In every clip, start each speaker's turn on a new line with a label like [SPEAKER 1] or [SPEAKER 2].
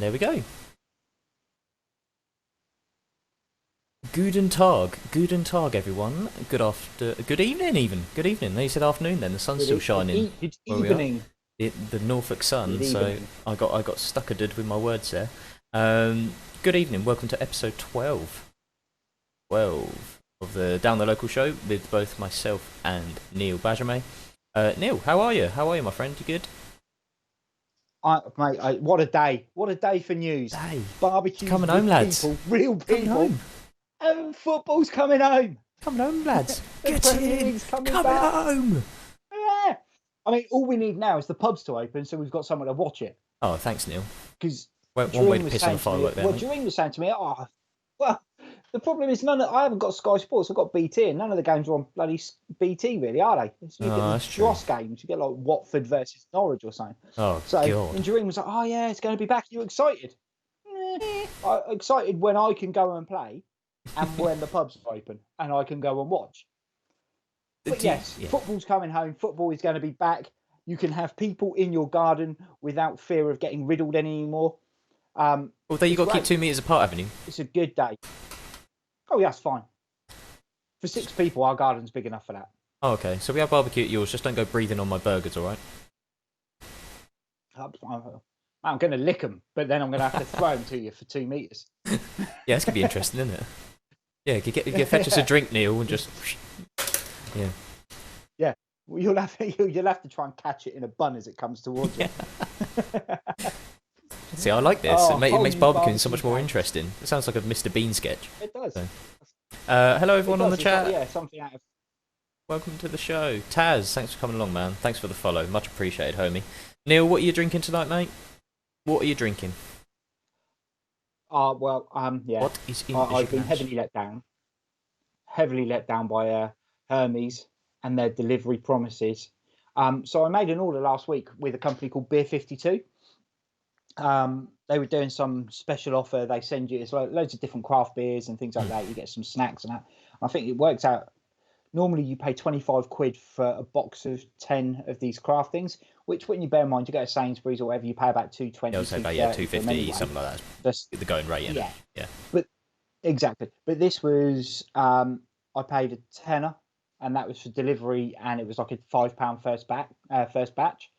[SPEAKER 1] And there we go. Guten Tag, everyone. Good evening, even. Good evening. They said afternoon. Then the sun's still shining.
[SPEAKER 2] It's
[SPEAKER 1] where
[SPEAKER 2] evening.
[SPEAKER 1] The Norfolk sun.
[SPEAKER 2] Good
[SPEAKER 1] So
[SPEAKER 2] evening.
[SPEAKER 1] I got stuckered with my words there. Good evening. Welcome to episode 12 of the Down the Local show with both myself and Neil Bajame. Neil, how are you? How are you, my friend? You good?
[SPEAKER 2] Mate, what a day! What a day for news. Barbecues
[SPEAKER 1] Coming
[SPEAKER 2] with
[SPEAKER 1] home, lads.
[SPEAKER 2] people, real
[SPEAKER 1] Coming
[SPEAKER 2] people,
[SPEAKER 1] home.
[SPEAKER 2] and football's coming home.
[SPEAKER 1] Coming home, lads.
[SPEAKER 2] The
[SPEAKER 1] Get
[SPEAKER 2] Premier
[SPEAKER 1] in.
[SPEAKER 2] League's coming
[SPEAKER 1] Coming
[SPEAKER 2] back.
[SPEAKER 1] home.
[SPEAKER 2] Yeah. I mean, all we need now is the pubs to open, so we've got someone to watch it.
[SPEAKER 1] Oh, thanks, Neil.
[SPEAKER 2] Because
[SPEAKER 1] One way to piss on the firework there.
[SPEAKER 2] Well, Doreen was saying to me, well, the problem is I haven't got Sky Sports. I've got BT, and none of the games are on bloody BT, really, are they? So you get the Dross games. You get like Watford versus Norwich or something.
[SPEAKER 1] Oh,
[SPEAKER 2] so,
[SPEAKER 1] God.
[SPEAKER 2] And Doreen was like, oh, yeah, it's going to be back. Are you excited? I'm excited when I can go and play and when the pubs are open and I can go and watch. But yes, football's coming home. Football is going to be back. You can have people in your garden without fear of getting riddled anymore.
[SPEAKER 1] Although you've got to keep 2 metres apart, haven't you?
[SPEAKER 2] It's a good day. Oh, yeah, that's fine. For 6 people, our garden's big enough for that.
[SPEAKER 1] Oh, okay. So we have barbecue at yours. Just don't go breathing on my burgers, all right?
[SPEAKER 2] I'm going to lick them, but then I'm going to have to throw them to you for 2 metres.
[SPEAKER 1] Yeah, it's going to be interesting, isn't it? Yeah, you get fetch us a drink, Neil, and just... Yeah.
[SPEAKER 2] Yeah. Well, you'll have to try and catch it in a bun as it comes towards you.
[SPEAKER 1] See, I like this. It makes barbecuing so much more interesting. It sounds like a Mr. Bean sketch.
[SPEAKER 2] It does.
[SPEAKER 1] So. Hello, everyone on the chat.
[SPEAKER 2] Like, yeah, something out of...
[SPEAKER 1] Welcome to the show. Taz, thanks for coming along, man. Thanks for the follow. Much appreciated, homie. Neil, what are you drinking tonight, mate? What are you drinking?
[SPEAKER 2] Yeah.
[SPEAKER 1] What is in
[SPEAKER 2] I've been heavily let down. Heavily let down by Hermes and their delivery promises. So I made an order last week with a company called Beer 52. They were doing some special offer. They send you loads of different craft beers and things like that. You get some snacks and that. I think it works out. Normally you pay 25 quid for a box of 10 of these craft things, which when you bear in mind, you go to Sainsbury's or whatever, you pay about 220.
[SPEAKER 1] Yeah, about 250, something like that. That's the going rate.
[SPEAKER 2] Yeah. But exactly. But this was I paid a tenner, and that was for delivery, and it was like a £5 first batch.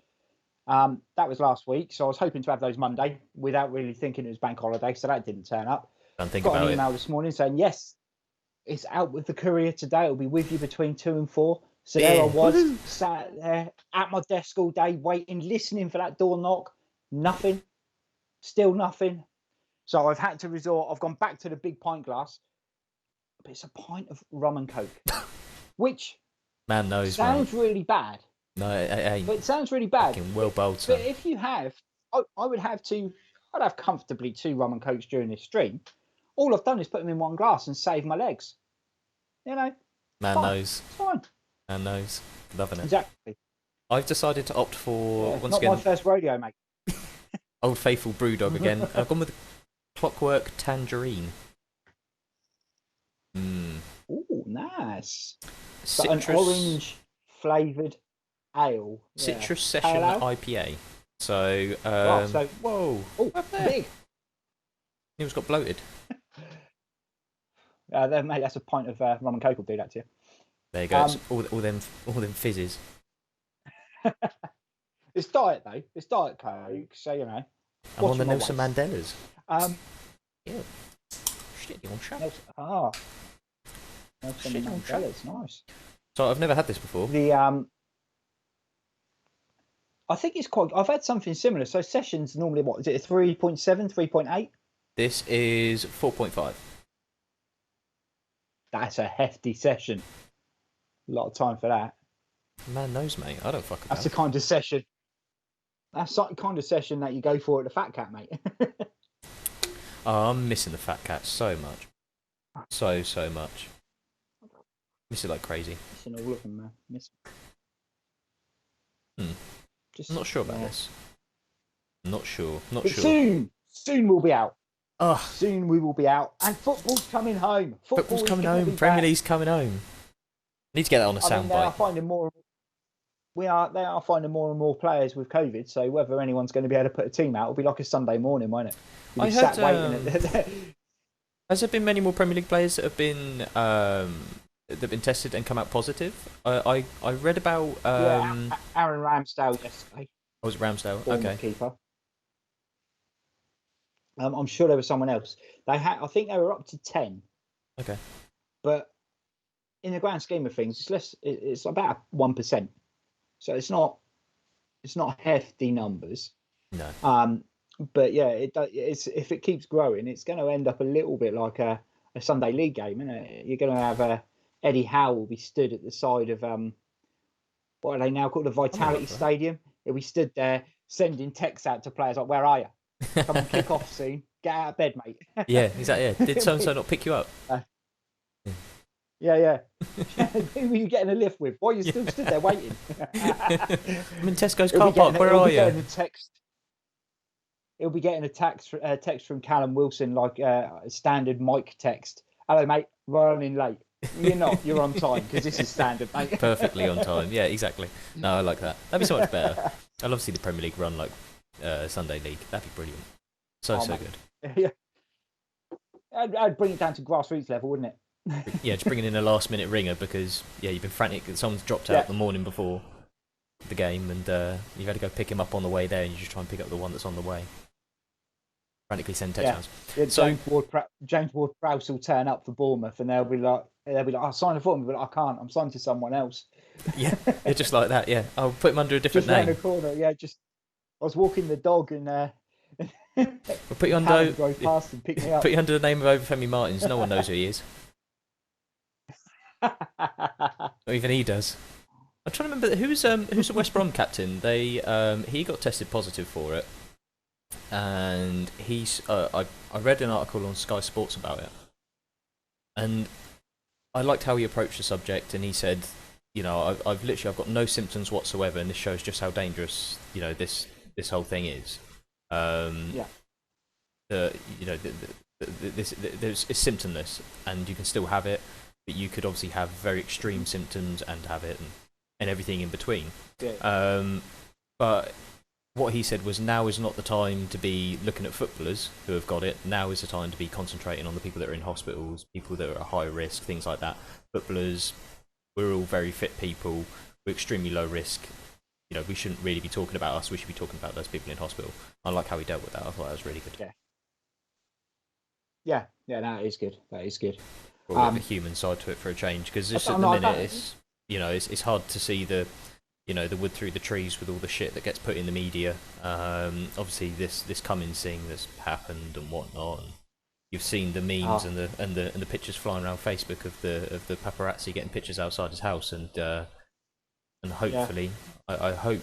[SPEAKER 2] That was last week, so I was hoping to have those Monday without really thinking it was bank holiday, so that didn't turn up. Got an email this morning saying yes, it's out with the courier today. It'll be with you between 2 and 4. So there I was, sat there at my desk all day, waiting, listening for that door knock. Nothing, still nothing. So I've had to resort. I've gone back to the big pint glass, but it's a pint of rum and coke, which
[SPEAKER 1] man knows
[SPEAKER 2] sounds really bad.
[SPEAKER 1] No, but
[SPEAKER 2] it sounds really bad.
[SPEAKER 1] Well bowled.
[SPEAKER 2] But if you have, I would have two. I'd have comfortably 2 rum and cokes during this stream. All I've done is put them in one glass and save my legs. You know.
[SPEAKER 1] Man knows.
[SPEAKER 2] It's fine.
[SPEAKER 1] Man knows. Loving it.
[SPEAKER 2] Exactly.
[SPEAKER 1] I've decided to opt for once
[SPEAKER 2] not
[SPEAKER 1] again.
[SPEAKER 2] My first rodeo, mate.
[SPEAKER 1] Old faithful brewdog again. I've gone with Clockwork Tangerine.
[SPEAKER 2] Ooh, nice.
[SPEAKER 1] Citrus,
[SPEAKER 2] an orange flavoured ale.
[SPEAKER 1] Citrus Session IPA. So, whoa.
[SPEAKER 2] Oh, big.
[SPEAKER 1] Neil's got bloated.
[SPEAKER 2] Mate, that's a pint of rum and coke will do that to you.
[SPEAKER 1] There you go. All them fizzes.
[SPEAKER 2] It's diet though. It's diet coke, so you know.
[SPEAKER 1] I'm on the Nelson Mandelas.
[SPEAKER 2] Yeah.
[SPEAKER 1] Shit, you want shut?
[SPEAKER 2] Nelson Mandela's nice.
[SPEAKER 1] So I've never had this before.
[SPEAKER 2] I think it's quite. I've had something similar. So sessions normally what is it? 3.7, 3.8.
[SPEAKER 1] This is 4.5.
[SPEAKER 2] That's a hefty session. A lot of time for that.
[SPEAKER 1] Man knows, mate. I don't fuck about.
[SPEAKER 2] That's the kind of session. That's the kind of session that you go for at the Fat Cat, mate.
[SPEAKER 1] I'm missing the Fat Cat so much. So much. Miss it like crazy.
[SPEAKER 2] Missing all of them, man.
[SPEAKER 1] I'm not sure about this. Not sure.
[SPEAKER 2] Soon we'll be out.
[SPEAKER 1] Oh.
[SPEAKER 2] Soon we will be out. And football's coming home.
[SPEAKER 1] Football's coming home. Premier League's coming home. Need to get that on a soundbite.
[SPEAKER 2] I'm finding more. they are finding more and more players with COVID. So whether anyone's going to be able to put a team out, it'll be like a Sunday morning, won't it? You'll
[SPEAKER 1] I
[SPEAKER 2] be
[SPEAKER 1] heard.
[SPEAKER 2] sat waiting at
[SPEAKER 1] Has there been many more Premier League players that have been tested and come out positive? I read about.
[SPEAKER 2] Aaron Ramsdale yesterday.
[SPEAKER 1] Oh, was it Ramsdale? Okay.
[SPEAKER 2] Keeper. I'm sure there was someone else. I think they were up to 10.
[SPEAKER 1] Okay.
[SPEAKER 2] But in the grand scheme of things, it's about 1%. So it's not hefty numbers.
[SPEAKER 1] No.
[SPEAKER 2] But yeah, it's if it keeps growing, it's going to end up a little bit like a Sunday league game, isn't it? You're going to have Eddie Howe will be stood at the side of what are they now called, the Vitality Stadium? He'll be stood there sending texts out to players like, "Where are you? Come on, kick off soon. Get out of bed, mate."
[SPEAKER 1] Yeah, exactly. Yeah. Did so and so not pick you up?
[SPEAKER 2] Yeah. Who were you getting a lift with? Why are you still stood there waiting?
[SPEAKER 1] I'm in Tesco's car park. Where are you?
[SPEAKER 2] He'll be getting a text from Callum Wilson, like a standard Mike text. "Hello, mate. Running late." You're not. You're on time because this is standard, mate.
[SPEAKER 1] Perfectly on time. Yeah, exactly. No, I like that. That'd be so much better. I'd love to see the Premier League run like Sunday League. That'd be brilliant. So good.
[SPEAKER 2] Yeah. I'd bring it down to grassroots level, wouldn't it?
[SPEAKER 1] Yeah, just bringing in a last-minute ringer because you've been frantic. Someone's dropped out the morning before the game, and you've had to go pick him up on the way there, and you just try and pick up the one that's on the way. Frantically send text.
[SPEAKER 2] Yeah, James Ward-Prowse will turn up for Bournemouth, and they'll be like, "I'll sign a form," but I can't. I'm signed to someone else.
[SPEAKER 1] Yeah, just like that. Yeah, I'll put him under a different name.
[SPEAKER 2] Just round the corner. Yeah, I was walking the dog and.
[SPEAKER 1] We'll put you under.
[SPEAKER 2] Drove past and picked me up.
[SPEAKER 1] Put you under the name of Overfemi Martins. No one knows who he is. Not even he does. I'm trying to remember who's the West Brom captain. He got tested positive for it, and he's. I read an article on Sky Sports about it, and I liked how he approached the subject. And he said, I've got no symptoms whatsoever, and this shows just how dangerous this whole thing is. It's symptomless, and you can still have it, but you could obviously have very extreme symptoms and have it, and everything in between.
[SPEAKER 2] Yeah.
[SPEAKER 1] But what he said was, now is not the time to be looking at footballers who have got it. Now is the time to be concentrating on the people that are in hospitals, people that are at high risk, things like that. Footballers, we're all very fit people. We're extremely low risk. We shouldn't really be talking about us. We should be talking about those people in hospital. I like how he dealt with that. I thought that was really good.
[SPEAKER 2] Yeah, that is good. That is good.
[SPEAKER 1] Well, we have a human side to it for a change, because just at the minute, it's hard to see the wood through the trees with all the shit that gets put in the media. Obviously, this Cummins thing that's happened and whatnot. And you've seen the memes and the pictures flying around Facebook of the paparazzi getting pictures outside his house, and hopefully, I hope,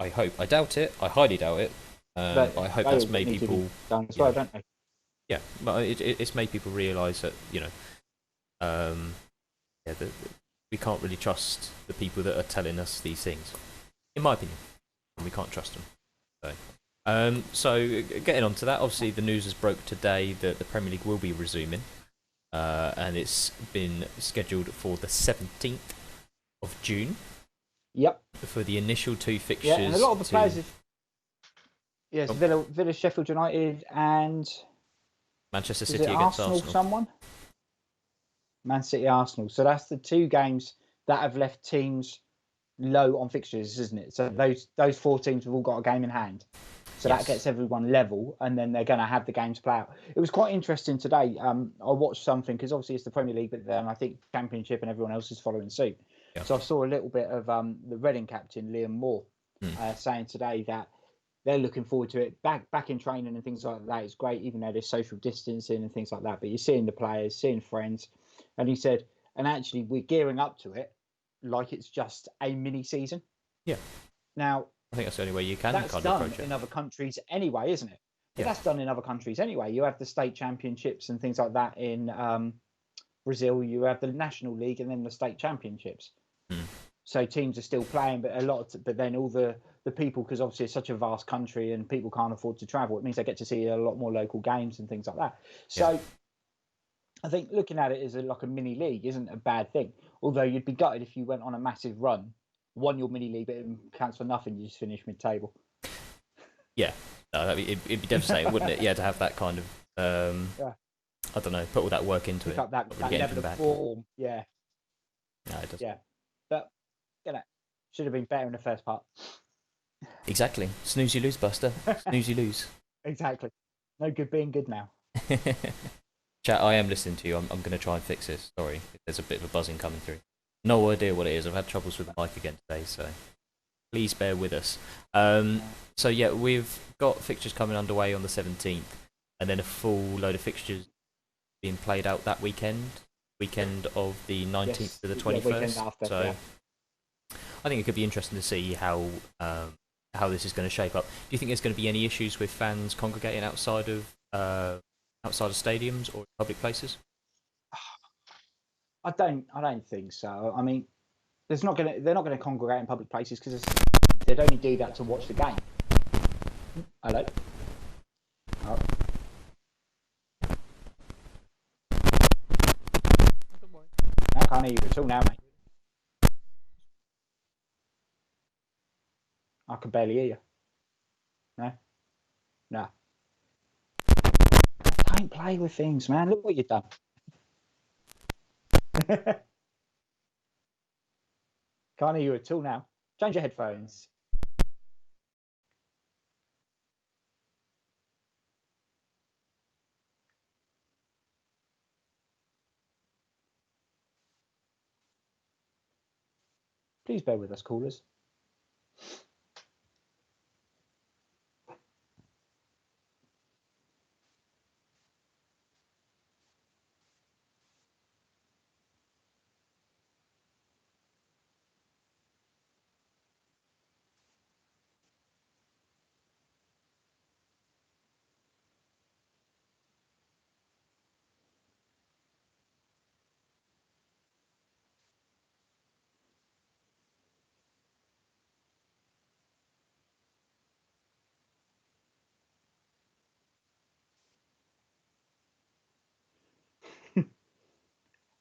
[SPEAKER 1] I doubt it, I highly doubt it, but I hope that's made people
[SPEAKER 2] done as well, don't they?
[SPEAKER 1] Yeah, but it's made people realise that we can't really trust the people that are telling us these things, in my opinion, and we can't trust them. So getting on to that, obviously the news has broke today that the Premier League will be resuming, and it's been scheduled for the 17th of June.
[SPEAKER 2] Yep.
[SPEAKER 1] For the initial two fixtures.
[SPEAKER 2] Yeah, and a lot of the players. Yes, Villa, Sheffield United, and
[SPEAKER 1] Manchester City against Arsenal.
[SPEAKER 2] Man City, Arsenal. So that's the two games that have left teams low on fixtures, isn't it? So those four teams have all got a game in hand. So that gets everyone level, and then they're going to have the games play out. It was quite interesting today. I watched something, because obviously it's the Premier League, but then I think Championship and everyone else is following suit. Yeah. So I saw a little bit of the Reading captain, Liam Moore, saying today that they're looking forward to it. Back in training and things like that is great, even though there's social distancing and things like that. But you're seeing the players, seeing friends. And he said, and actually we're gearing up to it like it's just a mini season. Yeah. Now,
[SPEAKER 1] I think that's the only way you can
[SPEAKER 2] kind of approach it. In other countries anyway, isn't it? But that's done in other countries anyway. You have the state championships and things like that in Brazil. You have the National League and then the state championships. So teams are still playing, but but then all the people, because obviously it's such a vast country and people can't afford to travel, it means they get to see a lot more local games and things like that. So I think looking at it as like a mini league isn't a bad thing. Although you'd be gutted if you went on a massive run won your mini league, but it counts for nothing. You just finish mid-table.
[SPEAKER 1] Yeah, no, it'd be devastating, wouldn't it? Yeah, to have that kind of I don't know, put all that work into
[SPEAKER 2] Pick
[SPEAKER 1] it.
[SPEAKER 2] up that level of form. Yeah.
[SPEAKER 1] No, it doesn't.
[SPEAKER 2] Yeah, but should have been better in the first part.
[SPEAKER 1] Exactly. Snooze you lose, Buster. Snooze you lose.
[SPEAKER 2] Exactly. No good being good now.
[SPEAKER 1] Chat, I am listening to you. I'm going to try and fix this. Sorry, there's a bit of a buzzing coming through. No idea what it is. I've had troubles with the mic again today, so please bear with us. So yeah, we've got fixtures coming underway on the 17th, and then a full load of fixtures being played out that weekend of the 19th to the 21st.
[SPEAKER 2] After,
[SPEAKER 1] so I think it could be interesting to see how this is going to shape up. Do you think there's going to be any issues with fans congregating outside of stadiums or public places?
[SPEAKER 2] I don't think so. I mean, they're not going to congregate in public places because they'd only do that to watch the game. Hello. Oh. I can't hear you at all now, mate. I can barely hear you. No. Don't play with things, man. Look what you've done. Can't hear you at all now. Change your headphones. Please bear with us, callers.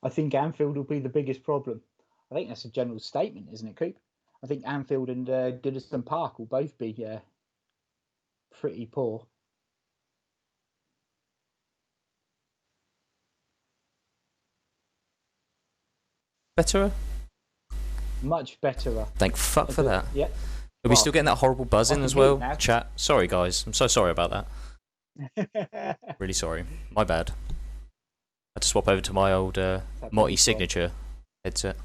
[SPEAKER 2] I think Anfield will be the biggest problem. I think that's a general statement, isn't it, Coop? I think Anfield and Goodison Park will both be pretty poor.
[SPEAKER 1] Better?
[SPEAKER 2] Much better.
[SPEAKER 1] Thank fuck for that.
[SPEAKER 2] Yeah.
[SPEAKER 1] Are we still getting that horrible buzzing as well?
[SPEAKER 2] Now.
[SPEAKER 1] Chat. Sorry, guys. I'm so sorry about that. Really sorry. My bad. I had to swap over to my old Motti signature headset.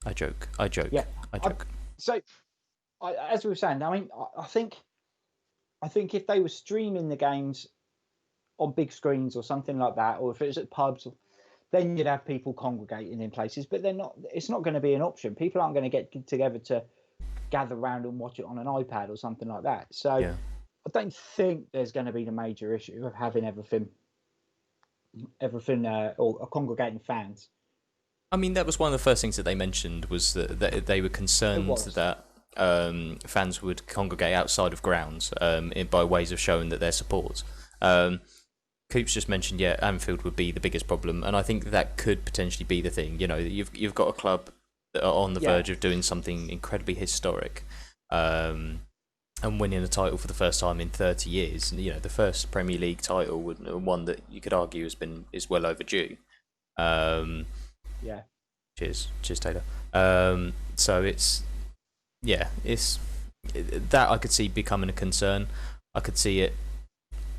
[SPEAKER 1] I joke.
[SPEAKER 2] Yeah.
[SPEAKER 1] I joke.
[SPEAKER 2] So, as we were saying, I mean, I think if they were streaming the games on big screens or something like that, or if it was at pubs, then you'd have people congregating in places. But they're not. It's not going to be an option. People aren't going to get together to gather around and watch it on an iPad or something like that. So, yeah. I don't think there's going to be the major issue of having everything or congregating fans. I
[SPEAKER 1] mean, that was one of the first things that they mentioned was that they were concerned that fans would congregate outside of grounds by ways of showing that their support. Coops just mentioned, Anfield would be the biggest problem, and I think that could potentially be the thing. You know, you've got a club that are on the verge of doing something incredibly historic, and winning a title for the first time in 30 years. You know, the first Premier League title, one that you could argue is well overdue. Cheers, Taylor. So it's that I could see becoming a concern. I could see it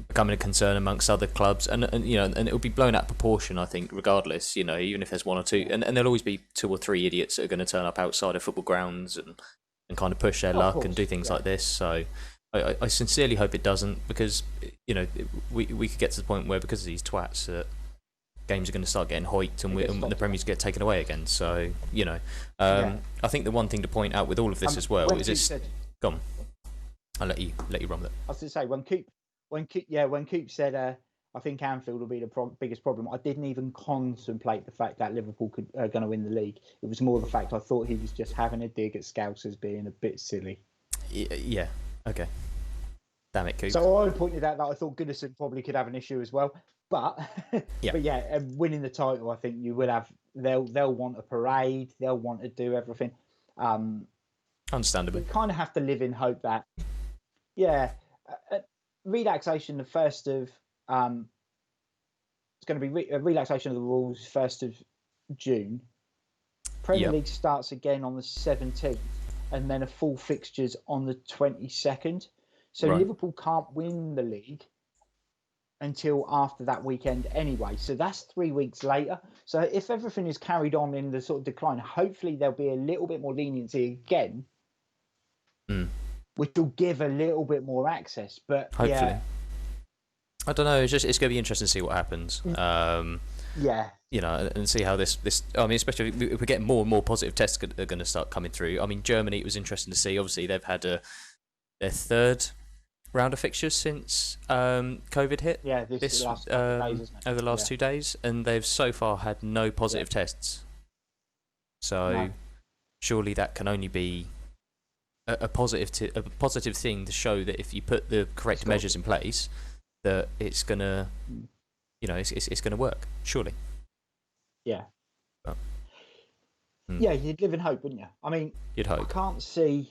[SPEAKER 1] becoming a concern amongst other clubs, and you know, and it will be blown out of proportion. I think, regardless, you know, even if there's one or two, and there'll always be 2 or 3 idiots that are going to turn up outside of football grounds and kind of push their luck and do things like this. So I sincerely hope it doesn't, because you know we could get to the point where, because of these twats, that games are going to start getting hoiked and the Premiers get taken away again. So you know, I think the one thing to point out with all of this as well is it's gone. I'll let you run with it.
[SPEAKER 2] I was going to say when Coop said I think Anfield will be the biggest problem, I didn't even contemplate the fact that Liverpool are going to win the league. It was more the fact I thought he was just having a dig at Scousers being a bit silly.
[SPEAKER 1] Yeah. Okay. Damn it, Coop.
[SPEAKER 2] So I pointed out that I thought Goodison probably could have an issue as well. But winning the title, I think you would have. They'll want a parade. They'll want to do everything.
[SPEAKER 1] Understandably,
[SPEAKER 2] you kind of have to live in hope that, relaxation. The first of it's going to be a relaxation of the rules 1st of June. Premier League starts again on the 17th, and then a full fixtures on the 22nd. So Liverpool can't win the league until after that weekend anyway. So that's 3 weeks later. So if everything is carried on in the sort of decline, hopefully there'll be a little bit more leniency again, which will give a little bit more access. But
[SPEAKER 1] hopefully. I don't know. It's going to be interesting to see what happens. You know, and see how this. I mean, especially if we get more and more positive tests are going to start coming through. I mean, Germany. It was interesting to see. Obviously, they've had their 3rd round of fixtures since COVID hit.
[SPEAKER 2] Yeah, this last days, isn't it?
[SPEAKER 1] Over the last 2 days, and they've so far had no positive tests. So surely that can only be a positive thing to show that if you put the correct measures in place, that it's gonna, it's gonna work. Surely.
[SPEAKER 2] Yeah. But, yeah, you'd live in hope, wouldn't you? I mean,
[SPEAKER 1] you'd hope.
[SPEAKER 2] I can't see.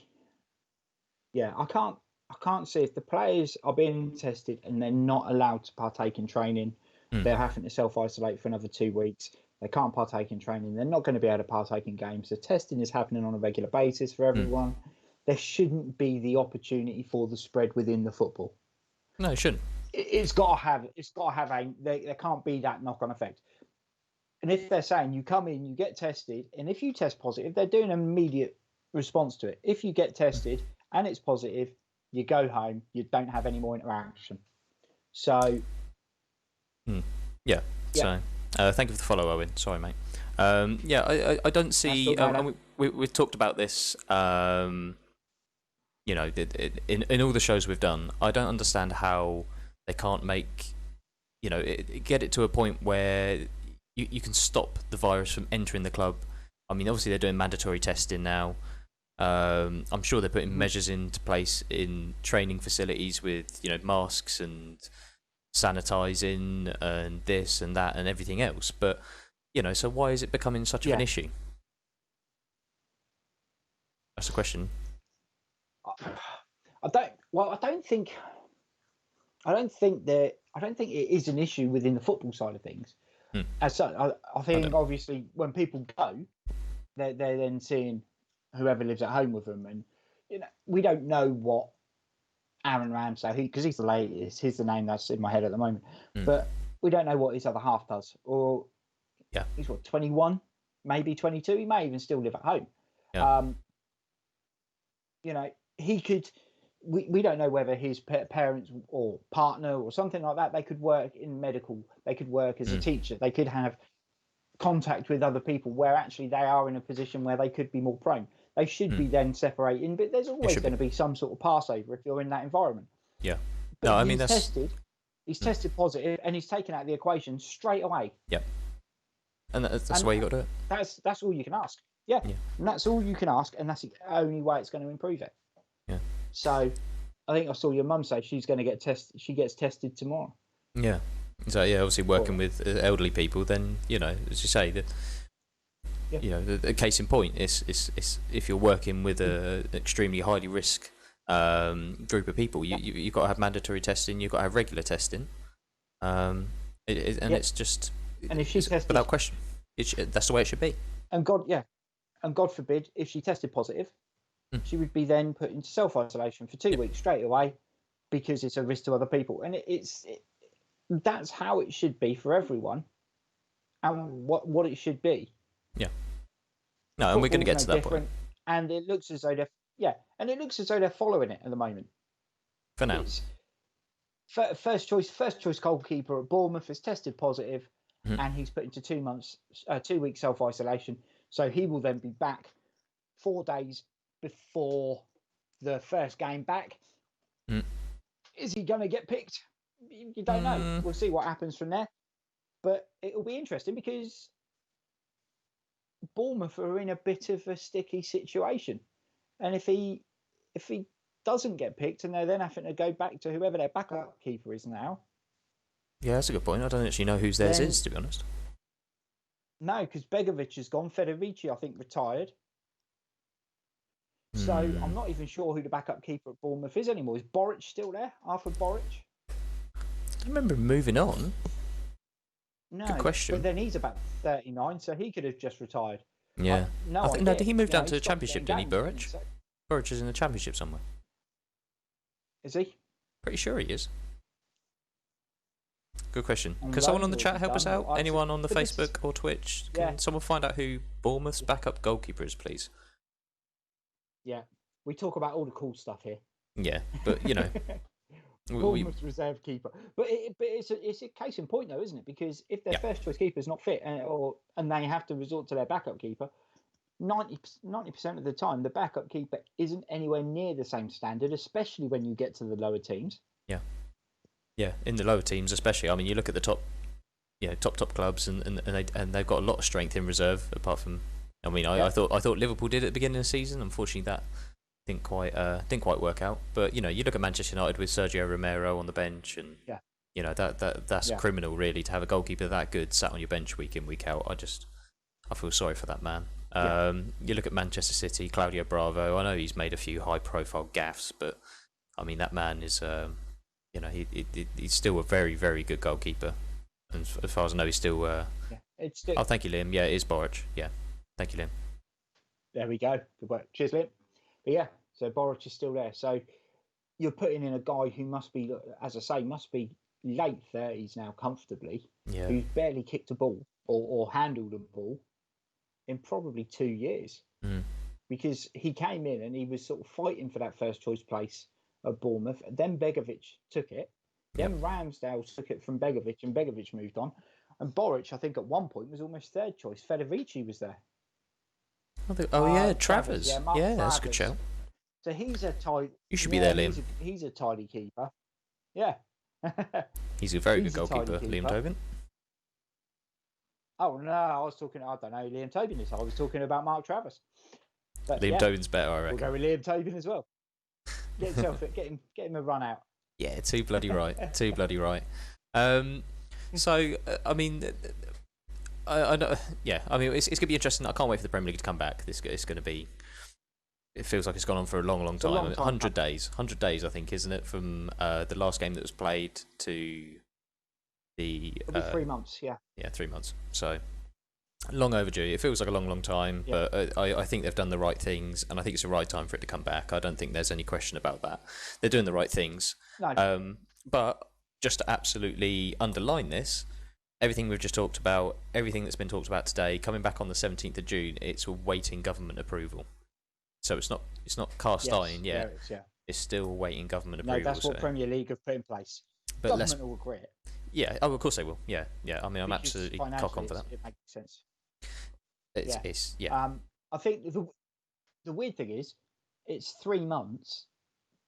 [SPEAKER 2] Yeah, I can't see if the players are being tested and they're not allowed to partake in training. They're having to self-isolate for another 2 weeks. They can't partake in training. They're not going to be able to partake in games. The testing is happening on a regular basis for everyone. There shouldn't be the opportunity for the spread within the football.
[SPEAKER 1] No, it shouldn't.
[SPEAKER 2] It's got to have there can't be that knock-on effect. And if they're saying you come in, you get tested, and if you test positive, they're doing an immediate response to it. If you get tested and it's positive, you go home. You don't have any more interaction. So,
[SPEAKER 1] yeah. So, thank you for the follow, Owen. Sorry, mate. I don't see. We've talked about this. In all the shows we've done, I don't understand how they can't make, get it to a point where you can stop the virus from entering the club. I mean, obviously they're doing mandatory testing now. I'm sure they're putting measures into place in training facilities with, masks and sanitizing and this and that and everything else. But, so why is it becoming such of an issue? That's the question.
[SPEAKER 2] I don't think it is an issue within the football side of things. As such, I think obviously when people go, they're then seeing whoever lives at home with them, and we don't know what Aaron Ramsey, because he's the latest, he's the name that's in my head at the moment, but we don't know what his other half does. Or he's 21, maybe 22. He may even still live at home. He could. We don't know whether his parents or partner or something like that, they could work in medical, they could work as a teacher, they could have contact with other people where actually they are in a position where they could be more prone. They should be then separating, but there's always going to be some sort of passover if you're in that environment.
[SPEAKER 1] Yeah.
[SPEAKER 2] But no, I mean, he's tested positive and he's taken out of the equation straight away.
[SPEAKER 1] Yeah. And that's the way you got to do
[SPEAKER 2] it. That's all you can ask. Yeah. And that's all you can ask, and that's the only way it's going to improve it.
[SPEAKER 1] Yeah.
[SPEAKER 2] So, I think I saw your mum say she's going to get tested. She gets tested tomorrow.
[SPEAKER 1] Yeah. So obviously working with elderly people, then as you say, that the case in point is if you're working with an extremely highly risk group of people, you've got to have mandatory testing. You've got to have regular testing. It's just
[SPEAKER 2] and if she's tested
[SPEAKER 1] without question, that's the way it should be.
[SPEAKER 2] And God forbid, if she tested positive, she would be then put into self-isolation for 2 weeks straight away, because it's a risk to other people. And that's how it should be for everyone, and what it should be.
[SPEAKER 1] Yeah. No, and we're going to get to that point.
[SPEAKER 2] And it looks as though they're following it at the moment.
[SPEAKER 1] For now.
[SPEAKER 2] First choice goalkeeper at Bournemouth is tested positive, and he's put into 2 weeks self-isolation. So he will then be back 4 days before the first game back. Is he going to get picked? You don't know. We'll see what happens from there. But it'll be interesting because Bournemouth are in a bit of a sticky situation. And if he doesn't get picked, and they're then having to go back to whoever their backup keeper is now.
[SPEAKER 1] Yeah, that's a good point. I don't actually know whose theirs is, to be honest.
[SPEAKER 2] No, because Begovic has gone. Federici, I think, retired. So I'm not even sure who the backup keeper at Bournemouth is anymore. Is Boric still there? Arthur Boric?
[SPEAKER 1] I remember moving on.
[SPEAKER 2] No.
[SPEAKER 1] Good question.
[SPEAKER 2] But then he's about 39, so he could have just retired.
[SPEAKER 1] Yeah. No, did he move down to the Championship, didn't he, Boric? Boric is in the Championship somewhere.
[SPEAKER 2] Is he?
[SPEAKER 1] Pretty sure he is. Good question. Can someone on the chat help us out? Anyone on the Facebook or Twitch? Can someone find out who Bournemouth's backup goalkeeper is, please?
[SPEAKER 2] Yeah. We talk about all the cool stuff here.
[SPEAKER 1] Yeah, but, you know...
[SPEAKER 2] Bournemouth's reserve keeper. But it's a case in point, though, isn't it? Because if their first choice keeper is not fit and they have to resort to their backup keeper, 90% of the time, the backup keeper isn't anywhere near the same standard, especially when you get to the lower teams.
[SPEAKER 1] Yeah. Yeah, in the lower teams especially. I mean, you look at the top clubs, and they've got a lot of strength in reserve. Apart from, I mean, I thought Liverpool did at the beginning of the season. Unfortunately, that didn't quite work out. But you know, you look at Manchester United with Sergio Romero on the bench, and you know that's criminal, really, to have a goalkeeper that good sat on your bench week in, week out. I feel sorry for that man. You look at Manchester City, Claudio Bravo. I know he's made a few high-profile gaffes, but I mean that man is. You know, he's still a very, very good goalkeeper. And as far as I know, he's still... Oh, thank you, Liam. Yeah, it is Boric. Yeah, thank you, Liam.
[SPEAKER 2] There we go. Good work. Cheers, Liam. But yeah, so Boric is still there. So you're putting in a guy who must be, as I say, must be late 30s now comfortably, who's barely kicked a ball or handled a ball in probably 2 years. Because he came in and he was sort of fighting for that first choice place at Bournemouth. Then Begovic took it. Then Ramsdale took it from Begovic, and Begovic moved on. And Boric, I think, at one point was almost third choice. Federici was there.
[SPEAKER 1] Travers. Yeah, that's a good shout.
[SPEAKER 2] So he's a tidy.
[SPEAKER 1] You should be there, Liam.
[SPEAKER 2] He's a tidy keeper. Yeah.
[SPEAKER 1] He's a very good goalkeeper, Liam Tobin.
[SPEAKER 2] Oh no, I was talking. I don't know. Liam Tobin is. I was talking about Mark Travers. But,
[SPEAKER 1] Liam Tobin's better, I reckon.
[SPEAKER 2] We'll go with Liam Tobin as well. Get him a run out.
[SPEAKER 1] Yeah, too bloody right. Too bloody right. So I mean, I know. Yeah, I mean, it's gonna be interesting. I can't wait for the Premier League to come back. It's gonna be. It feels like it's gone on for a long, long time. 100 days. 100 days, I think, isn't it? From the last game that was played to the.
[SPEAKER 2] It'll be 3 months. Yeah.
[SPEAKER 1] Yeah, 3 months. So. Long overdue. It feels like a long, long time, but I think they've done the right things, and I think it's the right time for it to come back. I don't think there's any question about that. They're doing the right things.
[SPEAKER 2] No.
[SPEAKER 1] But just to absolutely underline this, everything we've just talked about, everything that's been talked about today, coming back on the 17th of June, it's awaiting government approval. So it's not cast iron yet. It's still awaiting government approval.
[SPEAKER 2] No, that's what Premier League have put in place. But government will agree it.
[SPEAKER 1] Yeah, of course they will. Yeah. I mean, I'm absolutely cock on for that.
[SPEAKER 2] It makes sense.
[SPEAKER 1] I
[SPEAKER 2] think the weird thing is, it's 3 months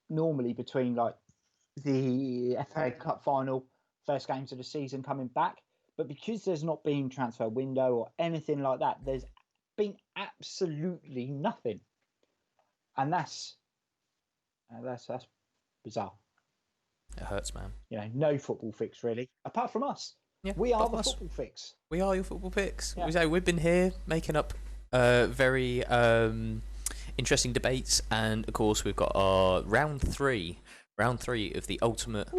[SPEAKER 2] normally between like the FA Cup final, first games of the season coming back, but because there's not been transfer window or anything like that, there's been absolutely nothing, and that's bizarre.
[SPEAKER 1] It hurts, man.
[SPEAKER 2] You know, no football fix really, apart from us.
[SPEAKER 1] Yeah,
[SPEAKER 2] we are the football fix.
[SPEAKER 1] We are your football fix. Yeah. We've been here making up very interesting debates, and of course we've got our round three of the ultimate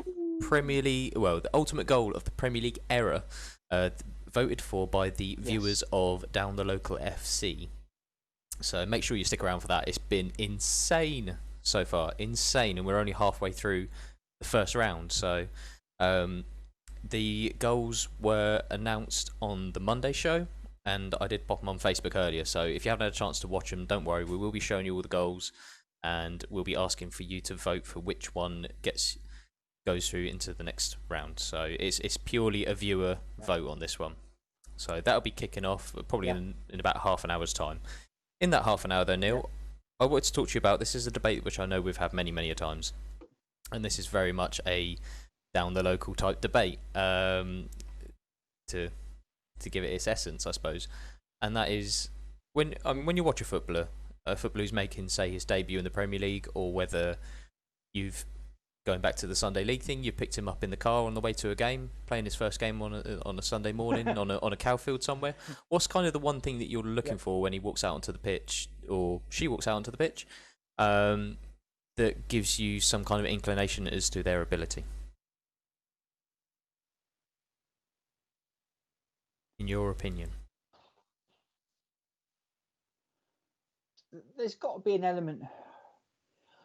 [SPEAKER 1] Premier League. Well, the ultimate goal of the Premier League era, voted for by the viewers of Down the Local FC. So make sure you stick around for that. It's been insane so far, and we're only halfway through the first round. So. The goals were announced on the Monday show, and I did pop them on Facebook earlier. So if you haven't had a chance to watch them, don't worry. We will be showing you all the goals, and we'll be asking for you to vote for which one goes through into the next round. So it's purely a viewer vote on this one. So that'll be kicking off probably in about half an hour's time. In that half an hour, though, Neil, I wanted to talk to you about this. Is a debate which I know we've had many, many a times, and this is very much a down the local type debate, to give it its essence, I suppose, and that is when you watch a footballer who's making, say, his debut in the Premier League, or whether you've going back to the Sunday league thing. You picked him up in the car on the way to a game, playing his first game on a Sunday morning on a cow field somewhere. What's kind of the one thing that you're looking for when he walks out onto the pitch, or she walks out onto the pitch, that gives you some kind of inclination as to their ability? In your opinion?
[SPEAKER 2] There's got to be an element.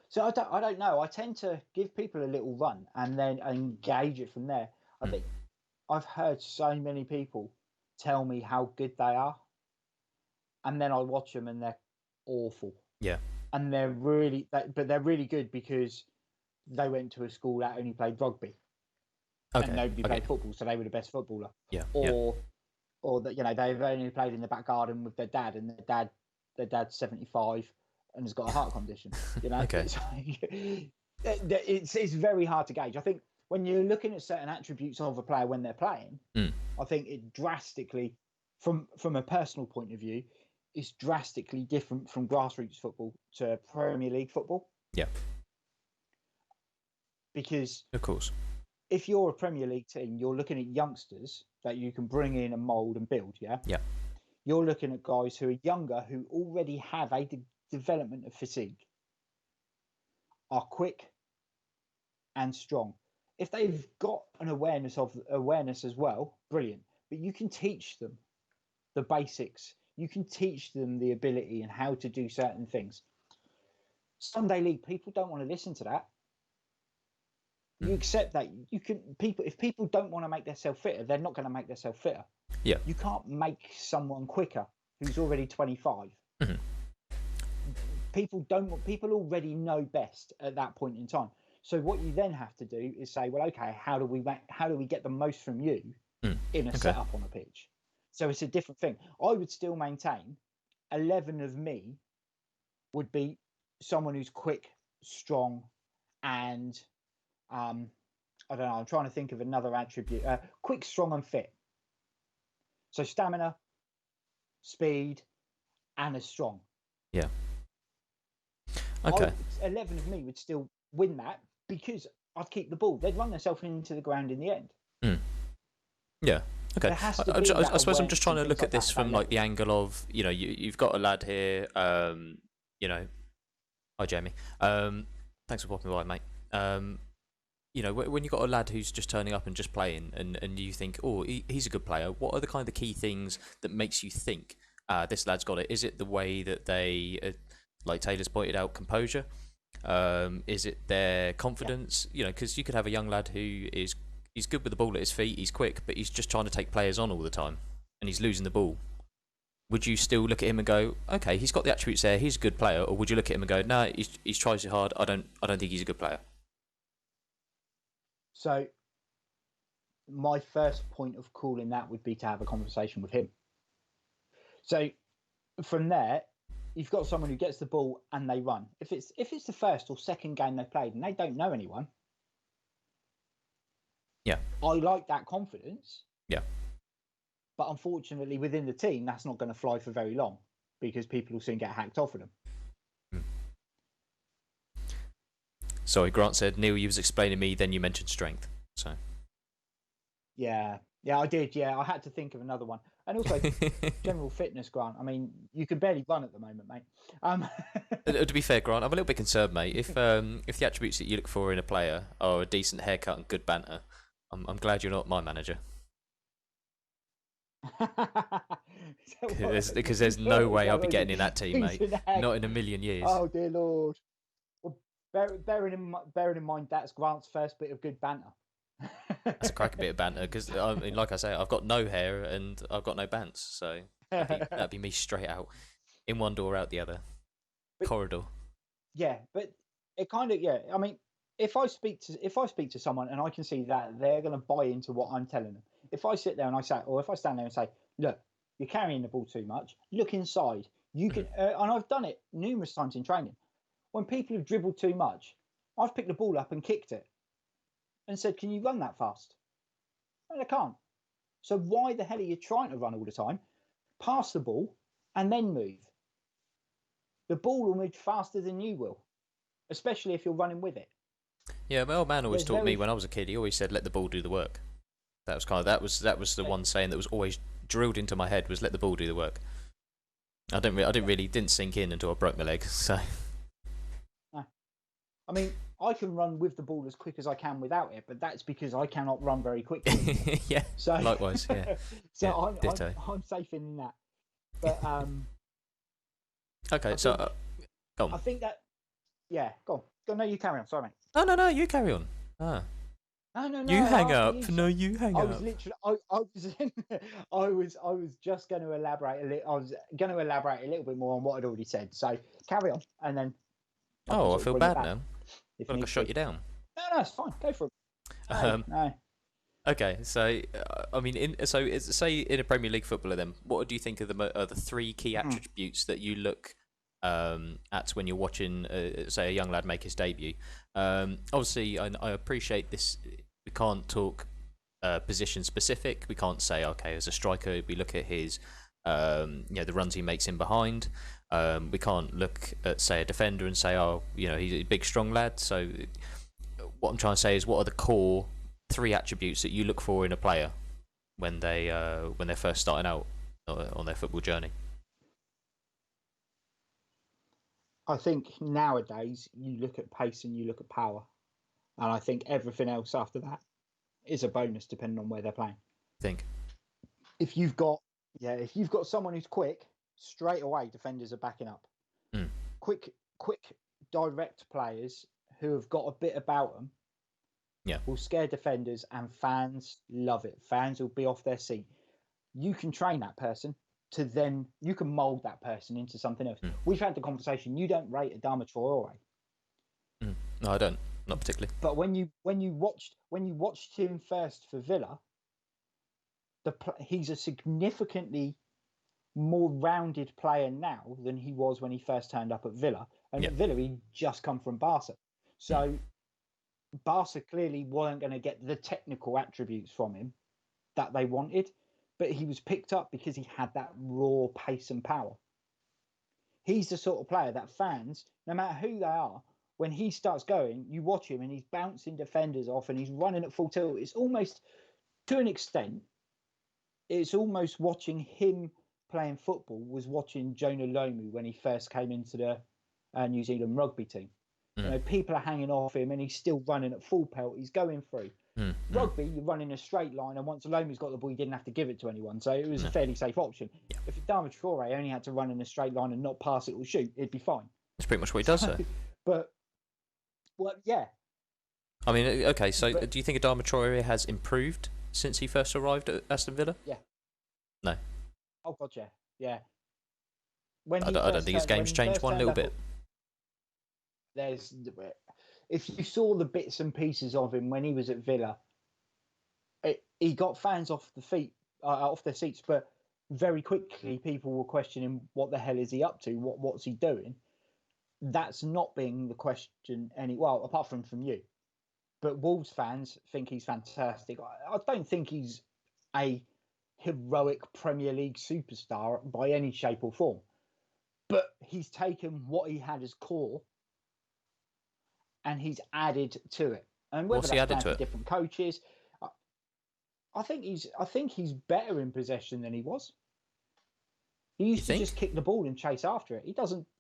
[SPEAKER 2] So I don't know. I tend to give people a little run and then engage it from there. I think I've heard so many people tell me how good they are, and then I watch them and they're awful.
[SPEAKER 1] Yeah.
[SPEAKER 2] And they're really good because they went to a school that only played rugby. Okay. And nobody played football, so they were the best footballer.
[SPEAKER 1] Yeah.
[SPEAKER 2] Or that they've only played in the back garden with their dad, and their dad's 75 and has got a heart condition. Okay. It's very hard to gauge. I think when you're looking at certain attributes of a player when they're playing, I think it drastically, from a personal point of view, is drastically different from grassroots football to Premier League football.
[SPEAKER 1] Yeah.
[SPEAKER 2] Because
[SPEAKER 1] of course,
[SPEAKER 2] if you're a Premier League team, you're looking at youngsters that you can bring in and mould and build. Yeah.
[SPEAKER 1] Yeah.
[SPEAKER 2] You're looking at guys who are younger, who already have a development of physique, are quick and strong. If they've got an awareness as well, brilliant. But you can teach them the basics. You can teach them the ability and how to do certain things. Sunday league people don't want to listen to that. You accept that. If people don't want to make themselves fitter, they're not going to make themselves fitter.
[SPEAKER 1] Yeah.
[SPEAKER 2] You can't make someone quicker who's already 25. Mm-hmm. People already know best at that point in time. So what you then have to do is say, well, okay, how do we get the most from you in a setup on a pitch? So it's a different thing. I would still maintain 11 of me would be someone who's quick, strong, and I don't know. I'm trying to think of another attribute. Quick, strong, and fit. So stamina, speed, and as strong.
[SPEAKER 1] Yeah. Okay.
[SPEAKER 2] 11 of me would still win that because I'd keep the ball. They'd run themselves into the ground in the end.
[SPEAKER 1] Yeah. Okay. I suppose I'm just trying to look at this from like the angle of, you've got a lad here, hi Jamie. Thanks for popping by, mate. When you've got a lad who's just turning up and just playing and you think, oh, he's a good player, what are the kind of the key things that makes you think this lad's got it? Is it the way that they, like Taylor's pointed out, composure? Is it their confidence? Because you could have a young lad who he's good with the ball at his feet, he's quick, but he's just trying to take players on all the time and he's losing the ball. Would you still look at him and go, okay, he's got the attributes there, he's a good player? Or would you look at him and go, no, he's tries too hard, I don't think he's a good player?
[SPEAKER 2] So my first point of calling that would be to have a conversation with him. So from there, you've got someone who gets the ball and they run. If it's the first or second game they've played and they don't know anyone,
[SPEAKER 1] yeah,
[SPEAKER 2] I like that confidence.
[SPEAKER 1] Yeah.
[SPEAKER 2] But unfortunately, within the team, that's not going to fly for very long because people will soon get hacked off of them.
[SPEAKER 1] Sorry, Grant said, Neil, you was explaining me, then you mentioned strength. So.
[SPEAKER 2] Yeah, I did. Yeah, I had to think of another one. And also, general fitness, Grant. I mean, you can barely run at the moment, mate.
[SPEAKER 1] To be fair, Grant, I'm a little bit concerned, mate. If the attributes that you look for in a player are a decent haircut and good banter, I'm glad you're not my manager. Because there's no way I'll be getting in that team, mate. Not in a million years.
[SPEAKER 2] Oh dear Lord. Well, bearing in mind that's Grant's first bit of good banter.
[SPEAKER 1] That's a cracker bit of banter because, I mean, like I say, I've got no hair and I've got no bants, so that'd be me straight out, in one door, out the other, corridor.
[SPEAKER 2] Yeah, but it kind of I mean, if I speak to someone and I can see that they're going to buy into what I'm telling them. If I sit there and I say, or if I stand there and say, look, you're carrying the ball too much. Look inside. You can, and I've done it numerous times in training. When people have dribbled too much, I've picked the ball up and kicked it and said, can you run that fast? And I can't. So why the hell are you trying to run all the time? Pass the ball and then move. The ball will move faster than you will, especially if you're running with it.
[SPEAKER 1] Yeah, my old man always
[SPEAKER 2] There's
[SPEAKER 1] taught me
[SPEAKER 2] very
[SPEAKER 1] when I was a kid. He always said, "Let the ball do the work." That was that was the one saying that was always drilled into my head was "Let the ball do the work." Didn't sink in until I broke my leg. So
[SPEAKER 2] no. I mean, I can run with the ball as quick as I can without it, but that's because I cannot run very quickly.
[SPEAKER 1] yeah,
[SPEAKER 2] So
[SPEAKER 1] likewise, yeah.
[SPEAKER 2] so
[SPEAKER 1] Ditto.
[SPEAKER 2] I'm safe in that. But
[SPEAKER 1] Okay, so go on.
[SPEAKER 2] I think that go on. Go, no, you carry on. Sorry, mate.
[SPEAKER 1] No, you carry on. Ah.
[SPEAKER 2] No.
[SPEAKER 1] You hang up.
[SPEAKER 2] You,
[SPEAKER 1] No, you hang
[SPEAKER 2] I
[SPEAKER 1] up.
[SPEAKER 2] was literally, I was just going to elaborate a little. I was going to elaborate a little bit more on what I'd already said. So carry on, and then
[SPEAKER 1] I feel bad now.
[SPEAKER 2] If
[SPEAKER 1] I shot you down.
[SPEAKER 2] No, it's fine. Go for it. No.
[SPEAKER 1] Okay, so I mean, say in a Premier League footballer, then what do you think are the three key attributes that you look at when you're watching, say, a young lad make his debut? Obviously, I appreciate this. We can't talk position specific. We can't say, okay, as a striker, we look at his, the runs he makes in behind. We can't look at, say, a defender and say, he's a big, strong lad. So, what I'm trying to say is, what are the core three attributes that you look for in a player when they're first starting out on their football journey?
[SPEAKER 2] I think nowadays you look at pace and you look at power, and I think everything else after that is a bonus depending on where they're playing.
[SPEAKER 1] Think
[SPEAKER 2] if you've got someone who's quick, straight away defenders are backing up. Quick, direct players who have got a bit about them.
[SPEAKER 1] Yeah,
[SPEAKER 2] will scare defenders, and fans love it. Fans will be off their seat. You can train that person to then you can mold that person into something else. We've had the conversation. You don't rate Adama Traore.
[SPEAKER 1] No, I don't. Not particularly.
[SPEAKER 2] But when you watched him first for Villa, he's a significantly more rounded player now than he was when he first turned up at Villa. And at Villa, he just come from Barca. So Barca clearly weren't going to get the technical attributes from him that they wanted, but he was picked up because he had that raw pace and power. He's the sort of player that fans, no matter who they are, when he starts going, you watch him and he's bouncing defenders off and he's running at full tilt. It's almost, to an extent, it's almost watching him playing football was watching Jonah Lomu when he first came into the New Zealand rugby team. People are hanging off him and he's still running at full pelt. He's going through. Rugby, you're running a straight line, and once Lomu's got the ball, he didn't have to give it to anyone. So it was a fairly safe option. Yeah. If Adama Traore only had to run in a straight line and not pass it or shoot, it'd be fine.
[SPEAKER 1] That's pretty much what he does, though.
[SPEAKER 2] But, well, yeah.
[SPEAKER 1] I mean, okay, so do you think Adama Traore has improved since he first arrived at Aston Villa?
[SPEAKER 2] Yeah.
[SPEAKER 1] No.
[SPEAKER 2] Oh, God, yeah. Yeah.
[SPEAKER 1] I don't think his game's changed one little bit.
[SPEAKER 2] If you saw the bits and pieces of him when he was at Villa, he got fans off their seats, but very quickly people were questioning what the hell is he up to? What's he doing? That's not being the question apart from you. But Wolves fans think he's fantastic. I don't think he's a heroic Premier League superstar by any shape or form. But he's taken what he had as core and he's added to it. And whether that's down to different coaches, I think he's better in possession than he was. He used to just kick the ball and chase after it.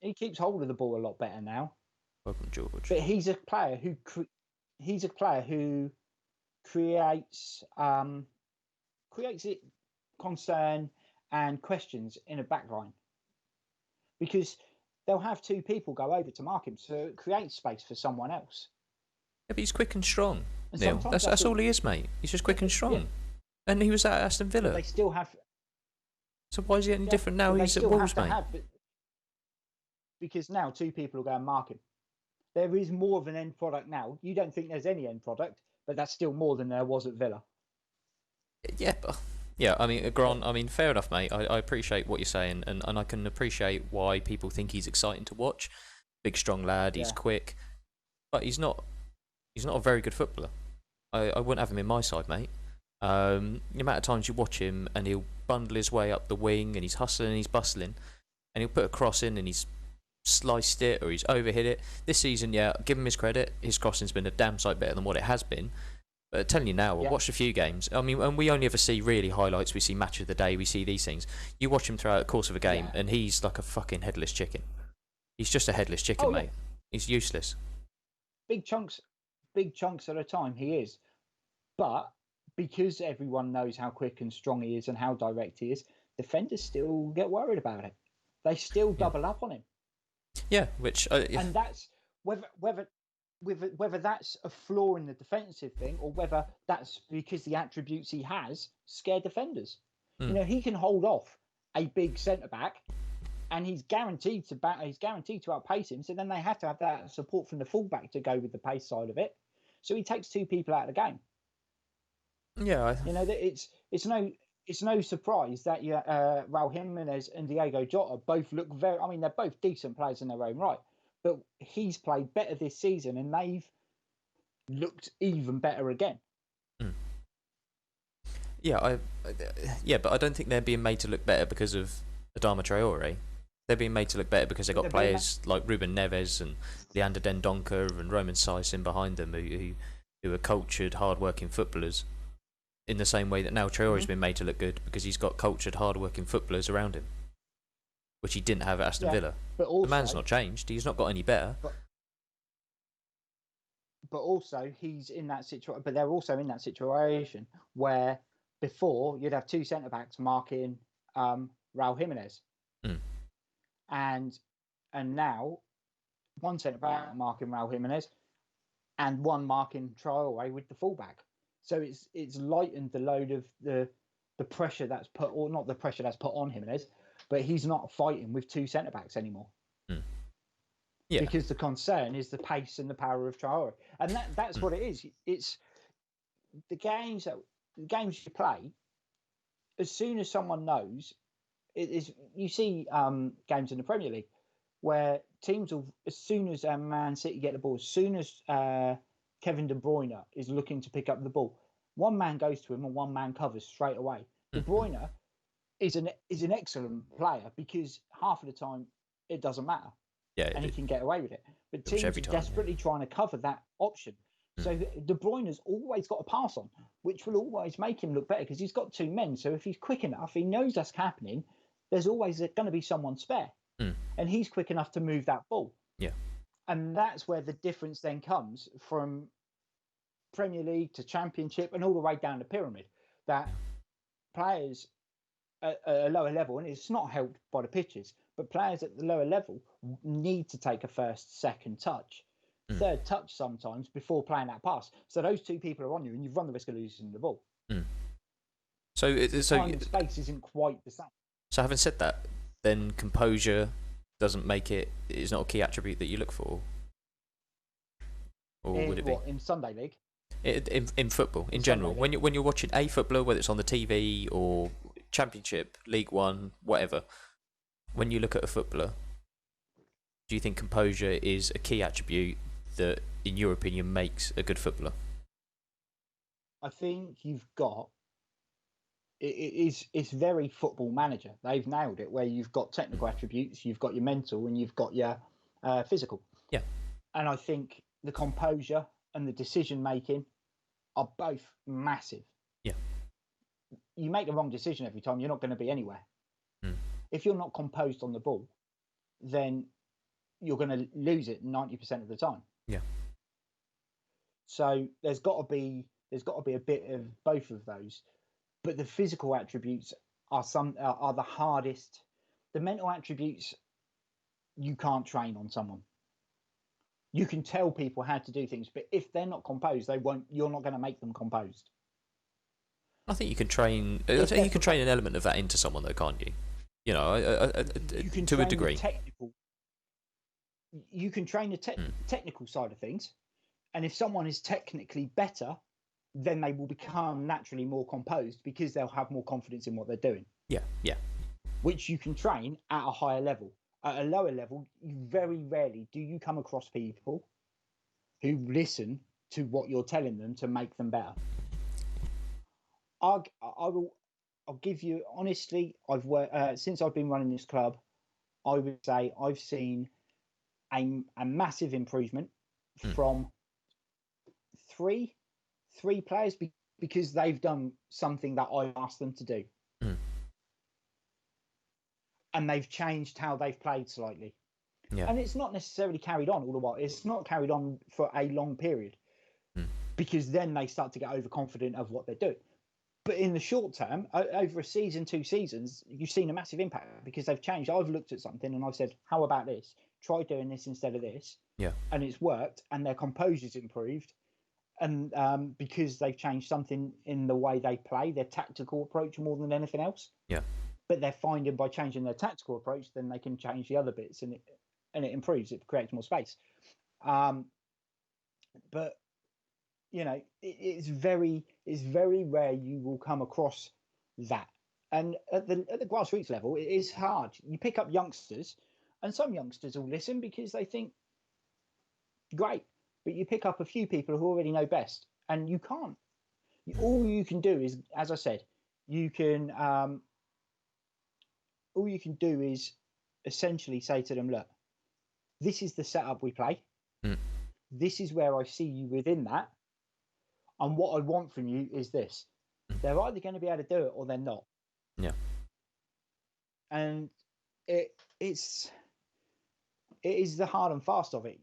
[SPEAKER 2] He keeps hold of the ball a lot better now.
[SPEAKER 1] Welcome, George.
[SPEAKER 2] But he's a player who creates concern and questions in a back line, because they'll have two people go over to mark him, so it creates space for someone else.
[SPEAKER 1] Yeah, but he's quick and strong, Neil. That's all he is, mate. He's just quick and strong. Yeah. And he was at Aston Villa.
[SPEAKER 2] They still have.
[SPEAKER 1] So why is he any different now? He's at Wolves, mate.
[SPEAKER 2] Because now two people will go and mark him. There is more of an end product now. You don't think there's any end product, but that's still more than there was at Villa.
[SPEAKER 1] Yeah, I mean, Grant, fair enough, mate. I appreciate what you're saying, and I can appreciate why people think he's exciting to watch. Big, strong lad, he's quick, but he's not a very good footballer. I wouldn't have him in my side, mate. The amount of times you watch him and he'll bundle his way up the wing and he's hustling and he's bustling, and he'll put a cross in and he's sliced it or he's overhit it. This season, yeah, give him his credit. His crossing's been a damn sight better than what it has been. But I'm telling you now, I've watched a few games. I mean, and we only ever see really highlights. We see match of the day. We see these things. You watch him throughout the course of a game, and he's like a fucking headless chicken. He's just a headless chicken, mate. He's useless.
[SPEAKER 2] Big chunks at a time, he is. But because everyone knows how quick and strong he is and how direct he is, defenders still get worried about it. They still double up on him.
[SPEAKER 1] Yeah, which
[SPEAKER 2] and that's whether that's a flaw in the defensive thing or whether that's because the attributes he has scare defenders. You know, he can hold off a big centre back, and he's guaranteed to outpace him. So then they have to have that support from the fullback to go with the pace side of it. So he takes two people out of the game.
[SPEAKER 1] Yeah,
[SPEAKER 2] you know, it's no surprise that Raul Jimenez and Diego Jota both look very. I mean, they're both decent players in their own right, but he's played better this season, and they've looked even better again.
[SPEAKER 1] Yeah, but I don't think they're being made to look better because of Adama Traore. They're being made to look better because they've got players like Ruben Neves and Leander Dendoncker and Roman Saiz in behind them who are cultured, hard-working footballers. In the same way that now Traore's been made to look good because he's got cultured, hard-working footballers around him, which he didn't have at Aston Villa.
[SPEAKER 2] But also,
[SPEAKER 1] the man's not changed. He's not got any better.
[SPEAKER 2] But also, he's in that situation. But they're also in that situation where before you'd have two centre backs marking Raul Jimenez, and now one centre back marking Raul Jimenez, and one marking Traore with the fullback. So it's lightened the load of the pressure that's put, or not the pressure that's put on Jimenez, but he's not fighting with two centre backs anymore. Yeah. Because the concern is the pace and the power of Traore, and that's what it is. It's the games you play. As soon as someone knows, it is. You see games in the Premier League where teams will, as soon as Man City get the ball, as soon as Kevin De Bruyne is looking to pick up the ball, one man goes to him and one man covers straight away. De Bruyne is an excellent player because half of the time it doesn't matter.
[SPEAKER 1] Yeah,
[SPEAKER 2] and he can get away with it. But teams are desperately trying to cover that option. So De Bruyne's always got a pass on, which will always make him look better because he's got two men. So if he's quick enough, he knows that's happening, there's always going to be someone spare. And he's quick enough to move that ball.
[SPEAKER 1] Yeah.
[SPEAKER 2] And that's where the difference then comes from Premier League to Championship and all the way down the pyramid. That players at a lower level, and it's not helped by the pitches, but players at the lower level need to take a first, second touch, third touch sometimes before playing that pass. So those two people are on you, and you've run the risk of losing the ball.
[SPEAKER 1] So
[SPEAKER 2] time and space isn't quite the same.
[SPEAKER 1] So having said that, then composure doesn't make it. Is not a key attribute that you look for. Or would it be
[SPEAKER 2] in Sunday League?
[SPEAKER 1] In football, in general, when you're watching a footballer, whether it's on the TV or Championship, League One, whatever, when you look at a footballer, do you think composure is a key attribute that, in your opinion, makes a good footballer?
[SPEAKER 2] I think you've got it's very Football Manager. They've nailed it where you've got technical attributes, you've got your mental, and you've got your physical.
[SPEAKER 1] Yeah.
[SPEAKER 2] And I think the composure and the decision making are both massive.
[SPEAKER 1] Yeah.
[SPEAKER 2] You make the wrong decision every time, you're not going to be anywhere. If you're not composed on the ball, then you're going to lose it 90% of the time.
[SPEAKER 1] Yeah.
[SPEAKER 2] So there's got to be a bit of both of those, but the physical attributes are the hardest. The mental attributes you can't train on someone. You can tell people how to do things, but if they're not composed, they won't. You're not going to make them composed.
[SPEAKER 1] I think you can train. I think you can train an element of that into someone, though, can't you? You know,
[SPEAKER 2] you can
[SPEAKER 1] to a degree.
[SPEAKER 2] You can train the technical side of things, and if someone is technically better, then they will become naturally more composed because they'll have more confidence in what they're doing.
[SPEAKER 1] Yeah, yeah.
[SPEAKER 2] Which you can train at a higher level. At a lower level, you very rarely do you come across people who listen to what you're telling them to make them better. I'll give you honestly. I've worked since I've been running this club. I would say I've seen a massive improvement from three players because they've done something that I asked them to do. And they've changed how they've played slightly.
[SPEAKER 1] Yeah.
[SPEAKER 2] And it's not necessarily carried on all the while. It's not carried on for a long period because then they start to get overconfident of what they're doing. But in the short term, over a season, 2 seasons, you've seen a massive impact because they've changed. I've looked at something and I've said, how about this? Try doing this instead of this.
[SPEAKER 1] Yeah.
[SPEAKER 2] And it's worked and their composure's improved. And because they've changed something in the way they play, their tactical approach more than anything else.
[SPEAKER 1] Yeah.
[SPEAKER 2] But they're finding by changing their tactical approach, then they can change the other bits and it improves. It creates more space. But you know, it's very rare you will come across that. And at the grassroots level, it is hard. You pick up youngsters, and some youngsters will listen because they think, great. But you pick up a few people who already know best, and you can't. All you can do is, as I said, you can. All you can do is essentially say to them, look, this is the setup we play. This is where I see you within that. And what I want from you is this. They're either going to be able to do it or they're not.
[SPEAKER 1] Yeah.
[SPEAKER 2] And it is the hard and fast of it.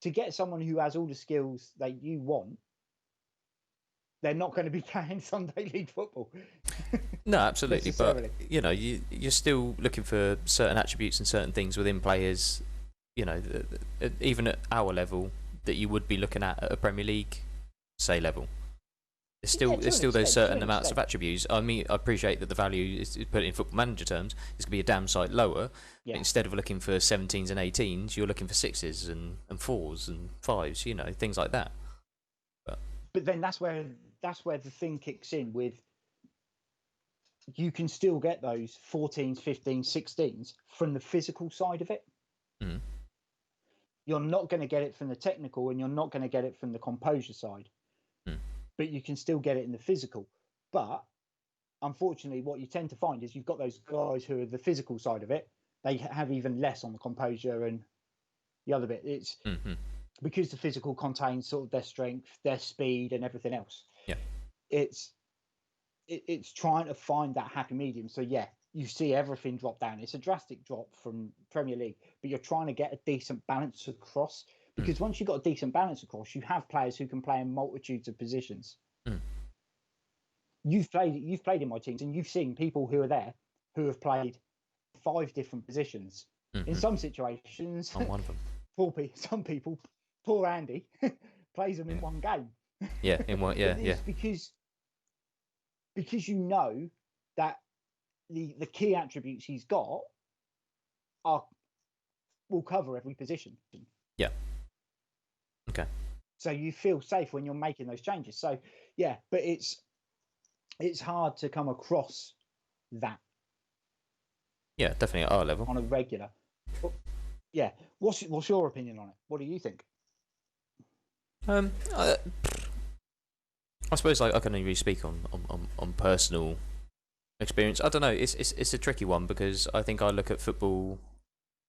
[SPEAKER 2] To get someone who has all the skills that you want, they're not going to be playing Sunday League football.
[SPEAKER 1] No, absolutely. But you know, you're still looking for certain attributes and certain things within players. You know, even at our level, that you would be looking at a Premier League, say, level. There's still those certain amounts of attributes. I mean, I appreciate that the value is put in Football Manager terms is going to be a damn sight lower. Yeah. Instead of looking for 17s and 18s, you're looking for 6s and 4s and 5s. You know, things like that.
[SPEAKER 2] But then that's where the thing kicks in with. You can still get those 14s, 15s, 16s from the physical side of it. You're not going to get it from the technical, and you're not going to get it from the composure side. But you can still get it in the physical. But unfortunately, what you tend to find is you've got those guys who are the physical side of it. They have even less on the composure and the other bit. It's because the physical contains sort of their strength, their speed, and everything else.
[SPEAKER 1] Yeah,
[SPEAKER 2] it's trying to find that happy medium. So yeah, you see everything drop down. It's a drastic drop from Premier League, but you're trying to get a decent balance across. Because once you've got a decent balance across, you have players who can play in multitudes of positions. You've played in my teams, and you've seen people who are there who have played 5 different positions. In some situations,
[SPEAKER 1] I'm one of them.
[SPEAKER 2] Poor Andy plays them in one game.
[SPEAKER 1] Yeah, in one. Yeah.
[SPEAKER 2] Because you know that the key attributes he's got will cover every position.
[SPEAKER 1] Yeah. Okay.
[SPEAKER 2] So you feel safe when you're making those changes. So yeah, but it's hard to come across that.
[SPEAKER 1] Yeah, definitely at our level.
[SPEAKER 2] On a regular. But, yeah. What's your opinion on it? What do you think?
[SPEAKER 1] I suppose I can only really speak on personal experience. I don't know. It's a tricky one because I think I look at football,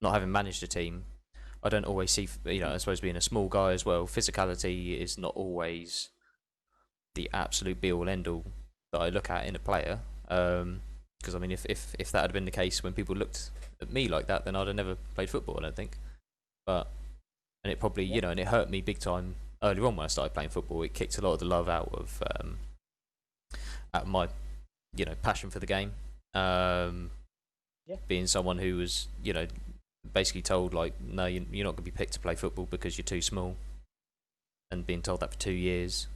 [SPEAKER 1] not having managed a team. I don't always see, you know, I suppose being a small guy as well, physicality is not always the absolute be-all, end-all that I look at in a player. Because, I mean, if that had been the case when people looked at me like that, then I'd have never played football, I don't think. And it probably, you know, and it hurt me big time earlier on when I started playing football. It kicked a lot of the love out of my, you know, passion for the game. Being someone who was, you know, basically told, like, no, you're not going to be picked to play football because you're too small, and being told that for 2 years,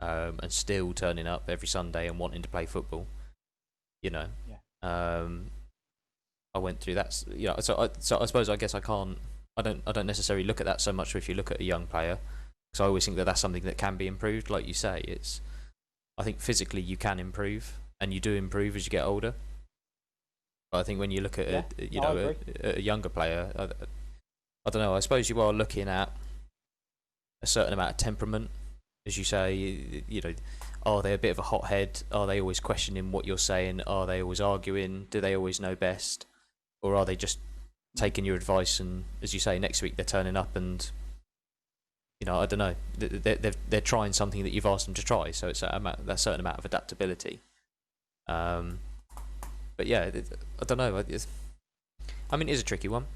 [SPEAKER 1] and still turning up every Sunday and wanting to play football, you know. I went through that, you know. So I suppose I don't necessarily look at that so much if you look at a young player, because I always think that that's something that can be improved. Like you say, I think physically you can improve, and you do improve as you get older. But I think when you look at a younger player, I don't know. I suppose you are looking at a certain amount of temperament, as you say. You know, are they a bit of a hothead? Are they always questioning what you're saying? Are they always arguing? Do they always know best, or are they just taking your advice, and as you say, next week they're turning up and, you know, I don't know, they're trying something that you've asked them to try. So it's that certain amount of adaptability. But yeah, I don't know. I mean, it is a tricky one.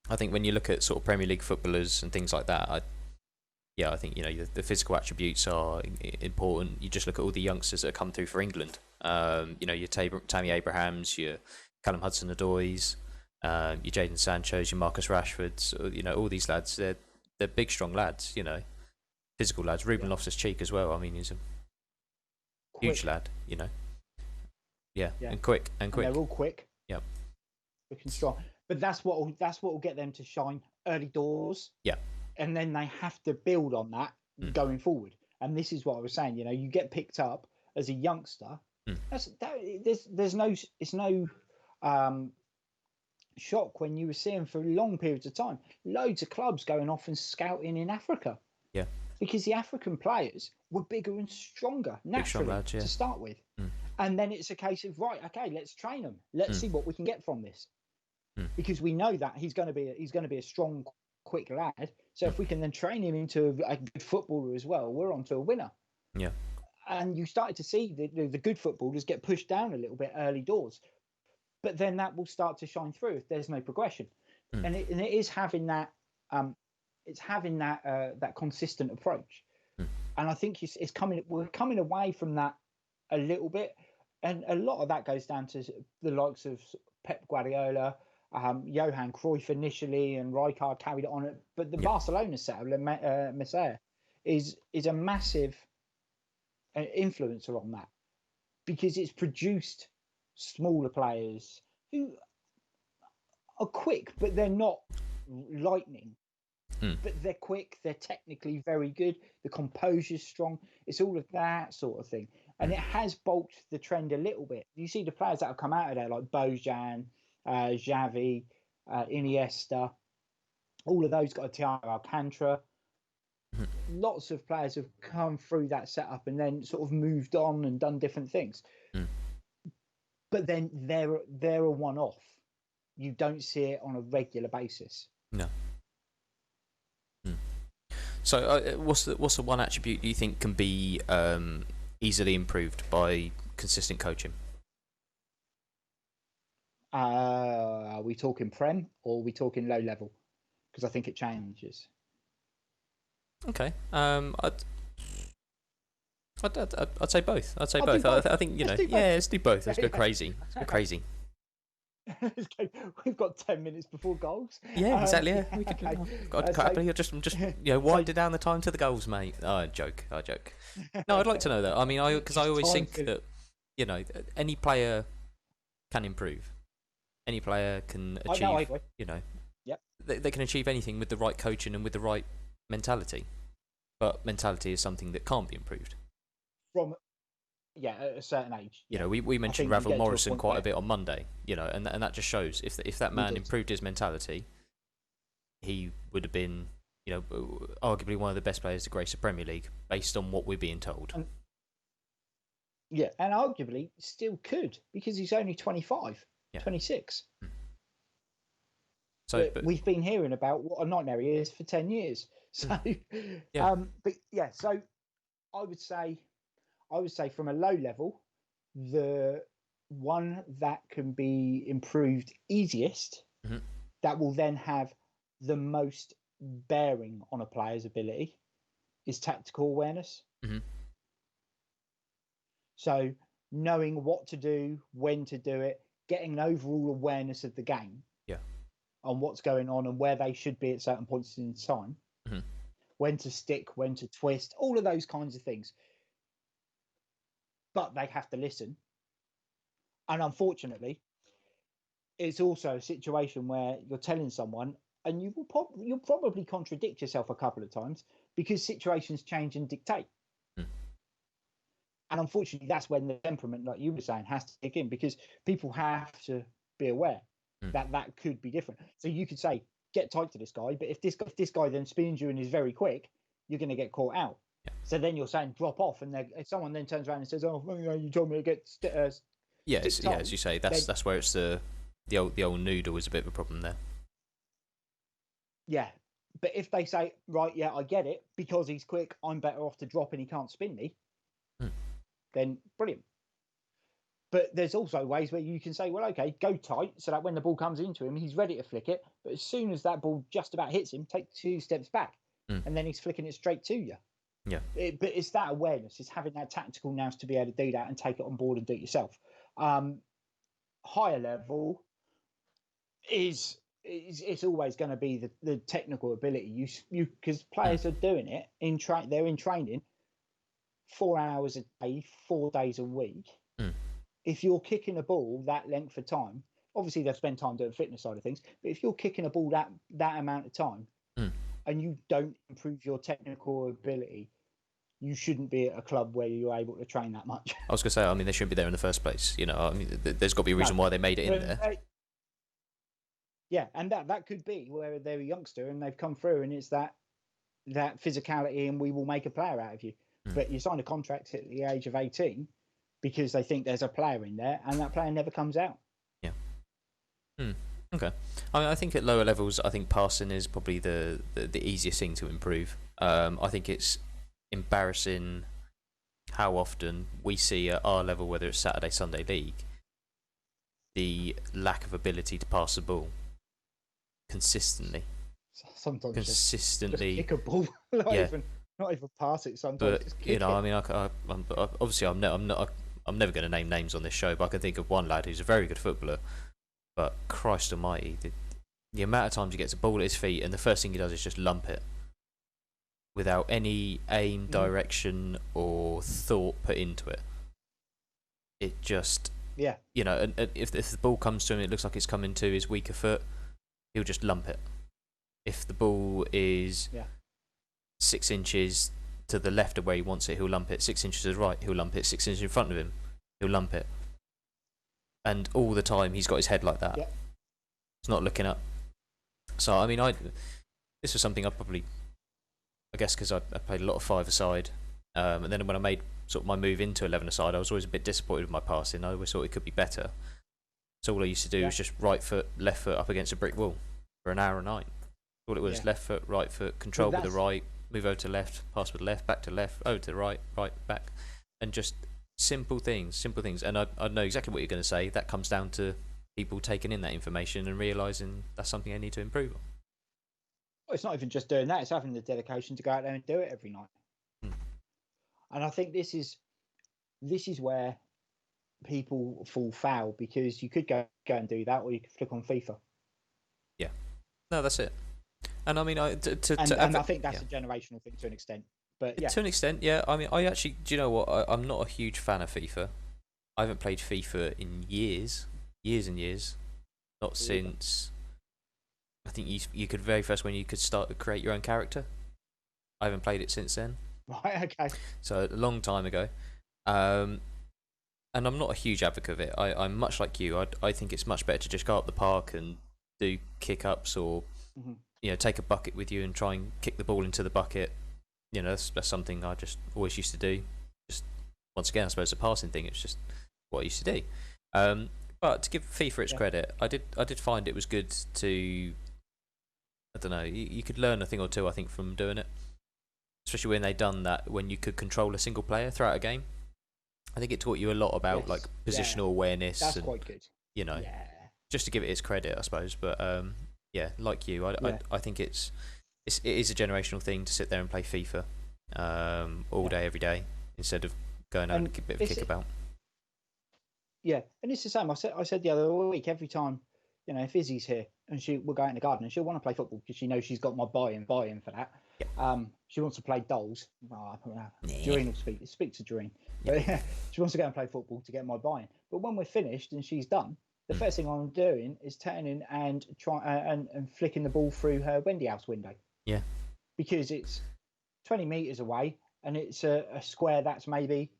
[SPEAKER 1] I think when you look at sort of Premier League footballers and things like that, I think, you know, the physical attributes are important. You just look at all the youngsters that have come through for England. You know, your Tammy Abrahams, your Callum Hudson-Odois, your Jadon Sancho's, your Marcus Rashfords. You know, all these lads, they're big, strong lads. You know, physical lads. Ruben Loftus-Cheek as well. I mean, he's a huge lad. You know, yeah, and quick. And
[SPEAKER 2] they're all quick.
[SPEAKER 1] Yeah,
[SPEAKER 2] quick and strong. But that's what will get them to shine early doors.
[SPEAKER 1] Yeah.
[SPEAKER 2] And then they have to build on that going forward. And this is what I was saying. You know, you get picked up as a youngster. There's no shock when you were seeing for long periods of time loads of clubs going off and scouting in Africa.
[SPEAKER 1] Yeah.
[SPEAKER 2] Because the African players were bigger and stronger naturally lads, to start with. And then it's a case of, right, okay, let's train them. Let's see what we can get from this. Because we know that he's going to be a strong, quick lad. So if we can then train him into a good footballer as well, we're on to a winner. Yeah. And you started to see the good footballers get pushed down a little bit early doors, but then that will start to shine through if there's no progression. And it is having that that consistent approach. And I think we're coming away from that a little bit, and a lot of that goes down to the likes of Pep Guardiola. Johan Cruyff initially, and Rijkaard carried it on. But the Barcelona setup, Messier, is a massive influencer on that, because it's produced smaller players who are quick, but they're not lightning. But they're quick, they're technically very good, the composure's strong. It's all of that sort of thing. And it has bulked the trend a little bit. You see the players that have come out of there, like Bojan, Xavi, Iniesta, all of those got a Thiago Alcantara. Lots of players have come through that setup and then sort of moved on and done different things. But then they're a one-off. You don't see it on a regular basis.
[SPEAKER 1] No. So, what's the one attribute you think can be easily improved by consistent coaching?
[SPEAKER 2] Are we talking Prem or are we talking low level? Because I think it changes.
[SPEAKER 1] Okay. I'd say both. I'd say both. I think, you know, let's do both. Let's go crazy. Let's go crazy.
[SPEAKER 2] We've got 10 minutes before goals.
[SPEAKER 1] Yeah, exactly. Yeah, we could. I'm just winding down the time to the goals, mate. Oh, I joke. No, I'd like to know that. I mean, because I always think that, you know, any player can improve. Any player can achieve. You know, they can achieve anything with the right coaching and with the right mentality. But mentality is something that can't be improved.
[SPEAKER 2] From at a certain age.
[SPEAKER 1] You know, we mentioned Ravel Morrison quite a bit on Monday, you know, and that just shows if that man improved his mentality, he would have been, you know, arguably one of the best players to grace the Premier League based on what we're being told.
[SPEAKER 2] And arguably still could, because he's only 25, 26. So but we've been hearing about what a nightmare he is for 10 years. So, so I would say from a low level, the one that can be improved easiest, that will then have the most bearing on a player's ability, is tactical awareness. So knowing what to do, when to do it, getting an overall awareness of the game, on what's going on and where they should be at certain points in time, when to stick, when to twist, all of those kinds of things. But they have to listen. And unfortunately, it's also a situation where you're telling someone, and you'll probably contradict yourself a couple of times, because situations change and dictate. And unfortunately, that's when the temperament, like you were saying, has to kick in, because people have to be aware that could be different. So you could say, get tight to this guy, but if this guy then spins you and is very quick, you're going to get caught out. So then you're saying drop off, and if someone then turns around and says, "Oh, you told me to get." As you say,
[SPEAKER 1] that's where it's the the old noodle is a bit of a problem there.
[SPEAKER 2] Yeah, but if they say, right, yeah, I get it, because he's quick, I'm better off to drop and he can't spin me, then brilliant. But there's also ways where you can say, well, okay, go tight so that when the ball comes into him, he's ready to flick it. But as soon as that ball just about hits him, take 2 steps back, and then he's flicking it straight to you.
[SPEAKER 1] Yeah.
[SPEAKER 2] But it's that awareness. It's having that tactical nous to be able to do that and take it on board and do it yourself. Higher level is it's always going to be the technical ability. You because players are doing it they're in training 4 hours a day, 4 days a week. If you're kicking a ball that length of time, obviously they've spent time doing the fitness side of things, but if you're kicking a ball that amount of time and you don't improve your technical ability, you shouldn't be at a club where you're able to train that much.
[SPEAKER 1] I was going to say, I mean, they shouldn't be there in the first place. You know, I mean, there's got to be a reason why they made it in there.
[SPEAKER 2] Yeah, and that could be where they're a youngster and they've come through and it's that physicality and we will make a player out of you. But you sign a contract at the age of 18 because they think there's a player in there and that player never comes out.
[SPEAKER 1] Yeah. Okay. I mean, I think at lower levels, I think passing is probably the easiest thing to improve. I think it's embarrassing how often we see at our level, whether it's Saturday, Sunday league, the lack of ability to pass the ball consistently.
[SPEAKER 2] Sometimes just kick a ball, not even pass it. Sometimes,
[SPEAKER 1] but you know, I mean, obviously, I'm never going to name names on this show, but I can think of one lad who's a very good footballer. But Christ Almighty, the amount of times he gets a ball at his feet, and the first thing he does is just lump it, without any aim, direction, or thought put into it. It just, you know, and if the ball comes to him, it looks like it's coming to his weaker foot, he'll just lump it. If the ball is 6 inches to the left of where he wants it, he'll lump it. 6 inches to the right, he'll lump it. 6 inches in front of him, he'll lump it. And all the time, he's got his head like that. Yeah. He's not looking up. So, I mean, this was something I guess because I played a lot of 5-a-side. And then when I made sort of my move into 11-a-side, I was always a bit disappointed with my passing. I always thought it could be better. So all I used to do was just right foot, left foot up against a brick wall for an hour a night. All it was left foot, right foot, control with the right, move over to left, pass with the left, back to left, over to the right, back. And just simple things. And I know exactly what you're going to say. That comes down to people taking in that information and realising that's something they need to improve on.
[SPEAKER 2] Well, it's not even just doing that, it's having the dedication to go out there and do it every night. And I think this is where people fall foul, because you could go and do that, or you could flick on FIFA.
[SPEAKER 1] Yeah. No, that's it. And I mean, I think that's a generational thing to an extent. But yeah. To an extent, yeah. I mean, I actually, do you know what? I'm not a huge fan of FIFA. I haven't played FIFA in years and years. Not since, I think you could very first when you could start to create your own character. I haven't played it since then.
[SPEAKER 2] Right, okay.
[SPEAKER 1] So a long time ago. And I'm not a huge advocate of it. I'm much like you. I think it's much better to just go up the park and do kick-ups or, you know, take a bucket with you and try and kick the ball into the bucket. You know, that's something I just always used to do. Just, once again, I suppose a passing thing. It's just what I used to do. But to give FIFA its credit, I did find it was good to, I don't know, you could learn a thing or two, I think, from doing it. Especially when they done that, when you could control a single player throughout a game. I think it taught you a lot about like positional awareness.
[SPEAKER 2] That's quite good.
[SPEAKER 1] You know, just to give it its credit, I suppose. But yeah, like you, I think it is a generational thing to sit there and play FIFA all day, every day, instead of going out and a bit of kickabout.
[SPEAKER 2] Yeah, and it's the same. I said the other week, every time, you know, if Izzy's here and we'll go out in the garden and she'll want to play football because she knows she's got my buy-in for that. Yeah. She wants to play dolls. Doreen will speak to Doreen. But she wants to go and play football to get my buy-in. But when we're finished and she's done, the first thing I'm doing is turning and and flicking the ball through her Wendy house window. Yeah. Because it's 20 metres away and it's a square that's maybe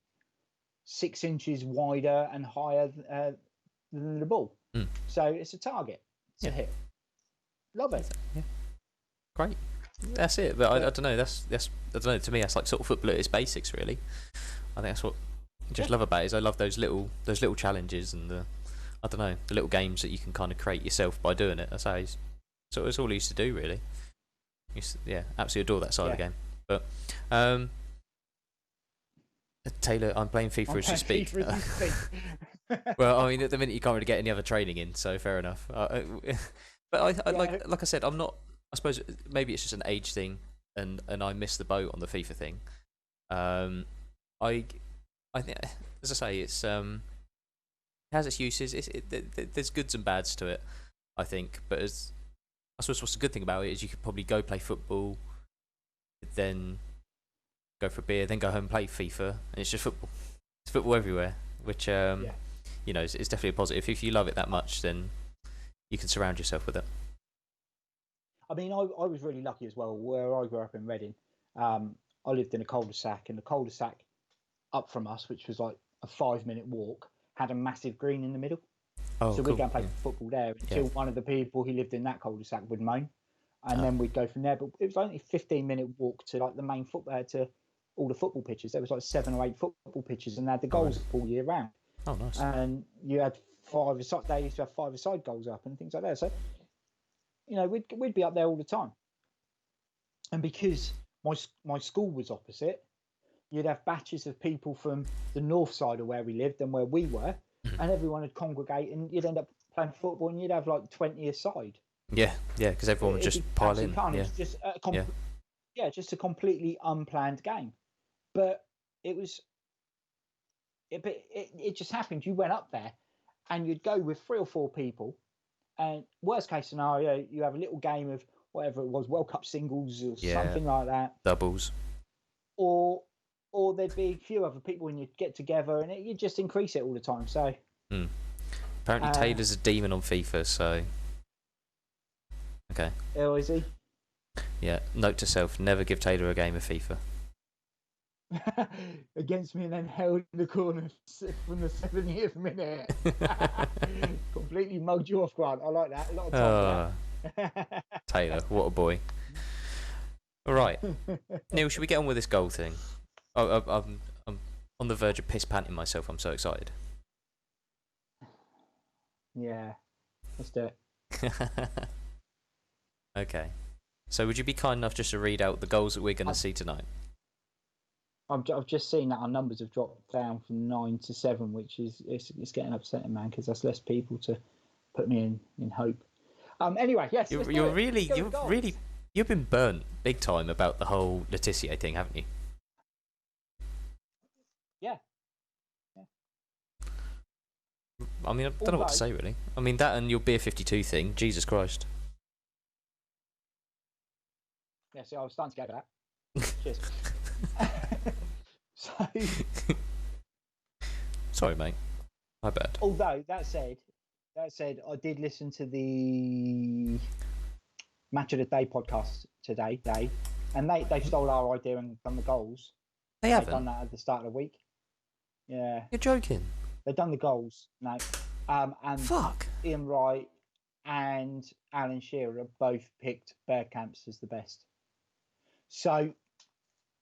[SPEAKER 2] 6 inches wider and higher than the ball. So it's a target to hit. Love it. Yeah.
[SPEAKER 1] Great. That's it. But I don't know. That's I don't know. To me, that's like sort of football at its basics, really. I think that's what I just love about it. Is I love those little challenges and the I don't know, the little games that you can kind of create yourself by doing it. That's how so it's all he used to do, really. Yeah, absolutely adore that side of the game. But Taylor, I'm playing FIFA as you speak. Well, I mean, at the minute you can't really get any other training in, so fair enough. But I like I said, I'm not. I suppose maybe it's just an age thing, and I missed the boat on the FIFA thing. I think, as I say, it has its uses. There's goods and bads to it, I think. But I suppose what's the good thing about it is you could probably go play football, then go for a beer, then go home and play FIFA, and it's just football. It's football everywhere, which you know, it's definitely a positive. If you love it that much, then you can surround yourself with it.
[SPEAKER 2] I mean, I was really lucky as well. Where I grew up in Reading, I lived in a cul-de-sac, and the cul-de-sac up from us, which was like a 5-minute walk, had a massive green in the middle.
[SPEAKER 1] Oh,
[SPEAKER 2] so we'd go and play football there until one of the people who lived in that cul-de-sac would moan, and then we'd go from there. But it was only a 15-minute walk to like the main football, to all the football pitches. There was like 7 or 8 football pitches, and they had the goals all year round.
[SPEAKER 1] Oh, nice.
[SPEAKER 2] And you had 5-a-side. They used to have 5-a-side goals up and things like that. So, you know, we'd be up there all the time. And because my school was opposite, you'd have batches of people from the north side of where we lived and where we were, and everyone would congregate, and you'd end up playing football, and you'd have like 20 a side.
[SPEAKER 1] Yeah, because everyone would just pile in.
[SPEAKER 2] Just just a completely unplanned game, but it was. It just happened. You went up there, and you'd go with 3 or 4 people, and worst case scenario, you have a little game of whatever it was, World Cup singles or something like that,
[SPEAKER 1] doubles,
[SPEAKER 2] or there'd be a few other people, and you'd get together, and you'd just increase it all the time. So
[SPEAKER 1] apparently Taylor's a demon on FIFA. So okay.
[SPEAKER 2] Oh, is he?
[SPEAKER 1] Yeah. Note to self: never give Taylor a game of FIFA.
[SPEAKER 2] Against me, and then held in the corner from the 70th minute. Completely mugged you off, Grant. I like that. A lot of time.
[SPEAKER 1] Taylor, what a boy. All right, Neil, should we get on with this goal thing? I'm on the verge of piss panting myself. I'm so excited.
[SPEAKER 2] Yeah, let's do it.
[SPEAKER 1] Okay, so would you be kind enough just to read out the goals that we're going to see tonight?
[SPEAKER 2] I've just seen that our numbers have dropped down from 9 to 7, which is it's getting upsetting, man, because that's less people to put me in hope. Anyway, yes, you've been
[SPEAKER 1] burnt big time about the whole Tissier thing, haven't you?
[SPEAKER 2] Yeah.
[SPEAKER 1] I mean, I don't know what to say really. I mean, that and your Beer 52 thing, Jesus Christ.
[SPEAKER 2] Yeah, see, I was starting to go for that. Cheers. So,
[SPEAKER 1] sorry, mate. My bad.
[SPEAKER 2] Although that said, I did listen to the Match of the Day podcast today, and they stole our idea and done the goals.
[SPEAKER 1] They've
[SPEAKER 2] done that at the start of the week. Yeah.
[SPEAKER 1] You're joking.
[SPEAKER 2] They've done the goals. No. And
[SPEAKER 1] fuck.
[SPEAKER 2] Ian Wright and Alan Shearer both picked Bergkamp's as the best. So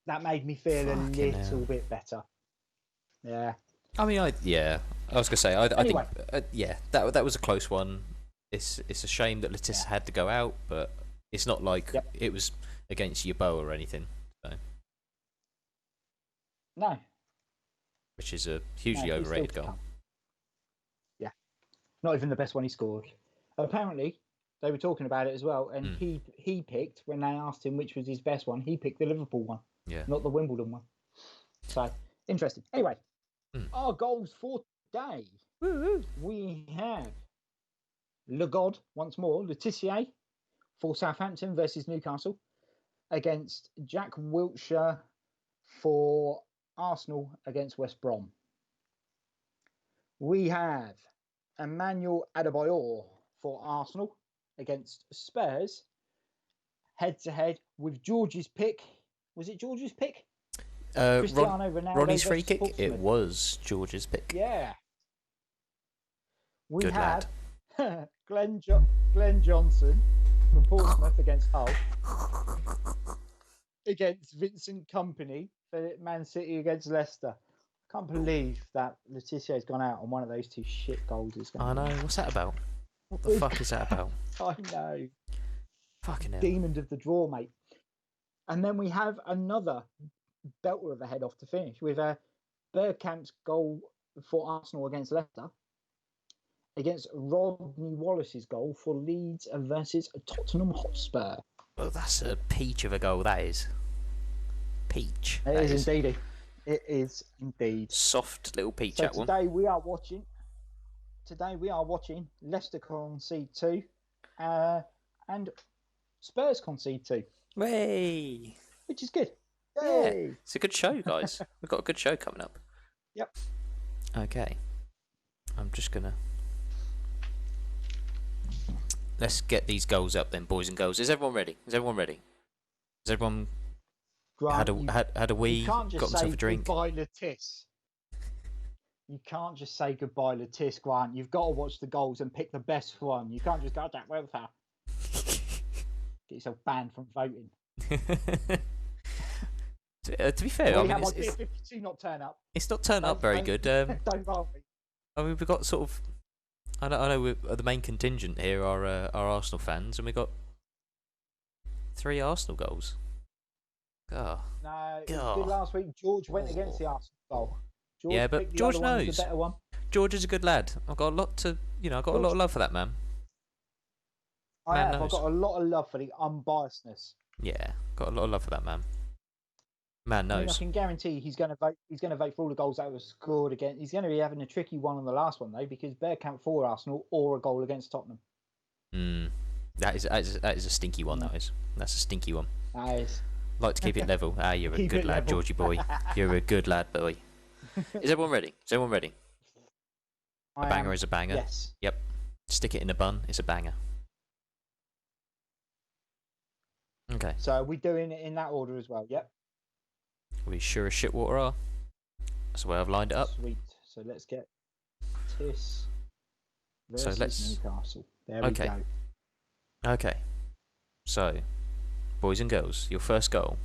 [SPEAKER 2] that made me feel a little bit better. Yeah.
[SPEAKER 1] I mean, I was gonna say, I think, that was a close one. It's a shame that Tissier had to go out, but it's not like it was against Yeboah or anything. So.
[SPEAKER 2] No.
[SPEAKER 1] Which is a hugely overrated goal.
[SPEAKER 2] Yeah. Not even the best one he scored. Apparently, they were talking about it as well, and he picked, when they asked him which was his best one, he picked the Liverpool one, not the Wimbledon one. So, interesting. Anyway, our goals for today. Woo-hoo. We have Le God, once more, Le Tissier for Southampton versus Newcastle, against Jack Wilshere for Arsenal against West Brom. We have Emmanuel Adebayor for Arsenal against Spurs, head-to-head with George's pick. Was it George's pick? Cristiano Ronaldo.
[SPEAKER 1] Ronnie's free kick? It was George's pick.
[SPEAKER 2] Yeah. We
[SPEAKER 1] Good
[SPEAKER 2] have
[SPEAKER 1] lad.
[SPEAKER 2] Glenn Johnson from Portsmouth against Hull. Against Vincent Kompany for Man City against Leicester. Can't believe that Letizier's gone out on one of those two shit goals.
[SPEAKER 1] I know. What's that about? What the fuck is that about?
[SPEAKER 2] I know.
[SPEAKER 1] Fucking hell.
[SPEAKER 2] Demon of the draw, mate. And then we have another belter of a head off to finish with Bergkamp's goal for Arsenal against Leicester, against Rodney Wallace's goal for Leeds versus Tottenham Hotspur.
[SPEAKER 1] Well, that's a peach of a goal, that is. Peach.
[SPEAKER 2] It is indeed. It is indeed.
[SPEAKER 1] Soft little peach,
[SPEAKER 2] so
[SPEAKER 1] that one.
[SPEAKER 2] Today we are watching Leicester concede 2 and Spurs concede 2.
[SPEAKER 1] Way!
[SPEAKER 2] Which is good.
[SPEAKER 1] Yay. Yeah, it's a good show, guys. We've got a good show coming up.
[SPEAKER 2] Yep.
[SPEAKER 1] Okay. I'm just going to... Let's get these goals up then, boys and girls. Is everyone ready? Is everyone...
[SPEAKER 2] Grant,
[SPEAKER 1] had a wee, got himself a drink?
[SPEAKER 2] Goodbye, Letice. You can't just say goodbye, Letice, Grant. You've got to watch the goals and pick the best one. You can't just go, Jack welfare. Get yourself banned from voting.
[SPEAKER 1] To be fair, I mean,
[SPEAKER 2] it's 52 not turn up.
[SPEAKER 1] It's not turned up very good.
[SPEAKER 2] Don't worry.
[SPEAKER 1] I mean, we've got sort of... I know the main contingent here are Arsenal fans, and we got 3 Arsenal goals. Oh.
[SPEAKER 2] No, it was good last week. George went against the Arsenal goal.
[SPEAKER 1] But George knows. The better one. George is a good lad. I've got a lot a lot of love for that man.
[SPEAKER 2] I've got a lot of love for the unbiasedness.
[SPEAKER 1] Yeah, got a lot of love for that man. Man knows.
[SPEAKER 2] I can guarantee he's going to vote. He's going to vote for all the goals that were scored again. He's going to be having a tricky one on the last one though, because Bergkamp for Arsenal or a goal against Tottenham.
[SPEAKER 1] That is a stinky one. That's a stinky one.
[SPEAKER 2] That is.
[SPEAKER 1] Like to keep it level. You're a good lad, Georgie boy. You're a good lad, boy. Is everyone ready? A banger is a banger.
[SPEAKER 2] Yes.
[SPEAKER 1] Yep. Stick it in a bun. It's a banger. Okay.
[SPEAKER 2] So are we doing it in that order as well? Yep.
[SPEAKER 1] We sure as shit water are. That's the way I've lined it up.
[SPEAKER 2] Sweet. So let's get Tiss versus Newcastle. There we go.
[SPEAKER 1] Okay. So, boys and girls, your first goal.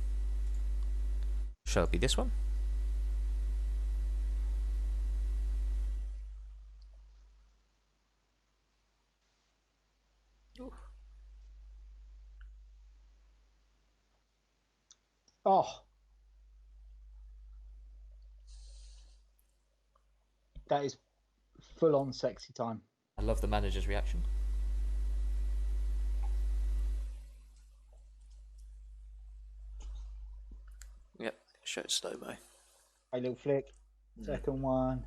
[SPEAKER 1] Shall it be this one?
[SPEAKER 2] Oh. That is full on sexy time.
[SPEAKER 1] I love the manager's reaction. Yep, show it slow-mo.
[SPEAKER 2] A little flick. Second one.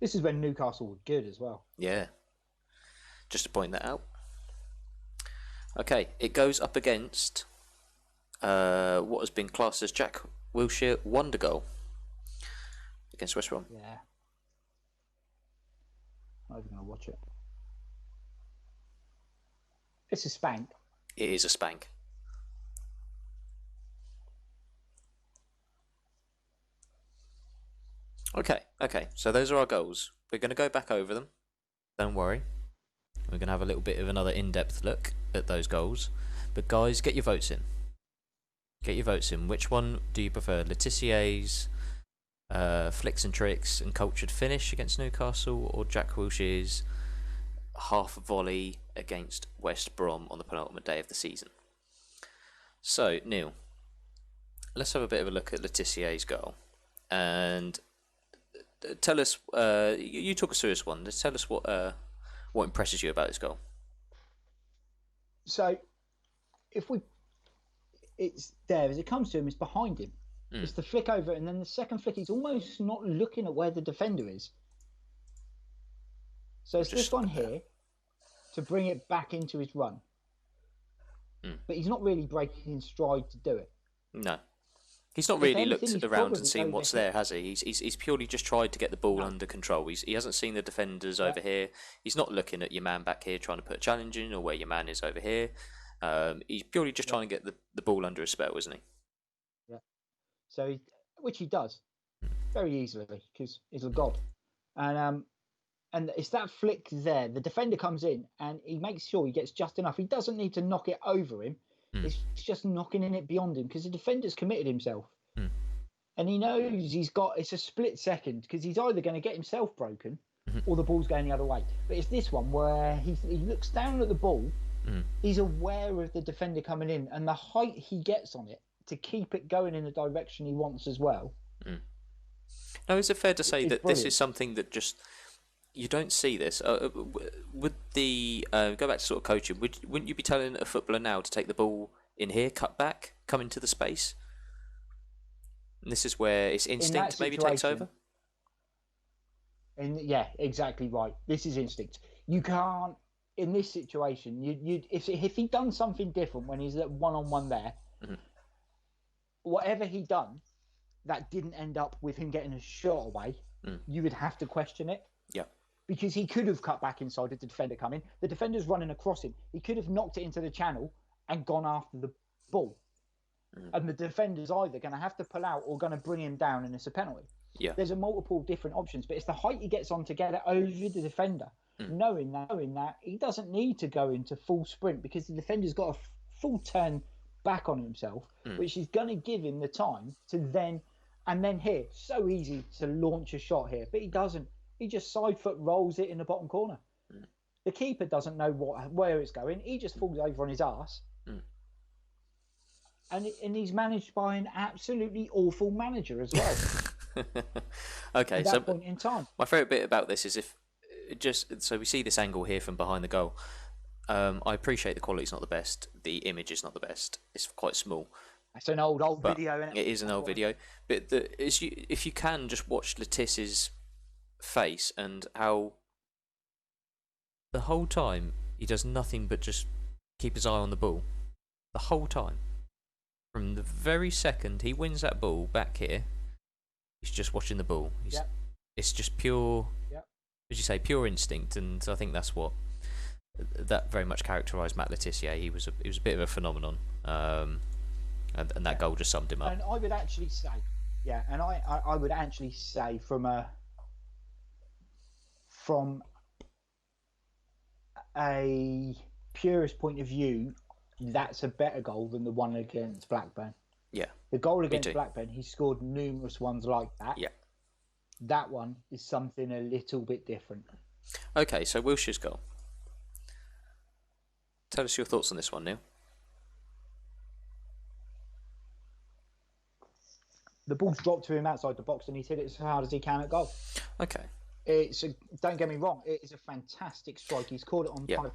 [SPEAKER 2] This is when Newcastle were good as well.
[SPEAKER 1] Yeah. Just to point that out. Okay, it goes up against what has been classed as Jack Wilshere wonder goal against West Brom.
[SPEAKER 2] Yeah. I'm not even going to watch it. It's a spank.
[SPEAKER 1] It is a spank. Okay. So those are our goals. We're going to go back over them. Don't worry. We're going to have a little bit of another in-depth look at those goals. But guys, get your votes in. Which one do you prefer? Letizier's flicks and tricks and cultured finish against Newcastle, or Jack Wilshere's half volley against West Brom on the penultimate day of the season? So, Neil, let's have a bit of a look at Letizier's goal. And tell us, you talk us through this one. Tell us what impresses you about this goal.
[SPEAKER 2] So, it's there as it comes to him. It's behind him. It's the flick over, and then the second flick, he's almost not looking at where the defender is. So it's this one here to bring it back into his run. But he's not really breaking in stride to do it.
[SPEAKER 1] No. He's not really looked around and seen what's there, has he? He's purely just tried to get the ball under control. He hasn't seen the defenders over here. He's not looking at your man back here trying to put a challenge in, or where your man is over here. He's purely just trying to get the ball under his spell, isn't he?
[SPEAKER 2] Yeah. So, which he does very easily because he's a god. And it's that flick there. The defender comes in and he makes sure he gets just enough. He doesn't need to knock it over him. It's just knocking in it beyond him because the defender's committed himself. And he knows it's a split second because he's either going to get himself broken or the ball's going the other way. But it's this one where he looks down at the ball. He's aware of the defender coming in and the height he gets on it to keep it going in the direction he wants as well.
[SPEAKER 3] Now, is it fair to say that this is something that just you don't see this? Would the go back to sort of coaching? Wouldn't you be telling a footballer now to take the ball in here, cut back, come into the space? And this is where its instinct maybe takes over?
[SPEAKER 2] Yeah, exactly right. This is instinct. You can't, in this situation, if he'd done something different when he's at one-on-one there, whatever he'd done, that didn't end up with him getting a shot away, you would have to question it.
[SPEAKER 3] Yeah.
[SPEAKER 2] Because he could have cut back inside the defender coming. The defender's running across him. He could have knocked it into the channel and gone after the ball. And the defender's either going to have to pull out or going to bring him down, and it's a penalty.
[SPEAKER 3] Yeah.
[SPEAKER 2] There's a multiple different options, but it's the height he gets on to get it over the defender. Knowing that he doesn't need to go into full sprint because the defender's got a full turn back on himself, which is going to give him the time to then here. So easy to launch a shot here, but he doesn't. He just side foot rolls it in the bottom corner. The keeper doesn't know where it's going. He just falls over on his arse. And he's managed by an absolutely awful manager as well.
[SPEAKER 3] Okay,
[SPEAKER 2] at that point in time.
[SPEAKER 3] My favourite bit about this is so we see this angle here from behind the goal. I appreciate the quality's not the best. The image is not the best. It's quite small.
[SPEAKER 2] It's an old video, isn't it?
[SPEAKER 3] It is an old video. But if you can just watch Letissier's face and how the whole time he does nothing but just keep his eye on the ball. The whole time. From the very second he wins that ball back here, he's just watching the ball. It's just pure, as you say, pure instinct, and I think that's what that very much characterised Matt Le Tissier. He was a bit of a phenomenon, and that goal just summed him up.
[SPEAKER 2] And I would actually say, I would actually say from a purist point of view, that's a better goal than the one against Blackburn.
[SPEAKER 3] Yeah.
[SPEAKER 2] The goal against Blackburn, he scored numerous ones like that.
[SPEAKER 3] Yeah.
[SPEAKER 2] That one is something a little bit different.
[SPEAKER 3] Okay, so Wilshire's goal. Tell us your thoughts on this one, Neil.
[SPEAKER 2] The ball's dropped to him outside the box and he's hit it as hard as he can at goal.
[SPEAKER 3] Okay.
[SPEAKER 2] Don't get me wrong, it is a fantastic strike. He's caught it on kind of,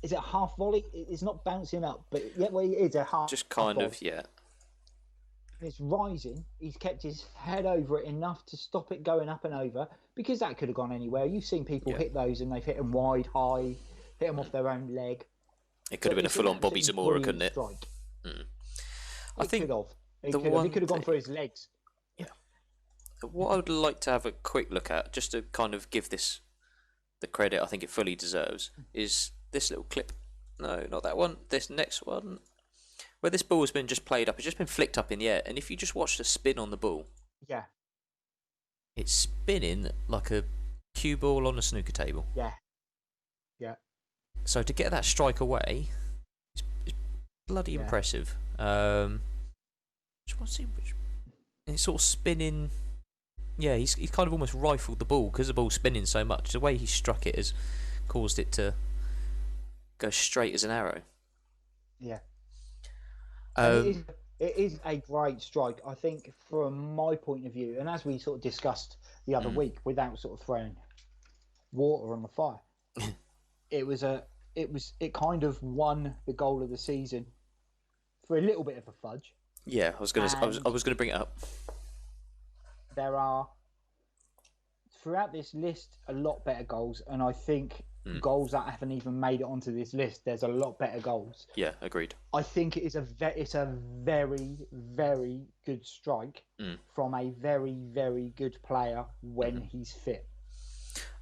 [SPEAKER 2] is it a half volley? It's not bouncing up, but it is a half.
[SPEAKER 3] Just kind
[SPEAKER 2] half
[SPEAKER 3] of, yeah.
[SPEAKER 2] And it's rising. He's kept his head over it enough to stop it going up and over, because that could have gone anywhere. You've seen people hit those and they've hit them wide, high, hit them off their own leg.
[SPEAKER 3] It could have been a full-on Bobby Zamora, couldn't it?
[SPEAKER 2] I think it could have gone for his legs.
[SPEAKER 3] Yeah. What I would like to have a quick look at, just to kind of give this the credit I think it fully deserves, is this little clip. No, not that one. This next one, where this ball has been just played up. It's just been flicked up in the air, and if you just watch the spin on the ball, it's spinning like a cue ball on a snooker table.
[SPEAKER 2] Yeah.
[SPEAKER 3] So to get that strike away, it's bloody impressive. And it's sort of spinning. Yeah, he's kind of almost rifled the ball because the ball's spinning so much. The way he struck it has caused it to go straight as an arrow.
[SPEAKER 2] Yeah. It is a great strike, I think, from my point of view, and as we sort of discussed the other week, without sort of throwing water on the fire, it kind of won the goal of the season for a little bit of a fudge.
[SPEAKER 3] Yeah, I was gonna bring it up.
[SPEAKER 2] There are throughout this list a lot better goals, and I think goals that haven't even made it onto this list, there's a lot better goals.
[SPEAKER 3] Yeah, agreed.
[SPEAKER 2] I think it's a very, very good strike from a very, very good player when he's fit.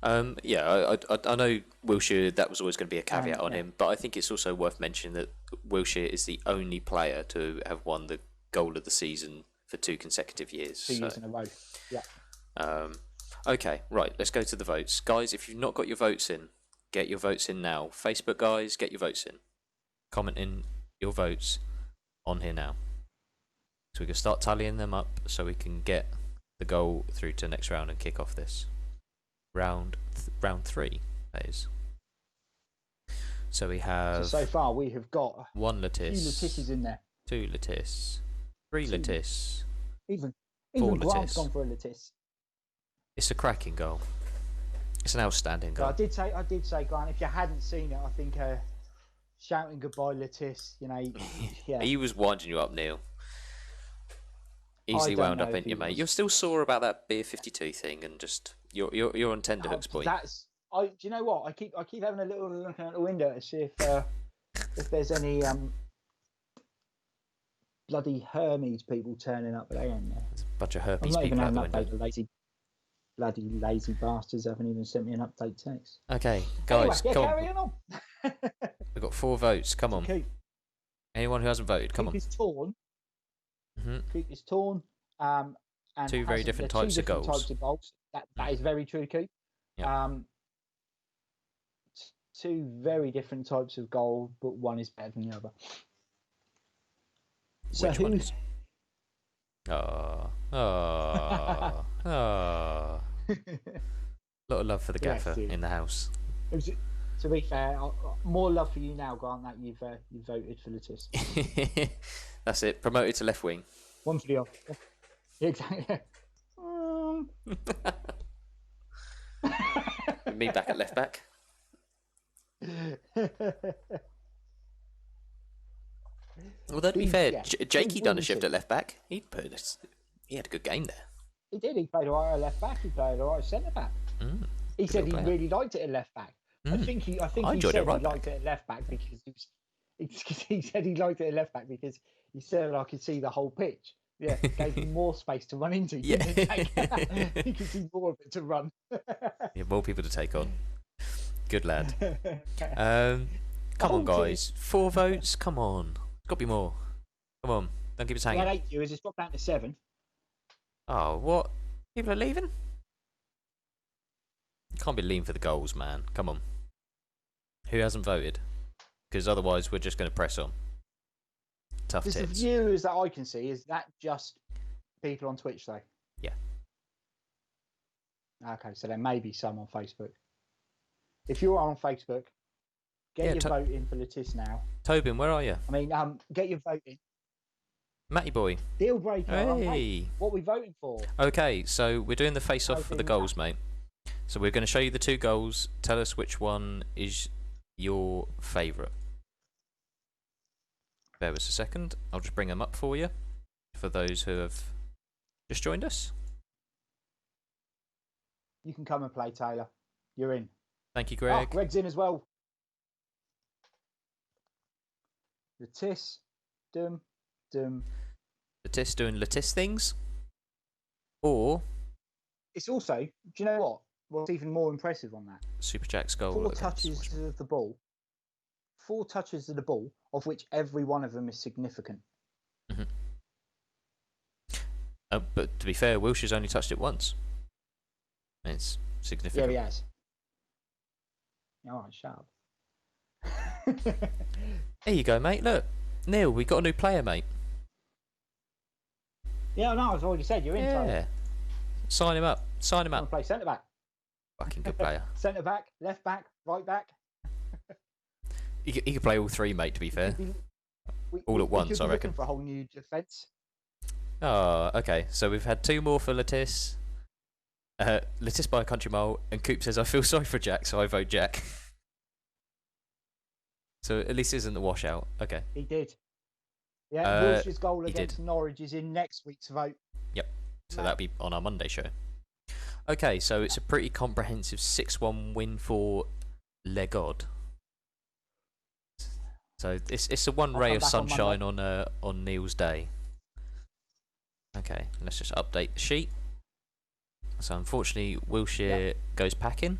[SPEAKER 3] I know Wilshere, that was always going to be a caveat on him, but I think it's also worth mentioning that Wilshere is the only player to have won the goal of the season for 2 consecutive years.
[SPEAKER 2] 2 years in a row. Yeah.
[SPEAKER 3] Okay, right, let's go to the votes. Guys, if you've not got your votes in, get your votes in now. Facebook guys, get your votes in. Comment in your votes on here now. So we can start tallying them up so we can get the goal through to the next round and kick off this. Round 3, that is. So we have...
[SPEAKER 2] So far we have got
[SPEAKER 3] 1
[SPEAKER 2] a few
[SPEAKER 3] Lettice,
[SPEAKER 2] Letisses in there.
[SPEAKER 3] 2 Lettice, 3
[SPEAKER 2] Two.
[SPEAKER 3] Lettice,
[SPEAKER 2] Even
[SPEAKER 3] 4
[SPEAKER 2] Grant's
[SPEAKER 3] Lettice.
[SPEAKER 2] gone for a Lettice.
[SPEAKER 3] It's a cracking goal. It's an outstanding goal.
[SPEAKER 2] I did say, Grant, if you hadn't seen it, I think shouting goodbye, Lettice. You know, yeah.
[SPEAKER 3] He was winding you up, Neil. Easily wound up, ain't you, mate? You're still sore about that Beer 52 thing, and just you're on tenterhooks, boy.
[SPEAKER 2] Do you know what? I keep having a little look out the window to see if there's any bloody Hermes people turning up, but they ain't there.
[SPEAKER 3] There's a bunch of herpes
[SPEAKER 2] I'm not
[SPEAKER 3] people
[SPEAKER 2] even
[SPEAKER 3] out the
[SPEAKER 2] having an
[SPEAKER 3] window.
[SPEAKER 2] update. Bloody lazy bastards haven't even sent me an update text.
[SPEAKER 3] Okay, guys,
[SPEAKER 2] anyway,
[SPEAKER 3] come
[SPEAKER 2] carry
[SPEAKER 3] on. We've got 4 votes. Come on.
[SPEAKER 2] Coop.
[SPEAKER 3] Anyone who hasn't voted, come
[SPEAKER 2] Coop
[SPEAKER 3] on.
[SPEAKER 2] is torn.
[SPEAKER 3] Mm-hmm.
[SPEAKER 2] Coop is torn. And
[SPEAKER 3] 2 very different types of goals.
[SPEAKER 2] Types of goals. That is very true, Coop.
[SPEAKER 3] Yeah.
[SPEAKER 2] 2 very different types of goal, but one is better than the other.
[SPEAKER 3] Which one is? Oh. Lot of love for the gaffer in the house.
[SPEAKER 2] To be fair, more love for you now, Grant, that you've voted for Lettice.
[SPEAKER 3] That's it. Promoted to left wing.
[SPEAKER 2] One for the other. Exactly.
[SPEAKER 3] Me back at left back. Although to be fair, Jakey done a shift at left back. He had a good game there.
[SPEAKER 2] He did. He played alright at left back. He played alright centre back. He said he really liked it at left back. I think he said he liked it at left back because he said he liked it at left back because he said I could see the whole pitch. Yeah, gave him more space to run into.
[SPEAKER 3] Yeah,
[SPEAKER 2] he could see more of it to run.
[SPEAKER 3] Yeah, more people to take on. Good lad. Come on, guys. 4 votes. Come on. Got to be more. Come on. Don't keep us hanging.
[SPEAKER 2] We had 8 viewers. It's dropped down to 7.
[SPEAKER 3] Oh, what? People are leaving? You can't be leaving for the goals, man. Come on. Who hasn't voted? Because otherwise we're just going to press on. Tough tits.
[SPEAKER 2] The viewers that I can see, is that just people on Twitch, though?
[SPEAKER 3] Yeah.
[SPEAKER 2] Okay, so there may be some on Facebook. If you're on Facebook, get your vote in for Lettice now.
[SPEAKER 3] Tobin, where are you?
[SPEAKER 2] I mean, get your vote in.
[SPEAKER 3] Matty boy.
[SPEAKER 2] Deal breaker.
[SPEAKER 3] Hey.
[SPEAKER 2] What are we voting for?
[SPEAKER 3] Okay, so we're doing the face-off for the goals, mate. So we're going to show you the 2 goals. Tell us which one is your favourite. Bear with us a second. I'll just bring them up for you, for those who have just joined us.
[SPEAKER 2] You can come and play, Taylor. You're in.
[SPEAKER 3] Thank you, Greg.
[SPEAKER 2] Oh, Greg's in as well. Lettice, Lettice
[SPEAKER 3] doing Lettice things? Or...
[SPEAKER 2] It's also, do you know what? What's even more impressive on that?
[SPEAKER 3] Super Jack's goal.
[SPEAKER 2] 4 touches of the ball. 4 touches of the ball, of which every one of them is significant.
[SPEAKER 3] Mm-hmm. But to be fair, Wilshire's only touched it once. And it's significant.
[SPEAKER 2] Yeah, he has. All right, shut up.
[SPEAKER 3] There you go, mate. Look, Neil, we got a new player, mate.
[SPEAKER 2] Yeah, no, I've already said you're in.
[SPEAKER 3] Yeah. Sign him up. Sign him up.
[SPEAKER 2] Play centre back.
[SPEAKER 3] Fucking good player.
[SPEAKER 2] Centre back, left back, right back.
[SPEAKER 3] He could play all 3, mate. To be fair, all at once, I reckon.
[SPEAKER 2] For a whole new defence.
[SPEAKER 3] Oh, okay. So we've had 2 more for Lettice. Lettice by a country mile, and Coop says I feel sorry for Jack, so I vote Jack. So at least it isn't the washout. Okay.
[SPEAKER 2] He did. Yeah, Wilshire's goal against Norwich is in next week's vote.
[SPEAKER 3] Yep. So that'll be on our Monday show. Okay, so it's a pretty comprehensive 6-1 win for Legod. So it's a one ray of sunshine on Neil's day. Okay, let's just update the sheet. So unfortunately, Wilshere goes packing,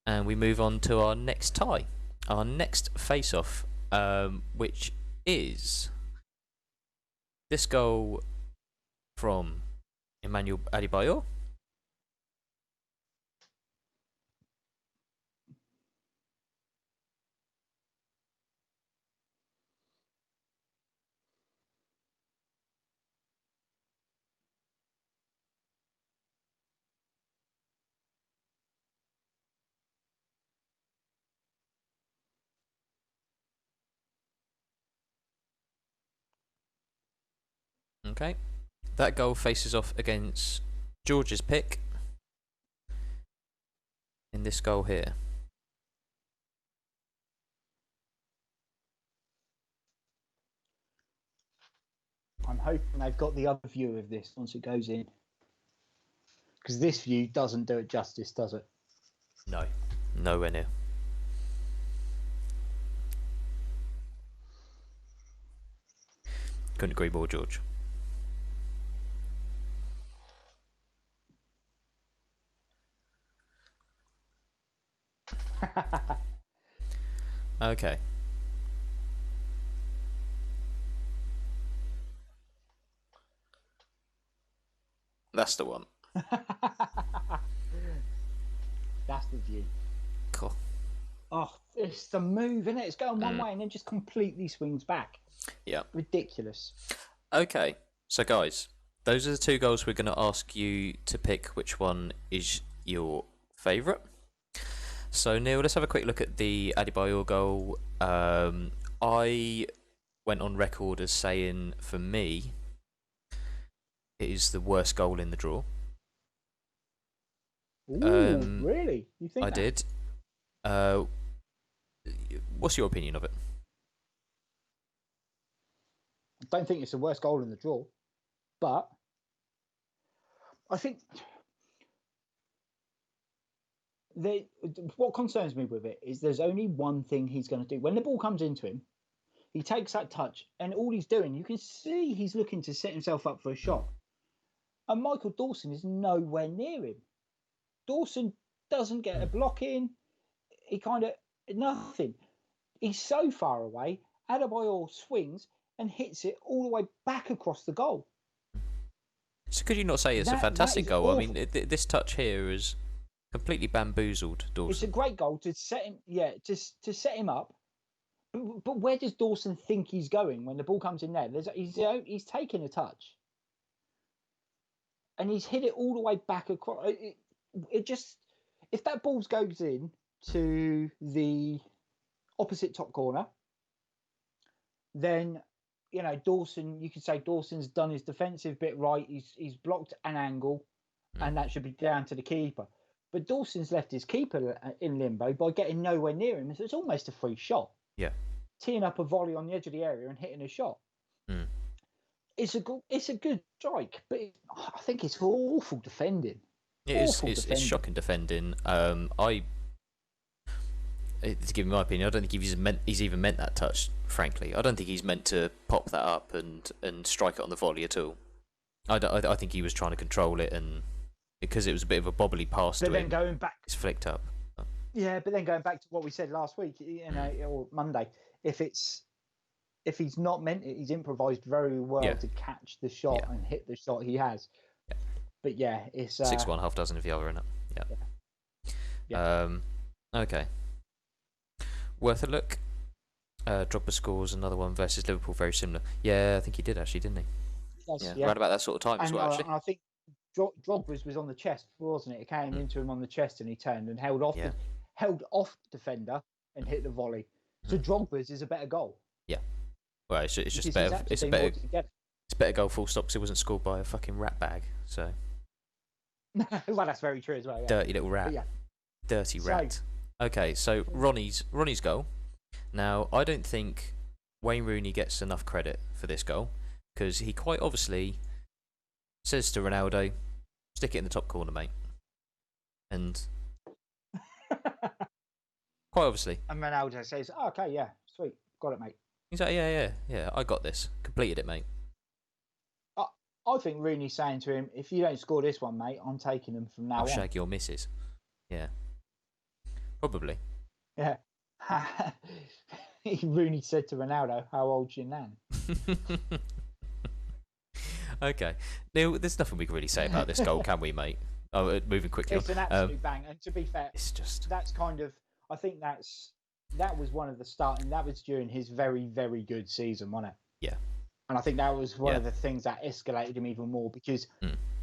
[SPEAKER 3] and we move on to our next tie, our next face-off, which is this goal from Emmanuel Adebayor. Okay. That goal faces off against George's pick in this goal here.
[SPEAKER 2] I'm hoping they've got the other view of this once it goes in. Because this view doesn't do it justice, does it?
[SPEAKER 3] No. Nowhere near. Couldn't agree more, George. Okay. That's the one.
[SPEAKER 2] That's the view.
[SPEAKER 3] Cool.
[SPEAKER 2] Oh, it's the move, isn't it? It's going one way and then just completely swings back.
[SPEAKER 3] Yeah.
[SPEAKER 2] Ridiculous.
[SPEAKER 3] Okay. So, guys, those are the 2 goals we're going to ask you to pick which one is your favourite. So, Neil, let's have a quick look at the Adebayor goal. I went on record as saying, for me, it is the worst goal in the draw.
[SPEAKER 2] Ooh, really? You think
[SPEAKER 3] I did. What's your opinion of it?
[SPEAKER 2] I don't think it's the worst goal in the draw, but I think what concerns me with it is there's only one thing he's going to do. When the ball comes into him, he takes that touch, and all he's doing, you can see he's looking to set himself up for a shot. And Michael Dawson is nowhere near him. Dawson doesn't get a block in. He kind of nothing. He's so far away. Adebayor swings and hits it all the way back across the goal.
[SPEAKER 3] So could you not say it's a fantastic goal? Awful. I mean, this touch here is completely bamboozled Dawson.
[SPEAKER 2] It's a great goal to set him, to set him up. But where does Dawson think he's going when the ball comes in there? He's taken a touch, and he's hit it all the way back across. It just, if that ball goes in to the opposite top corner, then Dawson. You could say Dawson's done his defensive bit right. He's blocked an angle, and that should be down to the keeper. But Dawson's left his keeper in limbo by getting nowhere near him. So it's almost a free shot.
[SPEAKER 3] Yeah.
[SPEAKER 2] Teeing up a volley on the edge of the area and hitting a shot. It's a good strike, but I think it's awful defending.
[SPEAKER 3] It's shocking defending. To give my opinion, I don't think he's even meant that touch. Frankly, I don't think he's meant to pop that up and strike it on the volley at all. I think he was trying to control it, and because it was a bit of a bobbly pass to him, then
[SPEAKER 2] going back,
[SPEAKER 3] it's flicked up.
[SPEAKER 2] Yeah, but then going back to what we said last week, or Monday, if he's not meant it, he's improvised very well to catch the shot and hit the shot he has. Yeah. But it's
[SPEAKER 3] 6-1, half dozen if you are in it. Yeah. Okay. Worth a look. Drogba scores another one versus Liverpool, very similar. Yeah, I think he did actually, didn't he?
[SPEAKER 2] Yes,
[SPEAKER 3] right about that sort of time as well. Actually,
[SPEAKER 2] and I think Drogba's was on the chest, wasn't it? It came into him on the chest, and he turned and held off the defender and hit the volley. So Drogba's is a better goal.
[SPEAKER 3] Yeah. Well, it's just better. It's a better goal, full stop. Because it wasn't scored by a fucking rat bag. So.
[SPEAKER 2] Well, that's very true as well. Yeah.
[SPEAKER 3] Dirty little rat. Dirty rat. Okay, so Ronnie's goal. Now, I don't think Wayne Rooney gets enough credit for this goal because he quite obviously says to Ronaldo, "Stick it in the top corner, mate," and quite obviously.
[SPEAKER 2] And Ronaldo says, "Okay, yeah, sweet, got it, mate."
[SPEAKER 3] He's like, "Yeah, I got this, completed it, mate."
[SPEAKER 2] I think Rooney's saying to him, "If you don't score this one, mate, I'm taking them from now on."
[SPEAKER 3] I'll shag your missus. Yeah, probably.
[SPEAKER 2] Yeah. Rooney said to Ronaldo, "How old's your nan?"
[SPEAKER 3] Okay. Neil, there's nothing we can really say about this goal, can we, mate? Oh, moving quickly.
[SPEAKER 2] It's an absolute bang. And to be fair,
[SPEAKER 3] it's just...
[SPEAKER 2] that's kind of... I think that was one of the starting... That was during his very, very good season, wasn't it?
[SPEAKER 3] Yeah.
[SPEAKER 2] And I think that was one of the things that escalated him even more because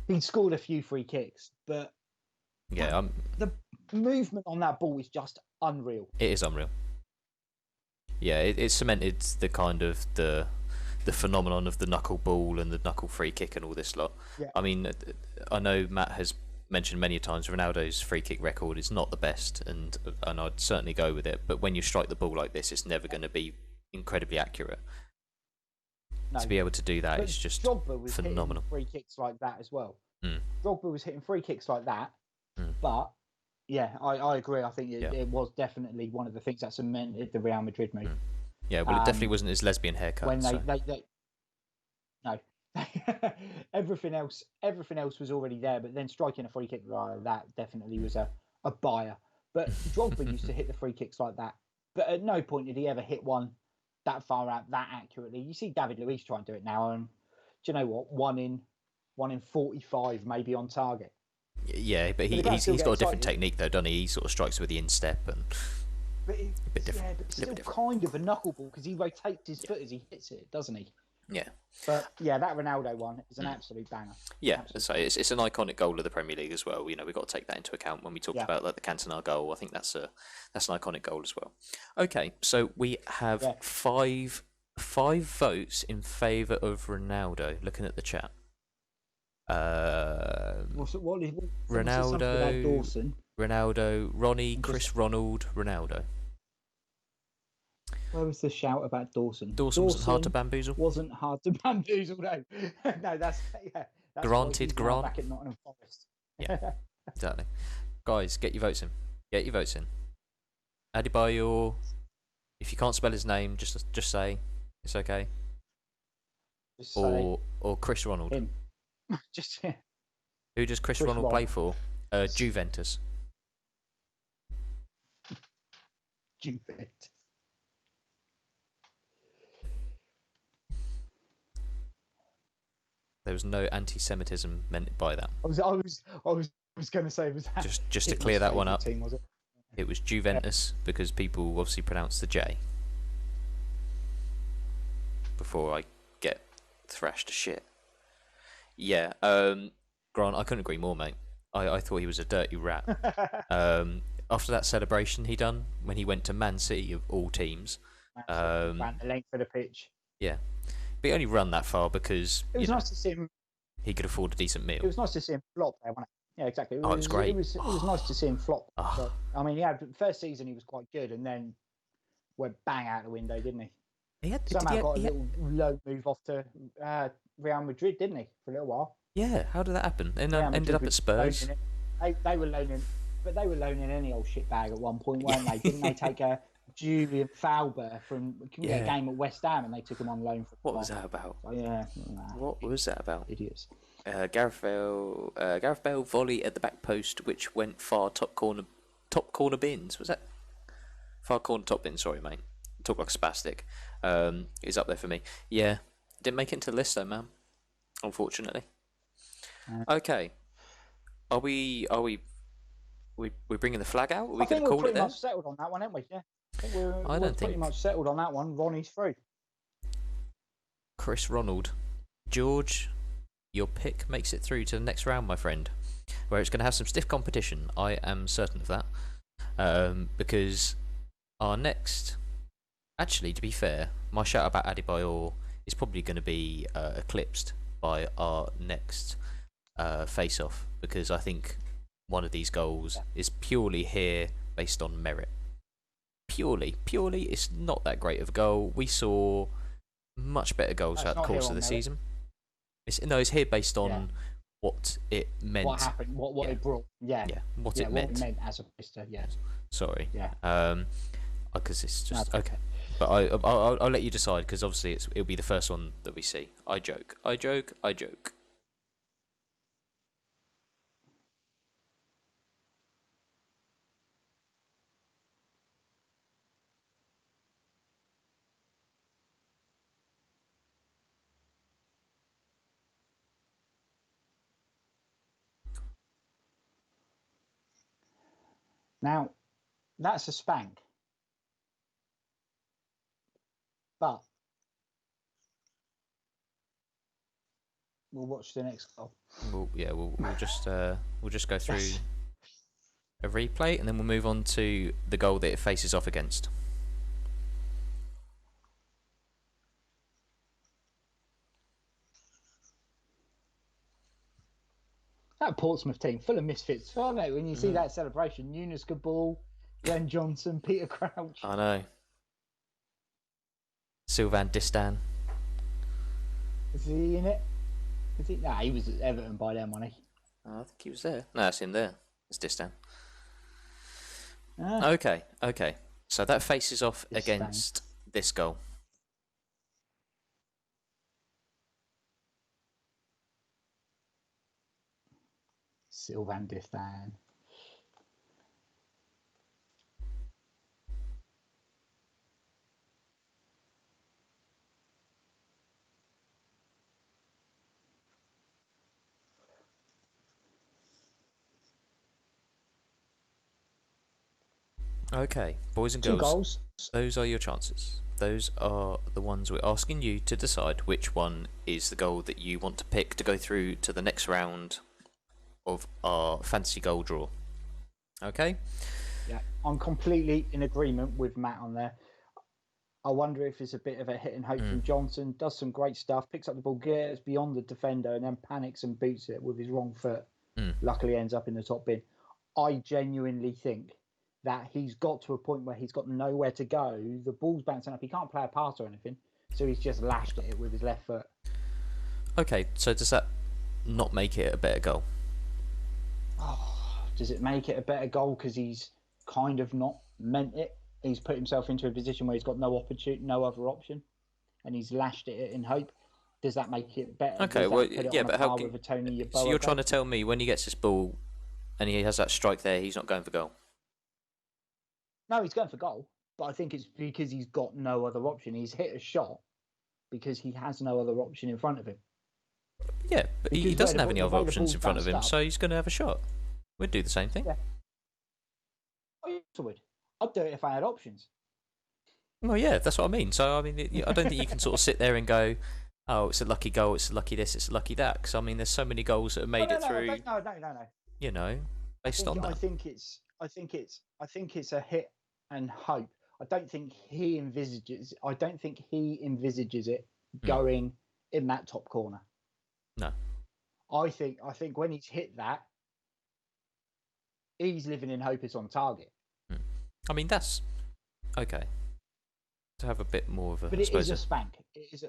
[SPEAKER 2] he'd scored a few free kicks, but the movement on that ball is just unreal.
[SPEAKER 3] It is unreal. Yeah, it cemented the kind of the
[SPEAKER 1] the phenomenon of the knuckle ball and the knuckle free kick and all this lot.
[SPEAKER 2] Yeah.
[SPEAKER 1] I mean, I know Matt has mentioned many times Ronaldo's free kick record is not the best, and I'd certainly go with it. But when you strike the ball like this, it's never going to be incredibly accurate.
[SPEAKER 2] No.
[SPEAKER 1] To be able to do that is just
[SPEAKER 2] Drogba was
[SPEAKER 1] phenomenal.
[SPEAKER 2] Hitting free kicks like that as well.
[SPEAKER 1] Mm.
[SPEAKER 2] Drogba was hitting free kicks like that,
[SPEAKER 1] Mm.
[SPEAKER 2] but yeah, I agree. I think it was definitely one of the things that cemented the Real Madrid move.
[SPEAKER 1] Mm. Yeah, well, it definitely wasn't his lesbian haircut.
[SPEAKER 2] When
[SPEAKER 1] so.
[SPEAKER 2] No, everything else was already there, but then striking a free kick like that definitely was a buyer. But Drogba used to hit the free kicks like that, but at no point did he ever hit one that far out that accurately. You see David Luiz try and do it now, and do you know what? One in 45 maybe on target.
[SPEAKER 1] Yeah, but he's got a different technique though, doesn't he? He sort of strikes with the instep and
[SPEAKER 2] but
[SPEAKER 1] a bit different.
[SPEAKER 2] Yeah, but still kind of a knuckleball because he rotates his foot as he hits it, doesn't he?
[SPEAKER 1] Yeah.
[SPEAKER 2] But yeah, that Ronaldo one is an absolute banger.
[SPEAKER 1] Yeah, so it's an iconic goal of the Premier League as well. You know, we've got to take that into account when we talk about like the Cantona goal. I think that's an iconic goal as well. Okay, so we have five votes in favour of Ronaldo. Looking at the chat, Ronaldo, Ronnie, Chris Ronald, Ronaldo.
[SPEAKER 2] Where was the shout about Dawson?
[SPEAKER 1] Dawson wasn't hard to bamboozle.
[SPEAKER 2] Wasn't hard to bamboozle, no. No, that's
[SPEAKER 1] Granted, Grant.
[SPEAKER 2] Back at Nottingham Forest.
[SPEAKER 1] Yeah, exactly. Guys, get your votes in. Get your votes in. Adebayor. If you can't spell his name, just say it's okay.
[SPEAKER 2] Just say
[SPEAKER 1] or Chris Ronald.
[SPEAKER 2] Him. Just yeah.
[SPEAKER 1] Who does Chris Ronald play for? Juventus.
[SPEAKER 2] Juventus.
[SPEAKER 1] There was no anti-Semitism meant by that.
[SPEAKER 2] I was going to say was that
[SPEAKER 1] just to clear that one up.
[SPEAKER 2] Team, was it?
[SPEAKER 1] It was Juventus because people obviously pronounce the J. Before I get thrashed to shit. Yeah, Grant, I couldn't agree more, mate. I thought he was a dirty rat. After that celebration he done when he went to Man City of all teams,
[SPEAKER 2] ran the length of the pitch.
[SPEAKER 1] Yeah. But he only run that far because
[SPEAKER 2] it was nice to see him.
[SPEAKER 1] He could afford a decent meal.
[SPEAKER 2] It was nice to see him flop there, wasn't it? Yeah, exactly.
[SPEAKER 1] It was great.
[SPEAKER 2] It was nice to see him flop. But, I mean, first season he was quite good, and then went bang out the window, didn't he? Somehow got a little low move off to Real Madrid, didn't he, for a little while?
[SPEAKER 1] Yeah, how did that happen? And ended up at Spurs.
[SPEAKER 2] They were loaning any old shit bag at one point, weren't they? Didn't they take a Julian Fowler from a game at West Ham, and they took him on loan for.
[SPEAKER 3] What was that about?
[SPEAKER 1] What was that about?
[SPEAKER 2] Idiots.
[SPEAKER 3] Gareth Bale volley at the back post, which went far top corner bins. Was that far corner top bins? Sorry, mate. Talk like a spastic. It's up there for me. Yeah, didn't make it into the list though, man. Unfortunately. Okay. Are we bringing the flag out? Are we going to call it there?
[SPEAKER 2] I think we're pretty much settled on that one, aren't we? Yeah. I
[SPEAKER 1] don't think
[SPEAKER 2] pretty much settled on that one. Ronnie's through.
[SPEAKER 1] Chris Ronald. George, your pick makes it through to the next round, my friend, where it's going to have some stiff competition. I am certain of that. Because our next... Actually, to be fair, my shout about Adebayor is probably going to be eclipsed by our next face-off, because I think one of these goals is purely here based on merit. Purely, it's not that great of a goal. We saw much better goals throughout the course of the season. It's here based on what it meant.
[SPEAKER 2] What happened, what it brought. Yeah,
[SPEAKER 1] what it meant.
[SPEAKER 2] What it meant as a visitor,
[SPEAKER 1] Sorry.
[SPEAKER 2] Yeah.
[SPEAKER 1] Because it's just... Okay. But I'll let you decide, because obviously it'll be the first one that we see. I joke.
[SPEAKER 2] Now, that's a spank. But we'll watch the next goal.
[SPEAKER 1] We'll just go through a replay, and then we'll move on to the goal that it faces off against.
[SPEAKER 2] That Portsmouth team, full of misfits, aren't they? When you see that celebration, Eunice Cabal, Glenn Johnson, Peter Crouch.
[SPEAKER 3] I know. Sylvain Distin.
[SPEAKER 2] Is he in it? Is he? Nah, he was at Everton by then, wasn't he?
[SPEAKER 3] I think he was there. No, it's him there. It's Distin.
[SPEAKER 2] Ah.
[SPEAKER 3] Okay. So that faces off
[SPEAKER 2] Distin.
[SPEAKER 3] against this goal.
[SPEAKER 2] Sylvain Distin.
[SPEAKER 3] Okay, boys and
[SPEAKER 2] 2
[SPEAKER 3] girls,
[SPEAKER 2] goals.
[SPEAKER 3] those are your chances. Those are the ones we're asking you to decide which one is the goal that you want to pick to go through to the next round of our fantasy goal draw. Okay?
[SPEAKER 2] Yeah, I'm completely in agreement with Matt on there. I wonder if it's a bit of a hit and hope from Johnson. Does some great stuff, picks up the ball, gets beyond the defender, and then panics and boots it with his wrong foot. Luckily ends up in the top bin. I genuinely think that he's got to a point where he's got nowhere to go. The ball's bouncing up. He can't play a pass or anything, so he's just lashed at it with his left foot.
[SPEAKER 3] Okay, so does that not make it a better goal?
[SPEAKER 2] Oh, does it make it a better goal because he's kind of not meant it? He's put himself into a position where he's got no opportunity, no other option, and he's lashed at it in hope. Does that make it better?
[SPEAKER 3] Okay, well, yeah, but how
[SPEAKER 2] with a Tony
[SPEAKER 3] so you're trying to tell me when he gets this ball and he has that strike there, he's not going for goal?
[SPEAKER 2] No, he's going for goal, but I think it's because he's got no other option. He's hit a shot because he has no other option in front of him.
[SPEAKER 3] Yeah, but he doesn't have any other options in front of him, so he's going to have a shot. We'd do the same thing.
[SPEAKER 2] Yeah. I also would. I'd do it if I had options.
[SPEAKER 3] Well, yeah, that's what I mean. So, I mean, I don't think you can sort of sit there and go, oh, it's a lucky goal, it's a lucky this, it's a lucky that. Because, I mean, there's so many goals that have made it through.
[SPEAKER 2] No.
[SPEAKER 3] You know, based on that.
[SPEAKER 2] I think it's a hit and hope. I don't think he envisages it going in that top corner.
[SPEAKER 3] No.
[SPEAKER 2] I think when he's hit that, he's living in hope it's on target.
[SPEAKER 3] I mean, that's okay. To have a bit more of a.
[SPEAKER 2] But it is a spank. It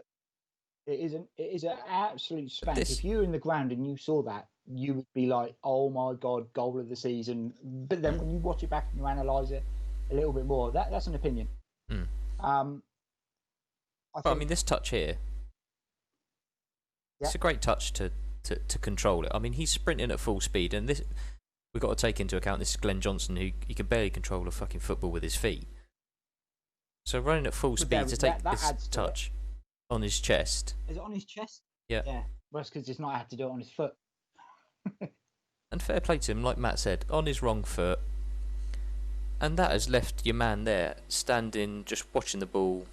[SPEAKER 2] is an absolute spank. If you were in the ground and you saw that, you would be like, "Oh my god, goal of the season!" But then when you watch it back and you analyse it a little bit more, that's an opinion. I
[SPEAKER 3] mean, this touch here. Yeah. It's a great touch to control it. I mean, he's sprinting at full speed, and this we've got to take into account. This is Glenn Johnson, who he can barely control a fucking football with his feet. So running at full speed to take this touch on his chest.
[SPEAKER 2] Is it on his chest?
[SPEAKER 3] Yeah.
[SPEAKER 2] Yeah. Well, it's because he's not had to do it on his foot.
[SPEAKER 3] And fair play to him, like Matt said, on his wrong foot. And that has left your man there, standing, just watching the ball.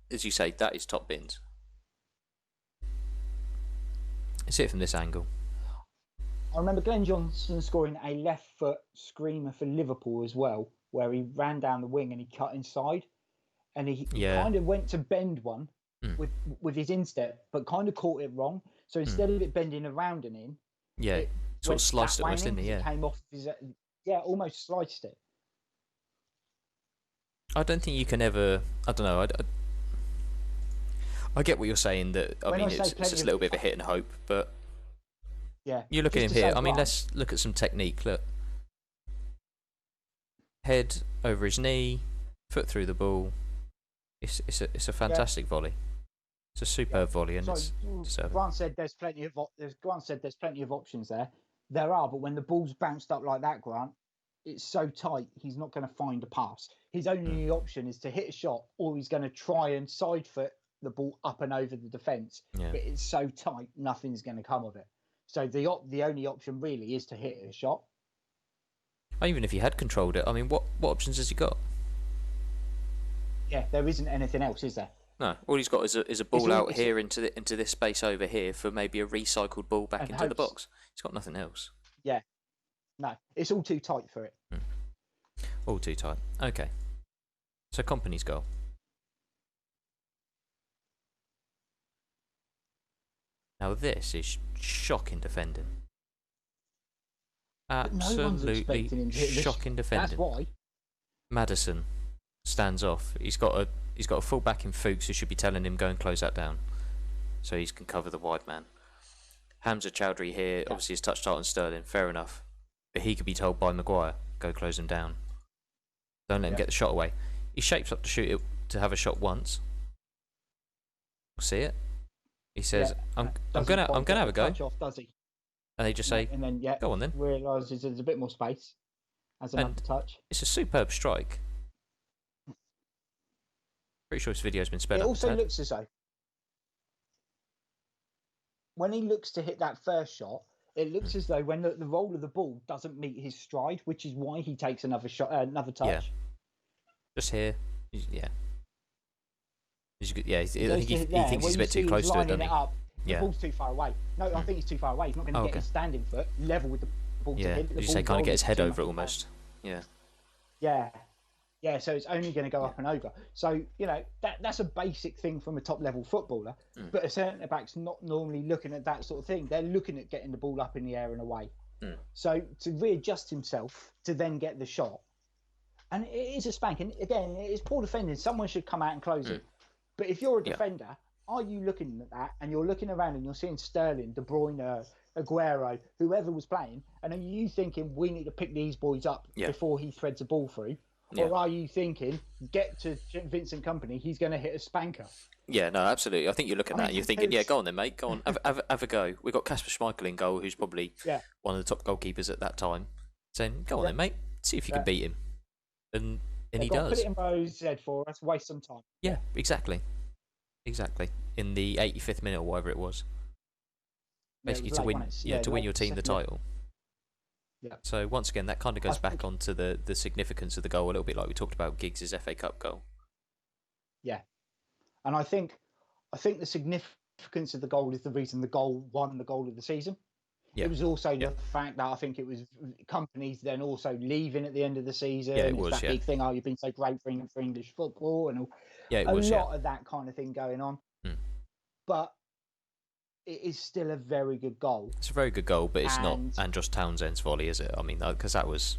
[SPEAKER 3] As you say, that is top bins. See it from this angle.
[SPEAKER 2] I remember Glenn Johnson scoring a left foot screamer for Liverpool as well, where he ran down the wing and he cut inside, and he kind of went to bend one with his instep, but kind of caught it wrong. So instead of it bending around and in,
[SPEAKER 3] it sort of sliced it almost, didn't he? Yeah,
[SPEAKER 2] came off his, almost sliced it.
[SPEAKER 3] I don't think you can ever. I don't know. I get what you're saying. That I mean, it's just a little bit of a hit and hope, but
[SPEAKER 2] yeah,
[SPEAKER 3] you look at him here. I mean, let's look at some technique. Look, head over his knee, foot through the ball. It's a fantastic volley. It's a superb volley, and it's deserving.
[SPEAKER 2] Grant said there's plenty of options there. There are, but when the ball's bounced up like that, Grant, it's so tight, he's not going to find a pass. His only option is to hit a shot, or he's going to try and side foot the ball up and over the defence.
[SPEAKER 3] Yeah.
[SPEAKER 2] But it's so tight, nothing's going to come of it. So the only option really is to hit a shot.
[SPEAKER 3] Even if he had controlled it, I mean, what options has he got?
[SPEAKER 2] Yeah, there isn't anything else, is there?
[SPEAKER 3] No, all he's got is a ball out here into this space over here for maybe a recycled ball back into the box. He's got nothing else.
[SPEAKER 2] Yeah, no, it's all too tight for it.
[SPEAKER 3] All too tight. Okay, so Company's goal. Now this is shocking defending.
[SPEAKER 2] But no one's
[SPEAKER 3] Absolutely
[SPEAKER 2] expecting him to hit this.
[SPEAKER 3] shocking defending.
[SPEAKER 2] That's why.
[SPEAKER 3] Madison stands off. He's got a full back in Fuchs who should be telling him go and close that down, so he can cover the wide man. Hamza Chowdhury here obviously has touched on Sterling. Fair enough, but he could be told by Maguire go close him down. Don't let him get the shot away. He shapes up to shoot it to have a shot once. We'll see it. He says, "I'm gonna have a go."
[SPEAKER 2] Off, does he?
[SPEAKER 3] And they just say,
[SPEAKER 2] and then
[SPEAKER 3] "Go on then."
[SPEAKER 2] Realises there's a bit more space. As another touch.
[SPEAKER 3] It's a superb strike. Pretty sure this video's been sped up.
[SPEAKER 2] It also looks as though when he looks to hit that first shot, it looks as though when the roll of the ball doesn't meet his stride, which is why he takes another shot, another touch.
[SPEAKER 3] Yeah. Just here, yeah. I think he thinks he's a bit too close to it, doesn't he?
[SPEAKER 2] The ball's too far away. No, I think he's too far away. He's not going to get his standing foot level with the ball.
[SPEAKER 3] Yeah,
[SPEAKER 2] to hit
[SPEAKER 3] you say kind of get his head over it almost. Yeah.
[SPEAKER 2] Yeah, so it's only going to go up and over. So, that's a basic thing from a top-level footballer. But a centre-back's not normally looking at that sort of thing. They're looking at getting the ball up in the air and away. So to readjust himself to then get the shot, and it is a spank. And again, it is poor defending. Someone should come out and close it. But if you're a defender, are you looking at that and you're looking around and you're seeing Sterling, De Bruyne, Aguero, whoever was playing, and are you thinking we need to pick these boys up before he threads a ball through? Or are you thinking, get to Vincent Kompany, he's going to hit a spanker?
[SPEAKER 3] Yeah, no, absolutely. I think you look at that and you're thinking, go on then, mate. Go on, have a go. We've got Kasper Schmeichel in goal, who's probably one of the top goalkeepers at that time, saying, go on then, mate. See if you can beat him. And he does.
[SPEAKER 2] Put it in Rose's head for us, waste some time.
[SPEAKER 3] Yeah, exactly. In the 85th minute or whatever it was. Basically to win your team the title. Yeah. So once again, that kind of goes back onto the significance of the goal a little bit, like we talked about Giggs' FA Cup goal.
[SPEAKER 2] Yeah, and I think the significance of the goal is the reason the goal won the goal of the season. Yeah. It was also the fact that I think it was companies then also leaving at the end of the season.
[SPEAKER 3] Yeah, it was.
[SPEAKER 2] That big thing. Oh, you've been so great for English football, and all.
[SPEAKER 3] Yeah, it was.
[SPEAKER 2] A lot of that kind of thing going on. But it is still a very good goal.
[SPEAKER 3] It's a very good goal, but it's not Andros Townsend's volley, is it? I mean, because that was,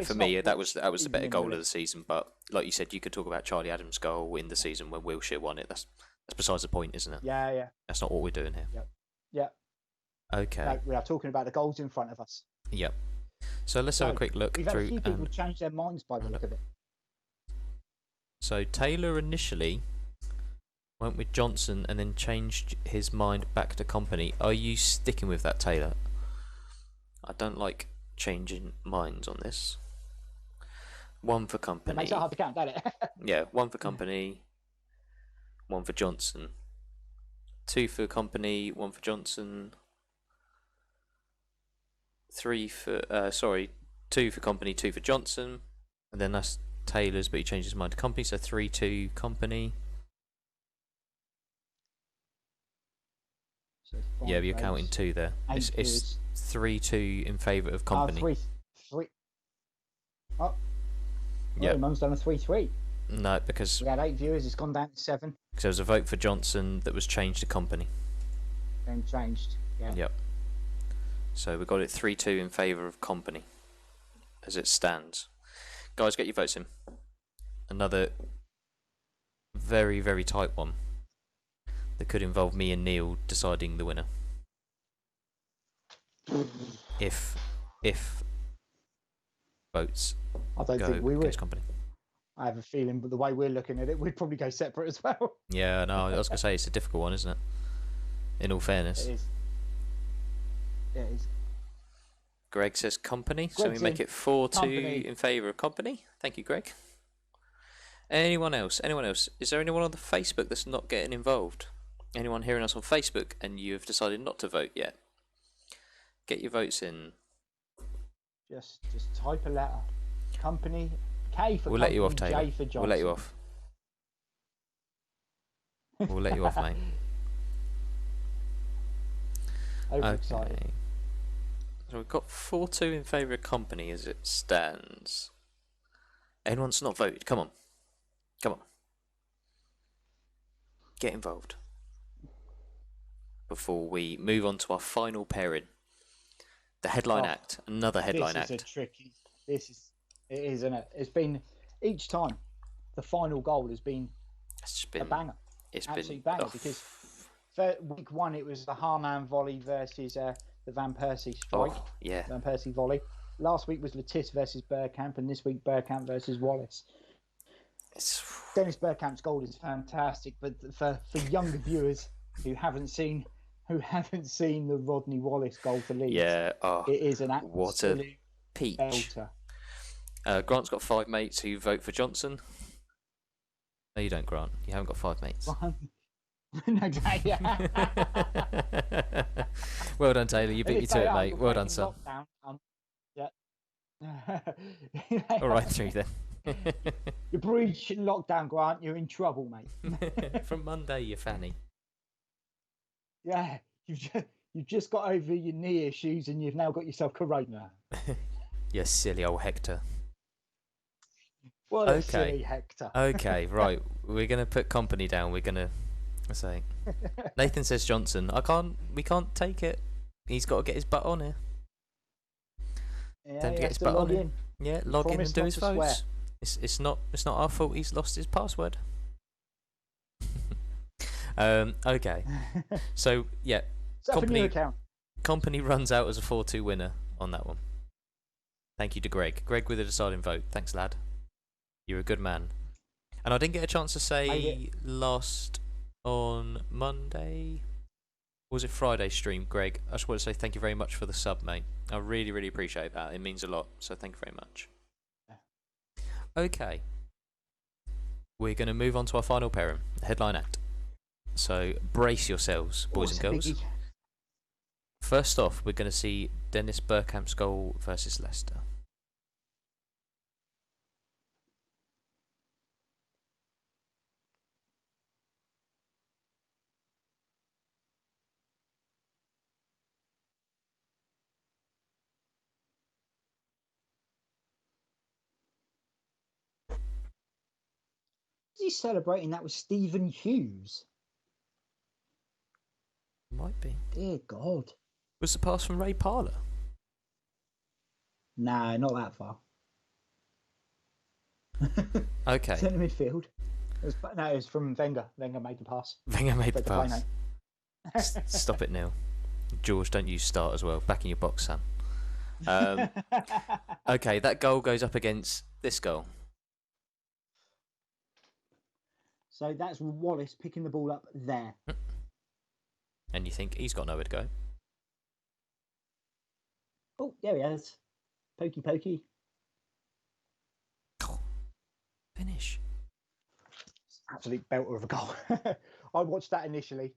[SPEAKER 3] for me, that was the better goal of the season. But like you said, you could talk about Charlie Adams' goal in the season when Wilshere won it. That's besides the point, isn't it?
[SPEAKER 2] Yeah.
[SPEAKER 3] That's not what we're doing here.
[SPEAKER 2] Yep.
[SPEAKER 3] Okay.
[SPEAKER 2] No, we are talking about the goals in front of us.
[SPEAKER 3] Yep. So let's have a quick look through.
[SPEAKER 2] We've had a few people change their minds by the look of it.
[SPEAKER 3] So Taylor initially went with Johnson and then changed his mind back to Kompany. Are you sticking with that, Taylor? I don't like changing minds on this. One for Kompany.
[SPEAKER 2] It makes it hard to count, doesn't it?
[SPEAKER 3] Yeah, one for Kompany, one for Johnson. Two for Kompany, one for Johnson. Two for Kompany, two for Johnson. And then that's Taylor's, but he changed his mind to Kompany, so 3-2 Kompany. So yeah, but you're counting two there. It's 3-2 in favour of Kompany.
[SPEAKER 2] 3. Oh. Yeah. Mum's done a 3-3.
[SPEAKER 3] No, because
[SPEAKER 2] we had 8 viewers, it's gone down to 7.
[SPEAKER 3] Because there was a vote for Johnson that was changed to Kompany.
[SPEAKER 2] Then changed, yeah.
[SPEAKER 3] Yep. So we got it 3-2 in favour of Kompany, as it stands. Guys, get your votes in. Another very, very tight one that could involve me and Neil deciding the winner. If votes
[SPEAKER 2] I don't think we would.
[SPEAKER 3] Kompany.
[SPEAKER 2] I have a feeling, but the way we're looking at it, we'd probably go separate as well.
[SPEAKER 3] Yeah, no, I was going to say it's a difficult one, isn't it? In all fairness.
[SPEAKER 2] It is. It is.
[SPEAKER 3] Greg says Kompany, so we make it 4-2 in favour of Kompany. Thank you, Greg. Anyone else? Is there anyone on the Facebook that's not getting involved? Anyone hearing us on Facebook and you have decided not to vote yet? Get your votes in.
[SPEAKER 2] Just type a letter. Kompany, K for Kompany,
[SPEAKER 3] let you off, Taylor.
[SPEAKER 2] J for Johnson.
[SPEAKER 3] We'll let you off. We'll let you off, mate.
[SPEAKER 2] Overexcited.
[SPEAKER 3] Okay. So we've got 4-2 in favour of Kompany as it stands. Anyone's not voted? Come on. Get involved. before we move on to our final pairing. The headline act, another headline act.
[SPEAKER 2] This is a tricky. It is, isn't it? It's been each time the final goal has been a banger.
[SPEAKER 3] It's
[SPEAKER 2] absolute
[SPEAKER 3] been
[SPEAKER 2] banger because for week one it was the Harman volley versus the Van Persie strike.
[SPEAKER 3] Oh, yeah.
[SPEAKER 2] Van Persie volley. Last week was Letice versus Bergkamp, and this week Bergkamp versus Wallace. Dennis Bergkamp's goal is fantastic, but for younger viewers who haven't seen the Rodney Wallace goal for Leeds, it is an absolute
[SPEAKER 3] what a peach.
[SPEAKER 2] Belter.
[SPEAKER 3] Grant's got 5 mates who vote for Johnson. No, you don't, Grant. You haven't got 5 mates. Well done, Taylor. You beat me to it, mate. Well done, son. All right, through then.
[SPEAKER 2] You breach lockdown, Grant. You're in trouble, mate.
[SPEAKER 3] From Monday, you fanny.
[SPEAKER 2] Yeah, you've just got over your knee issues, and you've now got yourself corona.
[SPEAKER 3] You silly old Hector.
[SPEAKER 2] What a silly Hector.
[SPEAKER 3] Okay, right. We're gonna put company down. We're gonna say Nathan says Johnson. We can't take it. He's got to get his butt on here.
[SPEAKER 2] Yeah,
[SPEAKER 3] Time to get his butt on in. Yeah, log in and do his votes. It's not our fault he's lost his password. Okay. So yeah, company runs out as a 4-2 winner on that one. Thank you to Greg. Greg with a deciding vote. Thanks, lad. You're a good man. And I didn't get a chance to say last on Monday. Or was it Friday stream, Greg? I just want to say thank you very much for the sub, mate. I really, really appreciate that. It means a lot. So thank you very much. Okay. We're going to move on to our final pairing, the headline act. So brace yourselves, boys and girls. First off, we're going to see Dennis Bergkamp's goal versus Leicester.
[SPEAKER 2] Is he celebrating that with Stephen Hughes?
[SPEAKER 3] Might be.
[SPEAKER 2] Dear God.
[SPEAKER 3] Was the pass from Ray Parlour?
[SPEAKER 2] Nah, not that far.
[SPEAKER 3] Okay.
[SPEAKER 2] Centre midfield. It was from Wenger. Wenger made the pass.
[SPEAKER 3] Wenger made the pass. Stop it, Neil. George, don't use start as well. Back in your box, son. Okay, that goal goes up against this goal.
[SPEAKER 2] So that's Wallace picking the ball up there.
[SPEAKER 3] And you think he's got nowhere to go?
[SPEAKER 2] Oh, there he is. Pokey, pokey.
[SPEAKER 3] Finish.
[SPEAKER 2] Absolute belter of a goal. I watched that initially,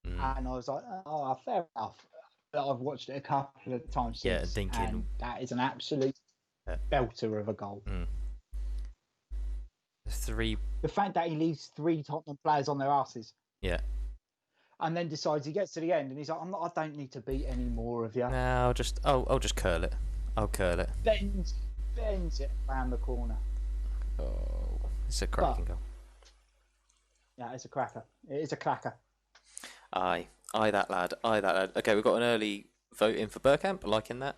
[SPEAKER 2] and I was like, oh, fair enough. But I've watched it a couple of times since,
[SPEAKER 3] yeah, thinking
[SPEAKER 2] and that is an absolute belter of a goal.
[SPEAKER 3] The
[SPEAKER 2] fact that he leaves 3 Tottenham players on their asses.
[SPEAKER 3] Yeah.
[SPEAKER 2] And then decides he gets to the end and he's like, I don't need to beat any more of you.
[SPEAKER 3] No, I'll just curl it. I'll curl it.
[SPEAKER 2] Bends it around the corner.
[SPEAKER 3] Oh, it's a cracking goal.
[SPEAKER 2] Yeah, it's a cracker. It is a clacker.
[SPEAKER 3] Aye, that lad. Okay, we've got an early vote in for Bergkamp. Liking that.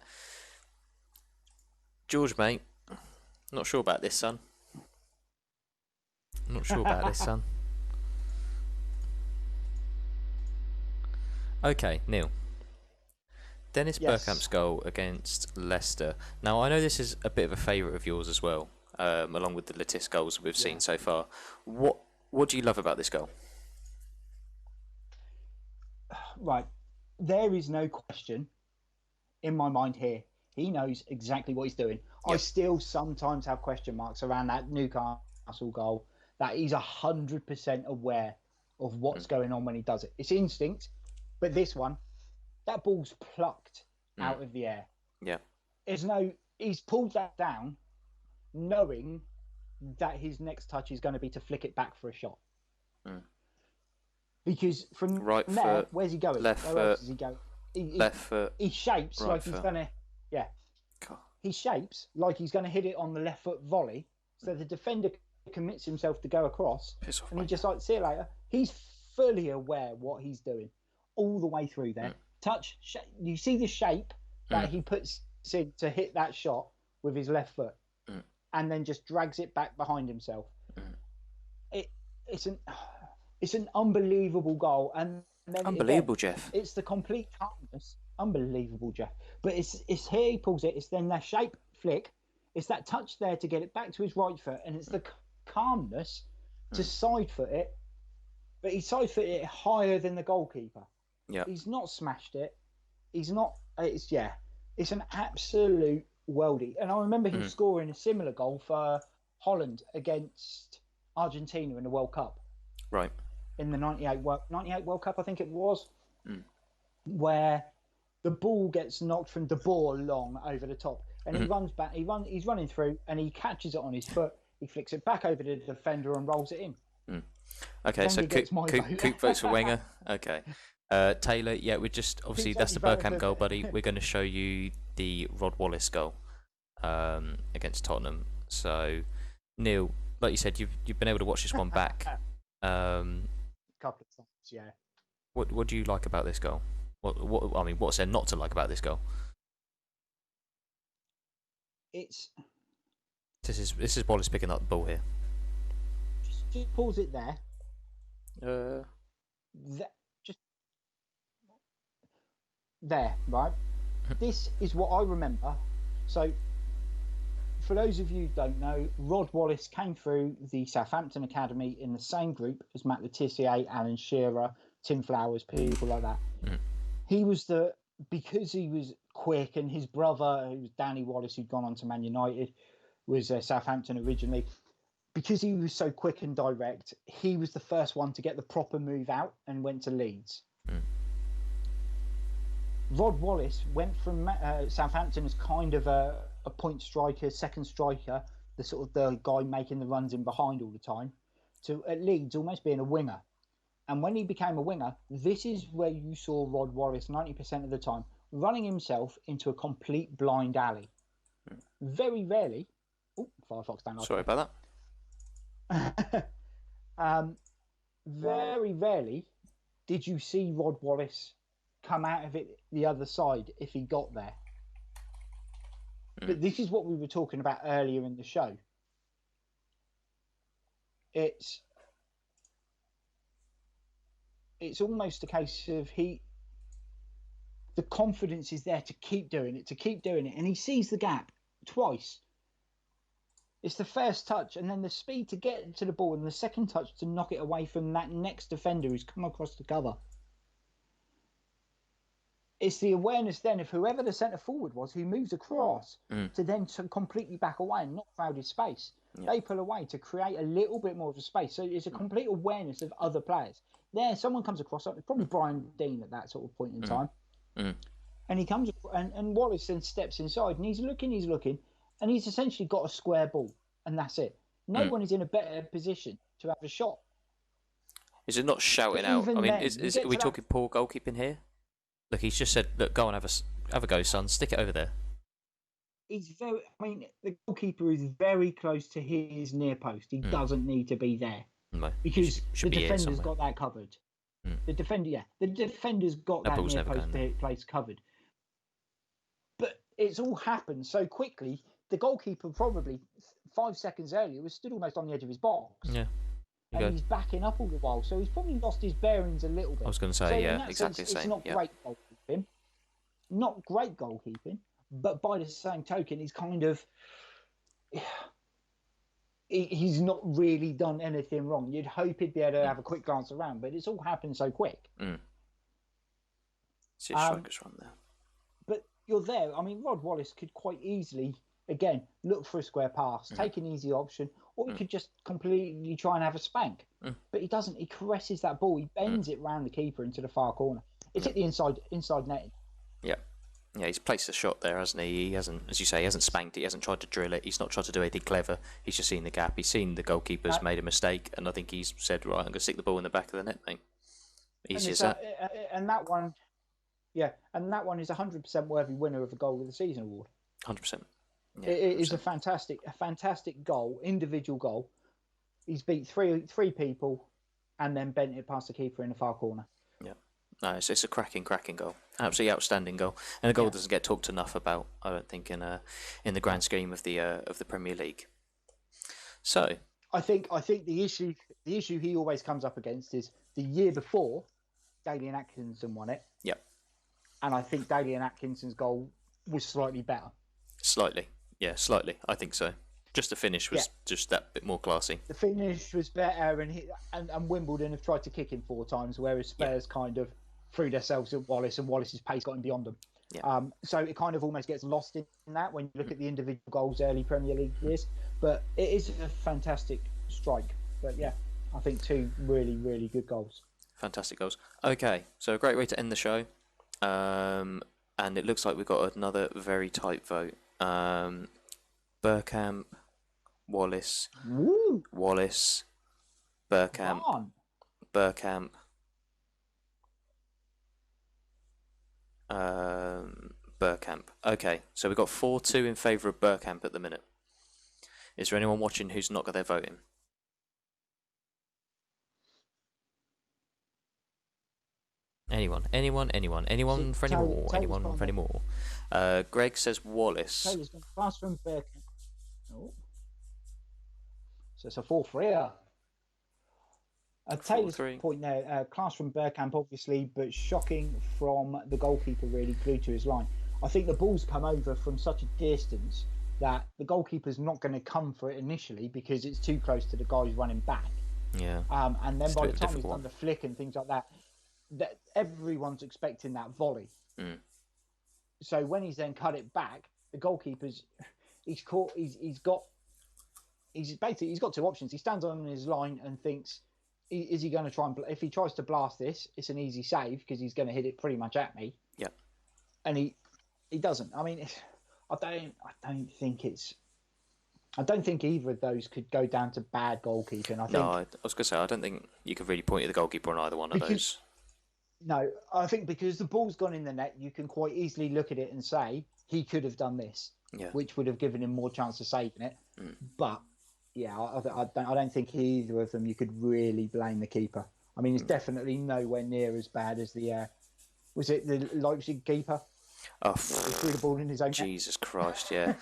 [SPEAKER 3] George, mate. Not sure about this, son. Okay, Neil. Dennis Bergkamp's goal against Leicester. Now, I know this is a bit of a favourite of yours as well, along with the Letice goals we've seen so far. What do you love about this goal?
[SPEAKER 2] Right. There is no question in my mind here. He knows exactly what he's doing. Yep. I still sometimes have question marks around that Newcastle goal, that he's 100% aware of what's going on when he does it. It's instinct, but this one, that ball's plucked out of the air.
[SPEAKER 3] Yeah.
[SPEAKER 2] He's pulled that down knowing that his next touch is going to be to flick it back for a shot. Because from
[SPEAKER 3] right
[SPEAKER 2] there,
[SPEAKER 3] foot,
[SPEAKER 2] where's he going?
[SPEAKER 3] Left
[SPEAKER 2] Where else
[SPEAKER 3] foot,
[SPEAKER 2] is he going?
[SPEAKER 3] left foot.
[SPEAKER 2] He shapes
[SPEAKER 3] right
[SPEAKER 2] like
[SPEAKER 3] foot.
[SPEAKER 2] He's going to... Yeah.
[SPEAKER 3] God.
[SPEAKER 2] He shapes like he's going to hit it on the left foot volley. So the defender commits himself to go across.
[SPEAKER 3] Piss off,
[SPEAKER 2] and he
[SPEAKER 3] mate.
[SPEAKER 2] just like, see you later. He's fully aware what he's doing. all the way through there. You see the shape that he puts in to hit that shot with his left foot, and then just drags it back behind himself. It's an unbelievable goal, and then
[SPEAKER 3] unbelievable,
[SPEAKER 2] again,
[SPEAKER 3] Jeff.
[SPEAKER 2] It's the complete calmness. Unbelievable, Jeff. But it's here he pulls it. It's then that shape flick. It's that touch there to get it back to his right foot, and it's the calmness to side foot it. But he side footed it higher than the goalkeeper.
[SPEAKER 3] Yeah.
[SPEAKER 2] He's not smashed it. He's not. It's an absolute worldie. And I remember him scoring a similar goal for Holland against Argentina in the World Cup.
[SPEAKER 3] Right.
[SPEAKER 2] In the 98 World Cup, I think it was, where the ball gets knocked from De Boer long over the top, and he runs back. He's running through, and he catches it on his foot. He flicks it back over to the defender and rolls it in.
[SPEAKER 3] Okay, so Coop votes for Wenger. Okay. Taylor, yeah, we're just obviously that's the Bergkamp goal, buddy. We're going to show you the Rod Wallace goal against Tottenham. So, Neil, like you said, you've been able to watch this one back.
[SPEAKER 2] Couple of times, yeah.
[SPEAKER 3] What do you like about this goal? What's there not to like about this goal?
[SPEAKER 2] This
[SPEAKER 3] is Wallace picking up the ball here.
[SPEAKER 2] Just pause it there. Just there, right? This is what I remember. So, for those of you who don't know, Rod Wallace came through the Southampton Academy in the same group as Matt Le Tissier, Alan Shearer, Tim Flowers, people like that. He was because he was quick, and his brother, who was Danny Wallace, who'd gone on to Man United, was Southampton originally. Because he was so quick and direct, he was the first one to get the proper move out and went to Leeds. Rod Wallace went from Southampton as kind of a point striker, second striker, the guy making the runs in behind all the time, to at Leeds almost being a winger. And when he became a winger, this is where you saw Rod Wallace 90% of the time running himself into a complete blind alley. Very rarely. Oh, Firefox don't like.
[SPEAKER 3] Sorry about that.
[SPEAKER 2] Very rarely did you see Rod Wallace come out of it the other side if he got there. But this is what we were talking about earlier in the show. It's almost a case of the confidence is there to keep doing it, and he sees the gap twice. It's the first touch, and then the speed to get to the ball, and the second touch to knock it away from that next defender who's come across the cover. It's the awareness then of whoever the centre forward was who moves across to then completely back away and not crowd his space. Yeah. They pull away to create a little bit more of a space. So it's a complete awareness of other players. There, someone comes across, probably Brian Dean at that sort of point in time. And he comes, and Wallace then steps inside, and he's looking, and he's essentially got a square ball, and that's it. No one is in a better position to have a shot.
[SPEAKER 3] Is it not shouting out? I mean, are we talking poor goalkeeping here? Look, he's just said, "Look, go and have a go, son. Stick it over there."
[SPEAKER 2] The goalkeeper is very close to his near post. He doesn't need to be there because the defender's got that covered. The defender's got that near post place covered. But it's all happened so quickly. The goalkeeper probably 5 seconds earlier was stood almost on the edge of his box. Yeah. And he's backing up all the while, so he's probably lost his bearings a little bit. I
[SPEAKER 3] was going to say, exactly the same.
[SPEAKER 2] It's not great goalkeeping, but by the same token, he's kind of he's not really done anything wrong. You'd hope he'd be able to have a quick glance around, but it's all happened so quick.
[SPEAKER 3] See a striker's run there.
[SPEAKER 2] But you're there. I mean, Rod Wallace could quite easily, again, look for a square pass, take an easy option, or he could just completely try and have a spank. But he doesn't. He caresses that ball. He bends it round the keeper into the far corner. It's hit the inside netting.
[SPEAKER 3] Yeah. Yeah, he's placed a shot there, hasn't he? He hasn't, as you say, he hasn't spanked it. He hasn't tried to drill it. He's not tried to do anything clever. He's just seen the gap. He's seen the goalkeeper's made a mistake, and I think he's said, right, I'm going to stick the ball in the back of the net, mate. Easy as that.
[SPEAKER 2] And that one is 100% worthy winner of the Goal of the Season award.
[SPEAKER 3] 100%.
[SPEAKER 2] Yeah, it is a fantastic goal, individual goal. He's beat three people and then bent it past the keeper in the far corner.
[SPEAKER 3] Yeah. No, it's a cracking goal. Absolutely outstanding goal, and the goal doesn't get talked enough about, I don't think, in the grand scheme of the Premier League. So
[SPEAKER 2] I think the issue he always comes up against is the year before, Dalian Atkinson won it.
[SPEAKER 3] Yep.
[SPEAKER 2] And I think Dalian Atkinson's goal was slightly better.
[SPEAKER 3] Slightly, slightly. I think so. Just the finish was just that bit more classy.
[SPEAKER 2] The finish was better, and Wimbledon have tried to kick him 4 times, whereas Spurs kind of threw themselves at Wallace, and Wallace's pace got him beyond them.
[SPEAKER 3] Yeah.
[SPEAKER 2] So it kind of almost gets lost in that when you look at the individual goals early Premier League years. But it is a fantastic strike. But yeah, I think 2 really, really good goals.
[SPEAKER 3] Fantastic goals. Okay, so a great way to end the show. And it looks like we've got another very tight vote. Bergkamp, Wallace,
[SPEAKER 2] Woo!
[SPEAKER 3] Wallace, Bergkamp, Bergkamp, Bergkamp. Okay, so we've got 4-2 in favour of Bergkamp at the minute. Is there anyone watching who's not got their vote in? Anyone for any more? Anyone for any more? Greg says Wallace.
[SPEAKER 2] Taylor's been fast from Bergkamp. Oh. So it's a 4-3. Taylor's point there, class from Bergkamp, obviously, but shocking from the goalkeeper, really glued to his line. I think the ball's come over from such a distance that the goalkeeper's not going to come for it initially because it's too close to the guy who's running back.
[SPEAKER 3] Yeah.
[SPEAKER 2] And then by the time he's done the flick and things like that everyone's expecting that volley.
[SPEAKER 3] Mm.
[SPEAKER 2] So when he's then cut it back, the goalkeeper's he's got 2 options. He stands on his line and thinks, is he going to try and, if he tries to blast this, it's an easy save because he's going to hit it pretty much at me.
[SPEAKER 3] Yeah.
[SPEAKER 2] And he doesn't. I mean, I don't think either of those could go down to bad goalkeeping.
[SPEAKER 3] I was going to say, I don't think you could really point at the goalkeeper on either one of those.
[SPEAKER 2] No, I think because the ball's gone in the net, you can quite easily look at it and say he could have done this, which would have given him more chance of saving it.
[SPEAKER 3] Mm.
[SPEAKER 2] But yeah, I don't think either of them you could really blame the keeper. I mean, it's definitely nowhere near as bad as the was it the Leipzig keeper?
[SPEAKER 3] Oh,
[SPEAKER 2] he threw the ball in his own net.
[SPEAKER 3] Jesus Christ! Yeah,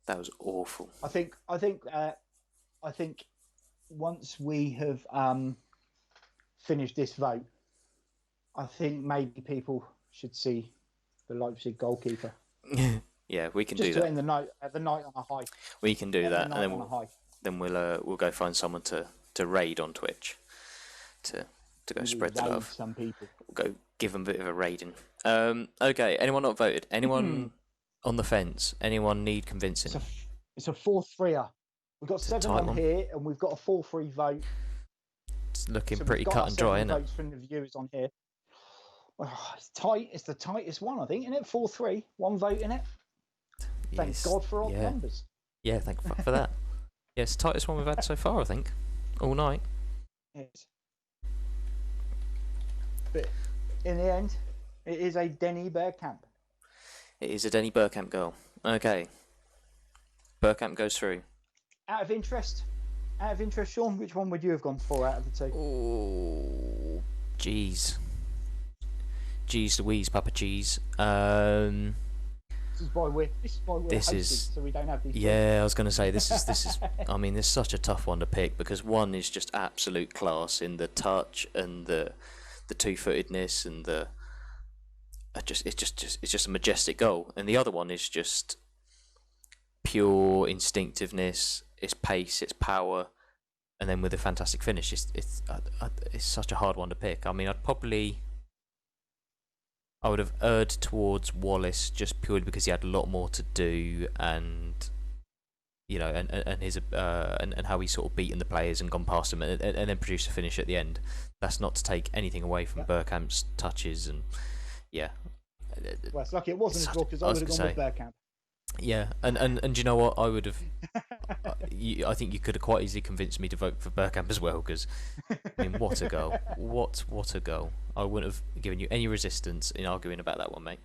[SPEAKER 3] that was awful.
[SPEAKER 2] I think once we have finished this vote, I think maybe people should see the Leipzig goalkeeper.
[SPEAKER 3] Yeah, we can
[SPEAKER 2] just
[SPEAKER 3] do
[SPEAKER 2] to
[SPEAKER 3] that.
[SPEAKER 2] end the night on a high.
[SPEAKER 3] We can do that, and then we'll go find someone to raid on Twitch to go spread the love.
[SPEAKER 2] Some people.
[SPEAKER 3] We'll go give them a bit of a raiding. Okay, anyone not voted? Anyone on the fence? Anyone need convincing?
[SPEAKER 2] It's a 4-3. We've got 7 on here, and we've got a 4-3 vote.
[SPEAKER 3] It's looking pretty cut and dry, isn't it?
[SPEAKER 2] Votes from the viewers on here. Oh, it's tight. It's the tightest one, I think, isn't it? 4-3. 1 vote in it. Thank God for all numbers.
[SPEAKER 3] Yeah, thank fuck for that. Yeah, it's the tightest one we've had so far, I think, all night.
[SPEAKER 2] Yes. But in the end, it is a Denny Bergkamp.
[SPEAKER 3] It is a Denny Bergkamp goal. Okay. Bergkamp goes through.
[SPEAKER 2] Out of interest, Sean, which one would you have gone for out of the 2?
[SPEAKER 3] Oh, jeez. Jeez Louise, Papa Cheese.
[SPEAKER 2] This is why we're hosted, so we don't have these.
[SPEAKER 3] Yeah, I was going to say this is. I mean, it's such a tough one to pick because one is just absolute class in the touch and the 2-footedness and it's just a majestic goal, and the other one is just pure instinctiveness, its pace, its power, and then with a fantastic finish. It's such a hard one to pick. I mean, I would have erred towards Wallace just purely because he had a lot more to do, and you know, and his and how he's sort of beaten the players and gone past them, and then produced a finish at the end. That's not to take anything away from Bergkamp's touches, and yeah.
[SPEAKER 2] Well, it's lucky it wasn't as well because I would have gone with Bergkamp.
[SPEAKER 3] Yeah, and you know what? I would have. I think you could have quite easily convinced me to vote for Bergkamp as well, because I mean, what a goal! What a goal! I wouldn't have given you any resistance in arguing about that one, mate.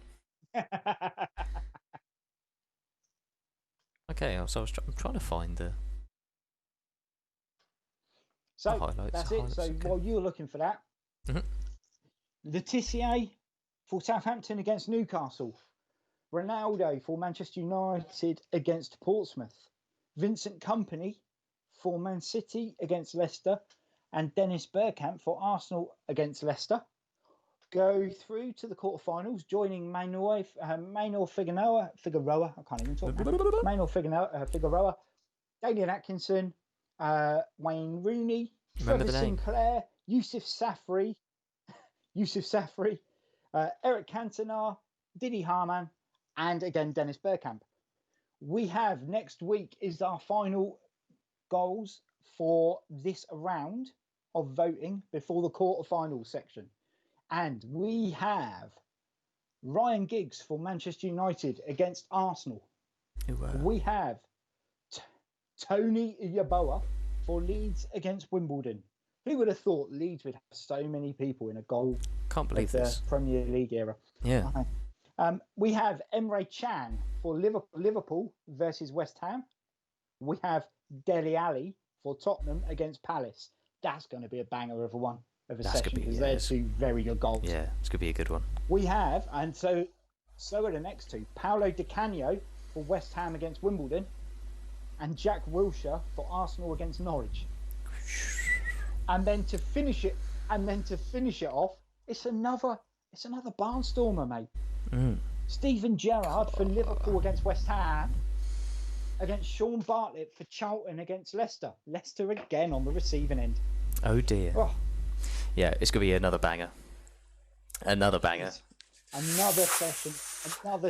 [SPEAKER 3] Okay, so I'm trying to find the highlights.
[SPEAKER 2] That's it. So while you were looking for that, The Tissier for Southampton against Newcastle. Ronaldo for Manchester United against Portsmouth. Vincent Kompany for Man City against Leicester. And Dennis Bergkamp for Arsenal against Leicester. Go through to the quarterfinals, joining Manuel Figueroa. I can't even talk now. Manuel Figueroa, Damian Atkinson, Wayne Rooney, Trevor Sinclair, Yusuf Safri, Eric Cantona, Didi Harman, and again Dennis Bergkamp. We have next week is our final goals for this round of voting before the quarterfinals section. And we have Ryan Giggs for Manchester United against Arsenal.
[SPEAKER 3] Wow.
[SPEAKER 2] We have Tony Yeboah for Leeds against Wimbledon. Who would have thought Leeds would have so many people in a goal?
[SPEAKER 3] Can't believe this.
[SPEAKER 2] Premier League era.
[SPEAKER 3] Yeah.
[SPEAKER 2] We have Emre Can for Liverpool versus West Ham. We have Dele Alli for Tottenham against Palace. That's going to be a banger of a session because they're two very good goals.
[SPEAKER 3] Yeah, it's going to be a good one.
[SPEAKER 2] We have, and so are the next two, Paolo Di Canio for West Ham against Wimbledon and Jack Wilshere for Arsenal against Norwich. And then to finish it off, it's another barnstormer, mate. Steven Gerrard for Liverpool against West Ham against Sean Bartlett for Charlton against Leicester. Leicester again on the receiving end.
[SPEAKER 3] Oh dear.
[SPEAKER 2] Oh.
[SPEAKER 3] Yeah, it's going to be another banger. Another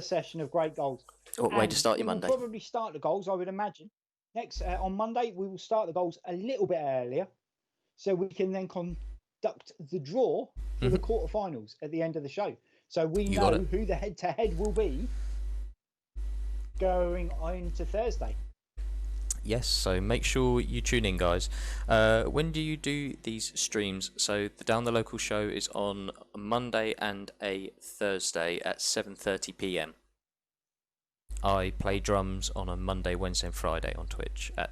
[SPEAKER 3] session of great goals. What way to start your Monday?
[SPEAKER 2] We'll probably start the goals, I would imagine. Next on Monday, we will start the goals a little bit earlier, so we can then conduct the draw for the quarterfinals at the end of the show. So we know who the head-to-head will be going on to Thursday.
[SPEAKER 3] Yes, so make sure you tune in, guys. When do you do these streams? So the Down the Local show is on a Monday and a Thursday at 7:30 p.m. I play drums on a Monday, Wednesday and Friday on Twitch at